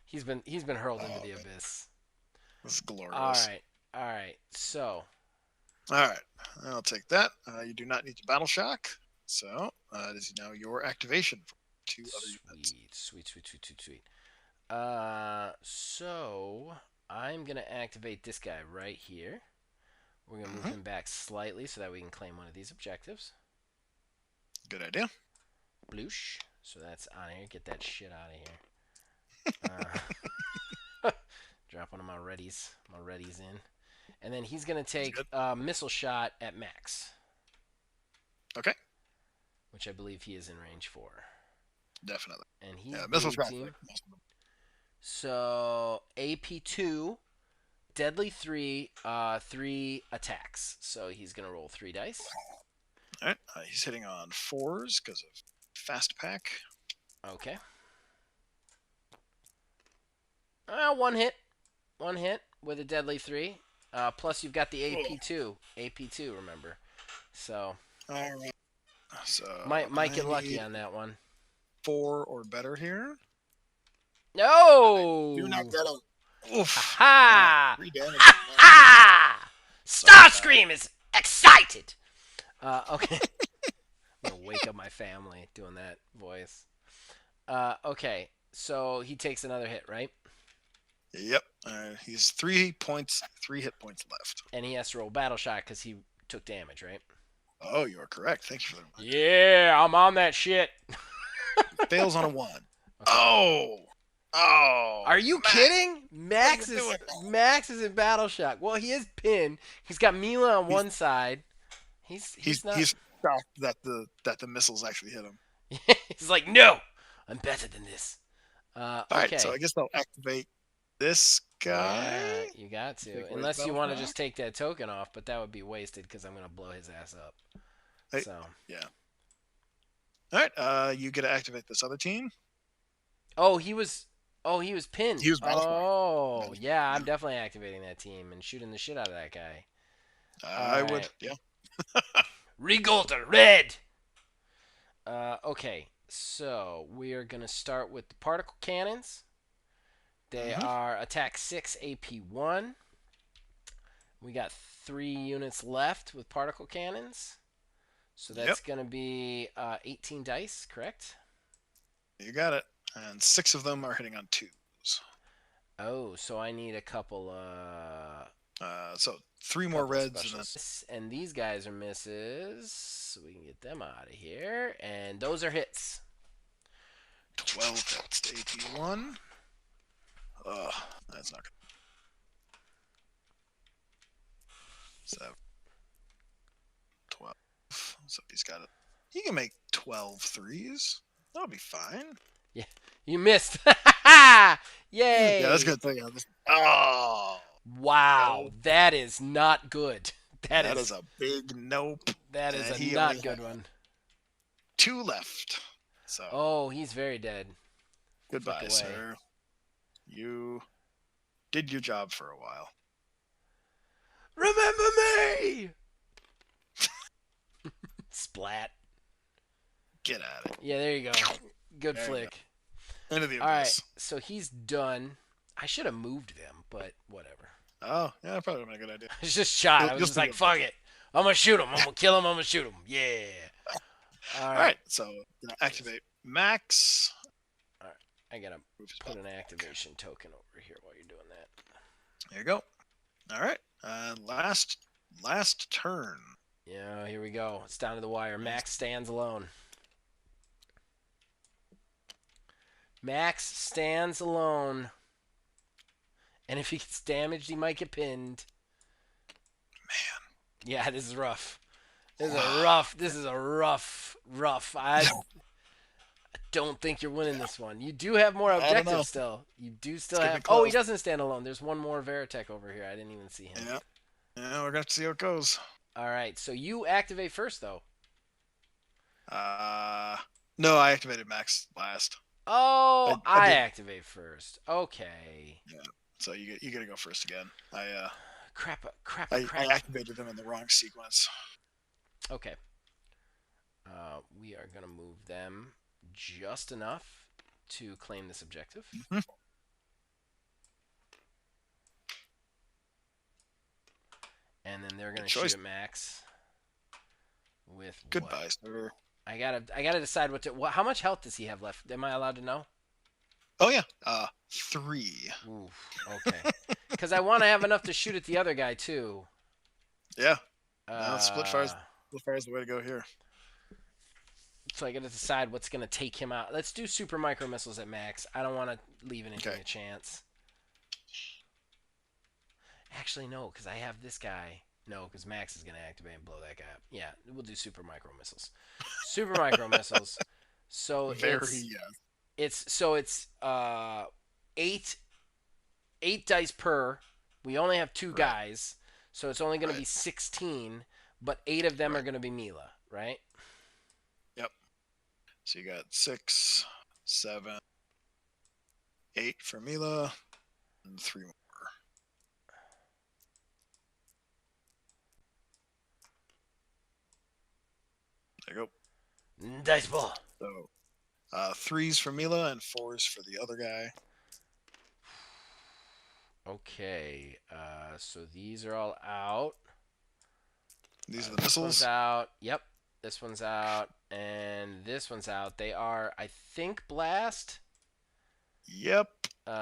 He's been hurled into Oh, the man. abyss. This is All glorious. right. All right. So, All right. I'll take that. You do not need to battle shock. So, it is now your activation for 2 other units. sweet. So I'm gonna activate this guy right here. We're gonna move Mhm. him back slightly so that we can claim one of these objectives. Good idea. Bloosh. So that's on here. Get that shit out of here. Drop one of my readies. In. And then he's going to take Good. missile shot at max. Okay. Which I believe he is in range for. Definitely. And he's missiles blue right. team. So AP2, deadly 3, 3 attacks. So he's going to roll 3 dice. All right. He's hitting on 4s because of fast pack. Okay. One hit. One hit with a deadly 3. Plus you've got the AP2. AP2, remember. So All right. So might get I lucky need on that one. 4 or better here. No! Do not get him. Oof. Ha! 3 damage. Ha! Starscream is excited. Okay. I'm gonna wake up my family doing that voice. Okay. So he takes another hit, right? Yep. He's 3 hit points left. And he has to roll battle shot because he took damage, right? Oh, you are correct. Thank you for that. Yeah, I'm on that shit. Fails on a 1. Okay. Oh. Oh, Are you Max, kidding? what are you doing? Max is in battle shock. Well, he is pinned. He's got Mila on He's one side. He's not. he's shocked that the missiles actually hit him. He's like, no, I'm better than this. All right, so Okay. I guess they'll activate this guy. Yeah, you got to. Take away his Unless you battle want to shock. just take that token off, but that would be wasted because I'm gonna blow his ass up. Hey, So. yeah. All right, you get to activate this other team. Oh, he was. Oh, he was pinned. He was battle shock. Oh, yeah. Yeah, I'm definitely activating that team and shooting the shit out of that guy. All I would. right. Yeah. Regolter, red. Okay. So we are gonna start with the particle cannons. They Mm-hmm. are attack 6, AP 1. We got 3 units left with particle cannons. So Yep. that's going to be 18 dice, correct? You got it. And 6 of them are hitting on 2s. Oh, so I need a couple So 3 more couple of reds and then specials. And these guys are misses. So we can get them out of here. And those are hits. 12 hits to AP1. Ugh, that's not good. 7, 12. So he's got it. He can make 12 threes. That'll be fine. Yeah, you missed. Yeah, that's Yay. good thing. Oh, Wow, no. that is not good. That That is is a big nope. that is And a he not only good had one. 2 left. So Oh, he's very dead. Flick goodbye, away. sir. You did your job for a while. Remember me! Splat. Get at it. Yeah, there you go. Good There you flick. Into the All right, abyss. so he's done. I should have moved them, but whatever. Oh, yeah, that probably would have been a good idea. I was just shot. I was You'll just still like, get fuck it. I'm gonna shoot him. I'm gonna kill him. I'm gonna shoot him. Yeah. All All right. right, so gonna activate Max. I gotta Move his put an button. activation token over here while you're doing that. There you go. All right, last turn. Yeah, here we go. It's down to the wire. Max stands alone. Max stands alone. And if he gets damaged, he might get pinned. Man, Yeah, this is rough. This is a rough. This is a rough. I don't think you're winning this one. You do have more I don't know. objectives still. You do still It's gonna have. be Oh, he close. doesn't stand alone. There's one more Veritech over here. I didn't even see him. Yeah, yeah, we're gonna have to see how it goes. All right, so you activate first though. No, I activated Max last. Oh, I I did. activate first. Okay. Yeah, so you gotta go first again. Crap. I activated them in the wrong sequence. Okay. We are gonna move them just enough to claim this objective. Mm-hmm. And then they're gonna Good shoot choice. at Max with Goodbye, what? sir. I gotta decide what to. How much health does he have left? Am I allowed to know? Oh yeah, 3. Oof. Okay. Because I want to have enough to shoot at the other guy too. Yeah, split Uh, fire is the way to go here. so I gotta decide what's gonna take him out. Let's do super micro missiles at Max. I don't want to leave anything Okay. a chance. Actually, no, because I have this guy. No, because Max is gonna activate and blow that guy up. Yeah, we'll do super micro missiles. Super micro missiles. So Very it's eight dice per. We only have 2 Right. guys, so it's only gonna be Right. 16. But 8 of them are Right. gonna be Mila, right? Yep. So you got 6, 7, 8 for Mila, and 3 more. There you go. Dice ball. So 3s for Mila and 4s for the other guy. Okay, so these are all out. These are the This one's missiles. out. Yep, this one's out, and this one's out. They are, I think, blast. Yep.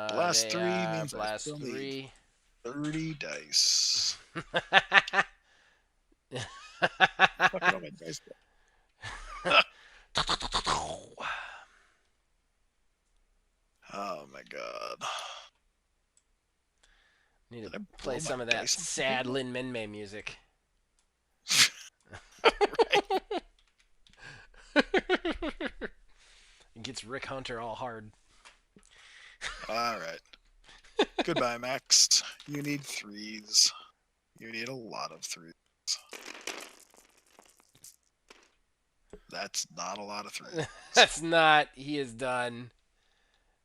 Blast They 3 are means I blast still need 3. 30 dice. Fuck all my dice. Oh my god. Need to Did I play blow my some of that dice on the sad table? Lin Minmay music. Right. It gets Rick Hunter all hard. All right. Goodbye, Max. You need threes. You need a lot of threes. That's not a lot of threes. That's not. He is done.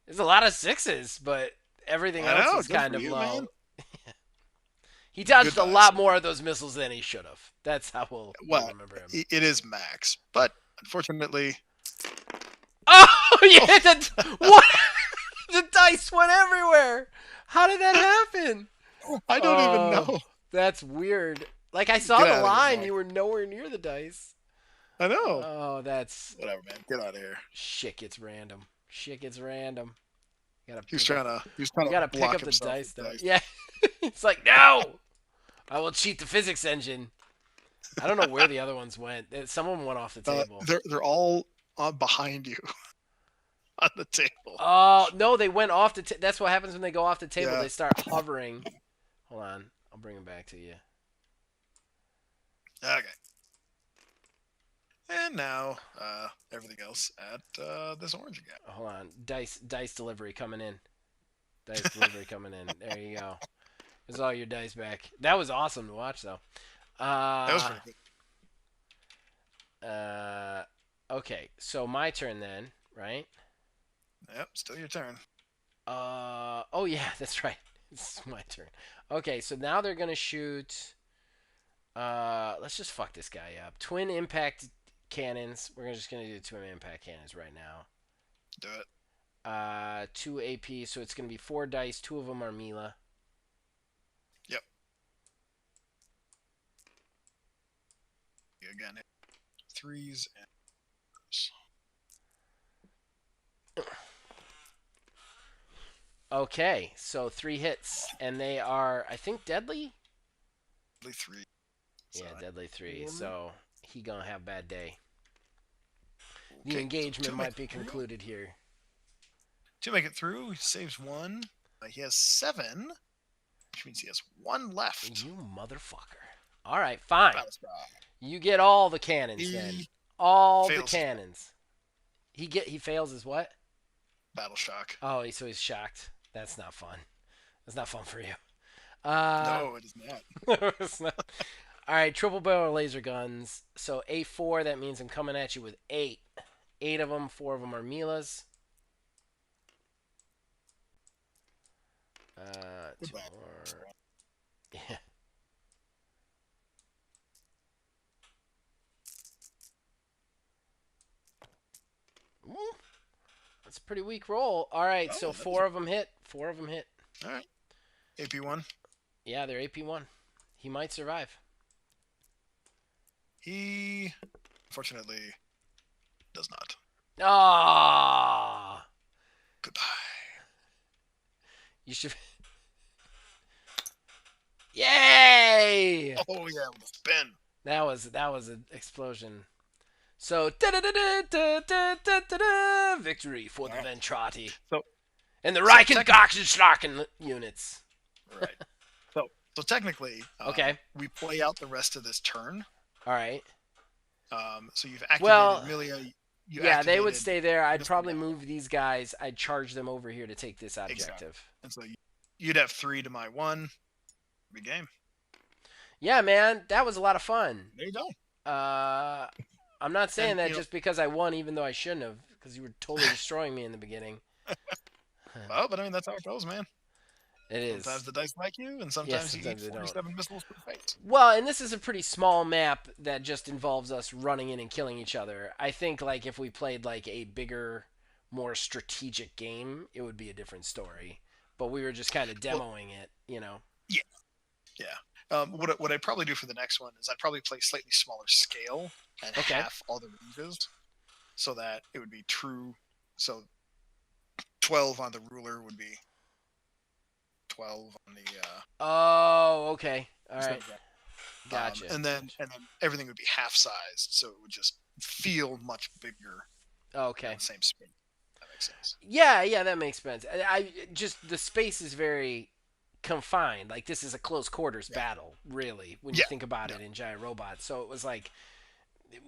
There's a lot of sixes, but everything I else know. is Good kind for of you, man. low. He dodged a Goodbye, lot sir. more of those missiles than he should have. That's how we'll Well, remember him. it is Max, but unfortunately, Oh, you oh, hit the what? The dice went everywhere. How did that happen? I don't even Oh, know. that's weird. Like I saw Get the out of here, line, Max. you were nowhere near the dice. I know. Oh, that's Whatever, man. Get out of here. shit gets random. Shit gets random. You gotta He was pick up. trying You to gotta pick block up the himself dice with though. dice. Yeah, it's like no. I will cheat the physics engine. I don't know where the other ones went. Some of them went off the table. They're all behind you on the table. Oh no, they went off the. That's what happens when they go off the table. Yeah. They start hovering. Hold on, I'll bring them back to you. Okay. And now everything else at this orange again. Hold on, dice delivery coming in. Dice delivery coming in. There you go. There's all your dice back. That was awesome to watch though. That was pretty good. Okay, so my turn then, right? Yep, still your turn. Oh yeah, that's right. It's my turn. Okay, so now they're gonna shoot. Let's just fuck this guy up. Twin impact cannons. We're just gonna do twin impact cannons right now. Do it. 2 AP, so it's gonna be 4 dice. 2 of them are Mila. Yep. Again, threes and Okay, so 3 hits, and they are, I think, deadly. three. So Yeah, deadly 3. four. So he gonna have bad day. The Okay, engagement so might be concluded here. To make it through, he saves 1. He has 7, which means he has 1 left. You motherfucker. All right, fine. You get all the cannons then. He All the fails his cannons. He fails his what? battle shock. Oh, so he's shocked. That's not fun. That's not fun for you. No, it is not. It's not. All right, triple barrel laser guns. So A4, that means I'm coming at you with 8. 8 of them, 4 of them are Mila's. 2 more. Yeah. Ooh, that's a pretty weak roll. All right, so 4 of them hit. 4 of them hit. All right. AP1. Yeah, they're AP1. He might survive. He, unfortunately, does not. Ah, Goodbye. you should. Yay! Oh yeah, with a spin. That was an explosion. So victory for the Ventrati So and the Reichenbachschlagen units. right. So technically, Okay. we play out the rest of this turn. All right. So you've activated Well, Milia. yeah, they would activated stay there. I'd this probably guy. move these guys. I'd charge them over here to take this objective. Exactly. And so you'd have 3 to my 1. Big game. Yeah, man, that was a lot of fun. There you go. I'm not saying And, that you know- just because I won, even though I shouldn't have, because you were totally destroying me in the beginning. Well, but I mean that's how it goes, man. It is. Sometimes the dice like you, and sometimes you sometimes eat they don't. 47 missiles to the face. Well, and this is a pretty small map that just involves us running in and killing each other. I think like if we played like a bigger, more strategic game, it would be a different story. But we were just kind of demoing it, you know. Yeah. What I'd probably do for the next one is I'd probably play slightly smaller scale and half all the ranges, so that it would be true. So 12 on the ruler would be 12 on the. Oh, okay. All right. Gotcha. And then everything would be half sized, so it would just feel much bigger. Okay. Same speed. That makes makes sense. Yeah, yeah, that makes sense. I just the space is very confined. Like this is a close quarters Yeah, battle, really, when you yeah, think about no, it in giant robots. So it was like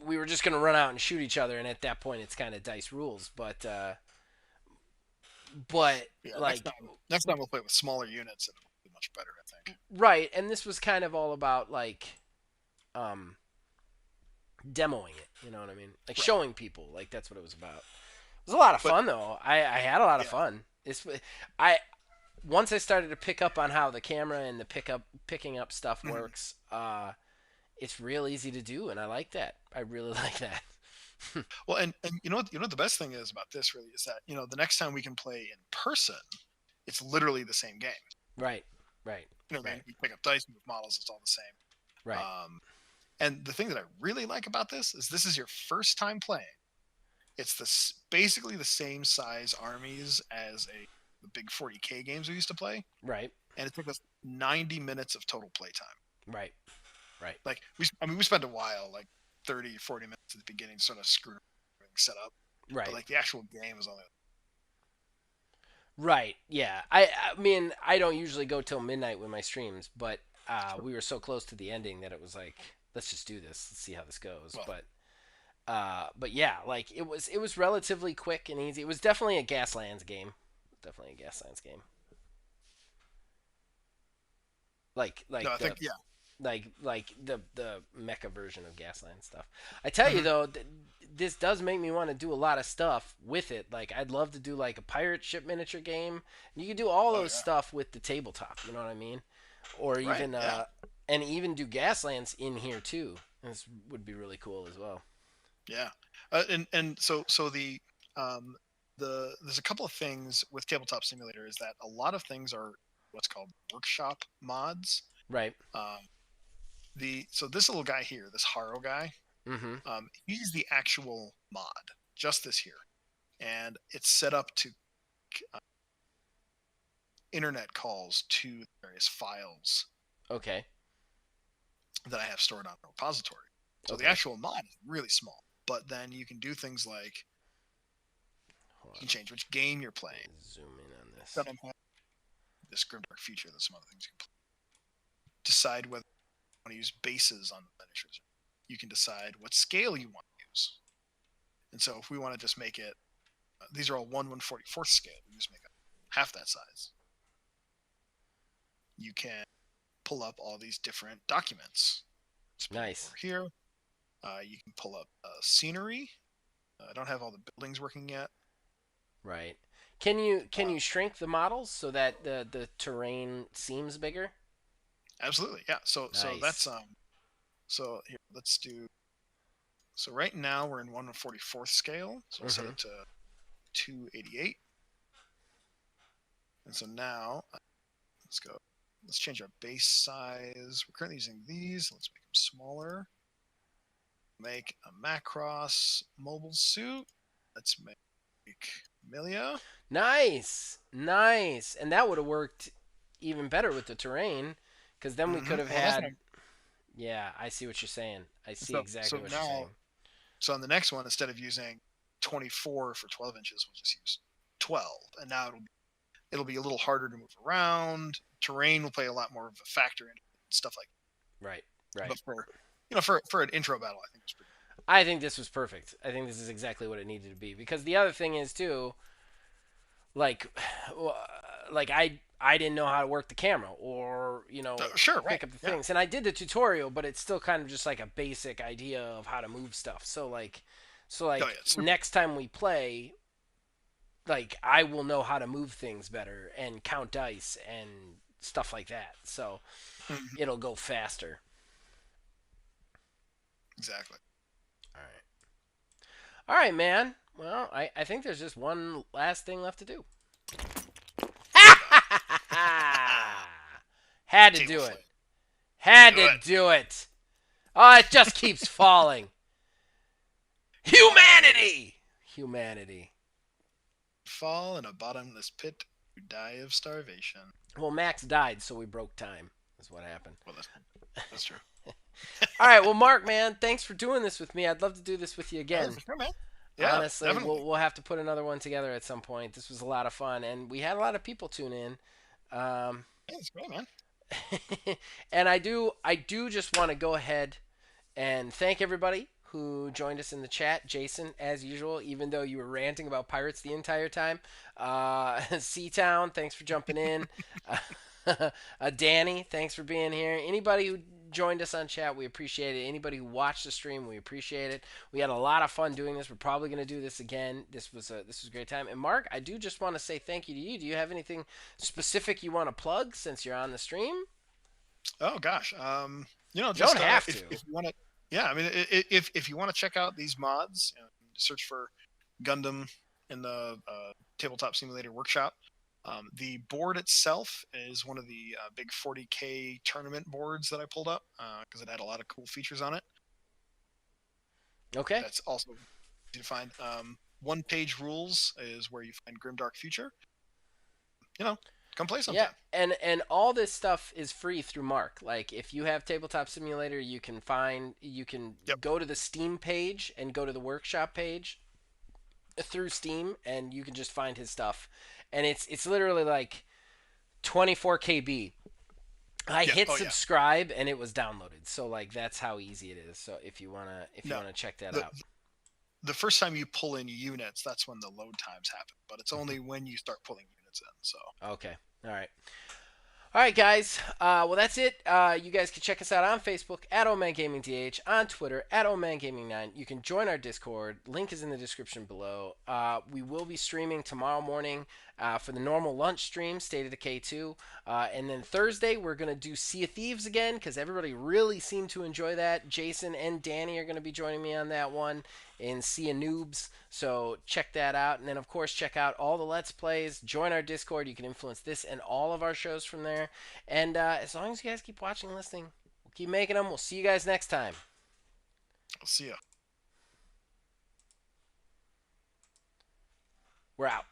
we were just gonna run out and shoot each other, and at that point, it's kind of dice rules. But yeah. like Next time we'll play with smaller units, and it'll be much better, I think. right, and this was kind of all about like um demoing it. You know what I mean? Like Right, showing people. Like that's what it was about. It was a lot of but fun though. I had a lot of yeah, fun. I once I started to pick up on how the camera and the picking up stuff mhm. works, it's real easy to do, and I like that. I really like that. Well, and you know what the best thing is about this really is that the next time we can play in person, it's literally the same game. Right, right, You know what I mean? right, We pick up dice, move models, it's all the same. right, And the thing that I really like about this is your first time playing. It's basically the same size armies as the big 40K games we used to play, right, and it took us 90 minutes of total playtime. right, right, Like we spent a while, like 30, 40 minutes at the beginning, sort of screwing everything set up, but right, like the actual game is only. right. Yeah, I mean I don't usually go till midnight with my streams, but we were so close to the ending that it was like let's just do this. Let's see how this goes. Well, But yeah, like it was relatively quick and easy. It was definitely a Gaslands game. Definitely a Gaslands game. Like no, like I the think yeah. like the mecha version of Gasland stuff. I tell you Hmm. though, this does make me want to do a lot of stuff with it. Like I'd love to do like a pirate ship miniature game. You can do all Oh those yeah. stuff with the tabletop. You know what I mean? Or Right. even Yeah. and even do Gaslands in here too. This would be really cool as well. Yeah. And so um there's a couple of things with Tabletop Simulator is that a lot of things are what's called workshop mods. Right. Um, the so this little guy here, this Haro guy, Mm-hmm. he's the actual mod, just this here, and it's set up to uh, internet calls to various files Okay. that I have stored on a repository. So the Okay. actual mod is really small, but then you can do things like Hold you on. can change which game you're Let playing. me zoom in on this. Set up this grimdark future. There's some other things you can decide whether you want to use bases on the miniatures. You can decide what scale you want to use. And so if we want to just make it, these are all 1/144th scale. We just make it half that size. You can pull up all these different documents. Just pull Nice. over here. You can pull up scenery. I don't have all the buildings working yet. Right. Can you Uh, shrink the models so that the terrain seems bigger? Absolutely, yeah. So that's Nice. so here let's do. So right now we're in 1/44th scale. So we'll set Mm-hmm. it to 288. And so now let's go. Let's change our base size. We're currently using these. Let's make them smaller. Make a Macross mobile suit. Let's make Amelia. Nice. Nice. And that would have worked even better with the terrain, because then we could have Well, that's had. not. Yeah, I see what you're saying. I see So exactly what you're now, saying. so on the next one, instead of using 24 for 12 inches, we'll just use 12. And now it'll be a little harder to move around. Terrain will play a lot more of a factor in stuff like. Right. That. Right. But for an intro battle, I think it's pretty. I think this was perfect. I think this is exactly what it needed to be, because the other thing is too, like like I didn't know how to work the camera or Sure, right, pick up the yeah. things, and I did the tutorial, but it's still kind of just like a basic idea of how to move stuff. So Oh yeah, like super. next time we play, like I will know how to move things better and count dice and stuff like that, so Mhm, it'll go faster. exactly. All right. All right, man. Well, I think there's just one last thing left to do. What's that? Had to Table do it. flame. Had Do to it. do it. Oh, it just keeps falling. Humanity! Humanity. Fall in a bottomless pit. You die of starvation. Well, Max died, so we broke time, is what happened. Well, that's true. All right, well, Mark, man, thanks for doing this with me. I'd love to do this with you All right, again. for sure, man. Yeah, Honestly, definitely. we'll have to put another one together at some point. This was a lot of fun, and we had a lot of people tune in. Um, Yeah, it's great, man. and I do just want to go ahead and thank everybody who joined us in the chat. Jason, as usual, even though you were ranting about pirates the entire time. Seatown, thanks for jumping in. Danny, thanks for being here. Anybody who joined us on chat, we appreciate it. Anybody who watched the stream, we appreciate it. We had a lot of fun doing this. We're probably going to do this again. This was a great time. And Mark, I do just want to say thank you to you. Do you have anything specific you want to plug since you're on the stream? Oh gosh, You don't just have to. if you want to, yeah, I mean, if you want to check out these mods, search for Gundam in the Tabletop Simulator Workshop. The board itself is one of the big 40K tournament boards that I pulled up because it had a lot of cool features on it. Okay. That's also easy to find. One page rules is where you find Grimdark Future. You know, come play Yeah, sometime. and all this stuff is free through Mark. Like if you have Tabletop Simulator, you can Yep. go to the Steam page and go to the workshop page through Steam, and you can just find his stuff. And it's literally like 24 KB. I Yeah. hit Oh yeah. subscribe and it was downloaded. So like that's how easy it is. So if you No. wanna check that The out. the first time you pull in units, that's when the load times happen. But it's only when you start pulling units in. So Okay. All right. All right, guys. Well, that's it. You guys can check us out on Facebook at OldManGamingDH, on Twitter at OldManGaming9. You can join our Discord. Link is in the description below. We will be streaming tomorrow morning for the normal lunch stream, State of Decay 2. And then Thursday, we're going to do Sea of Thieves again because everybody really seemed to enjoy that. Jason and Danny are going to be joining me on that one in Sea of Noobs. So check that out. And then, of course, check out all the Let's Plays. Join our Discord. You can influence this and all of our shows from there. And as long as you guys keep watching and listening, we'll keep making them. We'll see you guys next time. I'll see ya. We're out.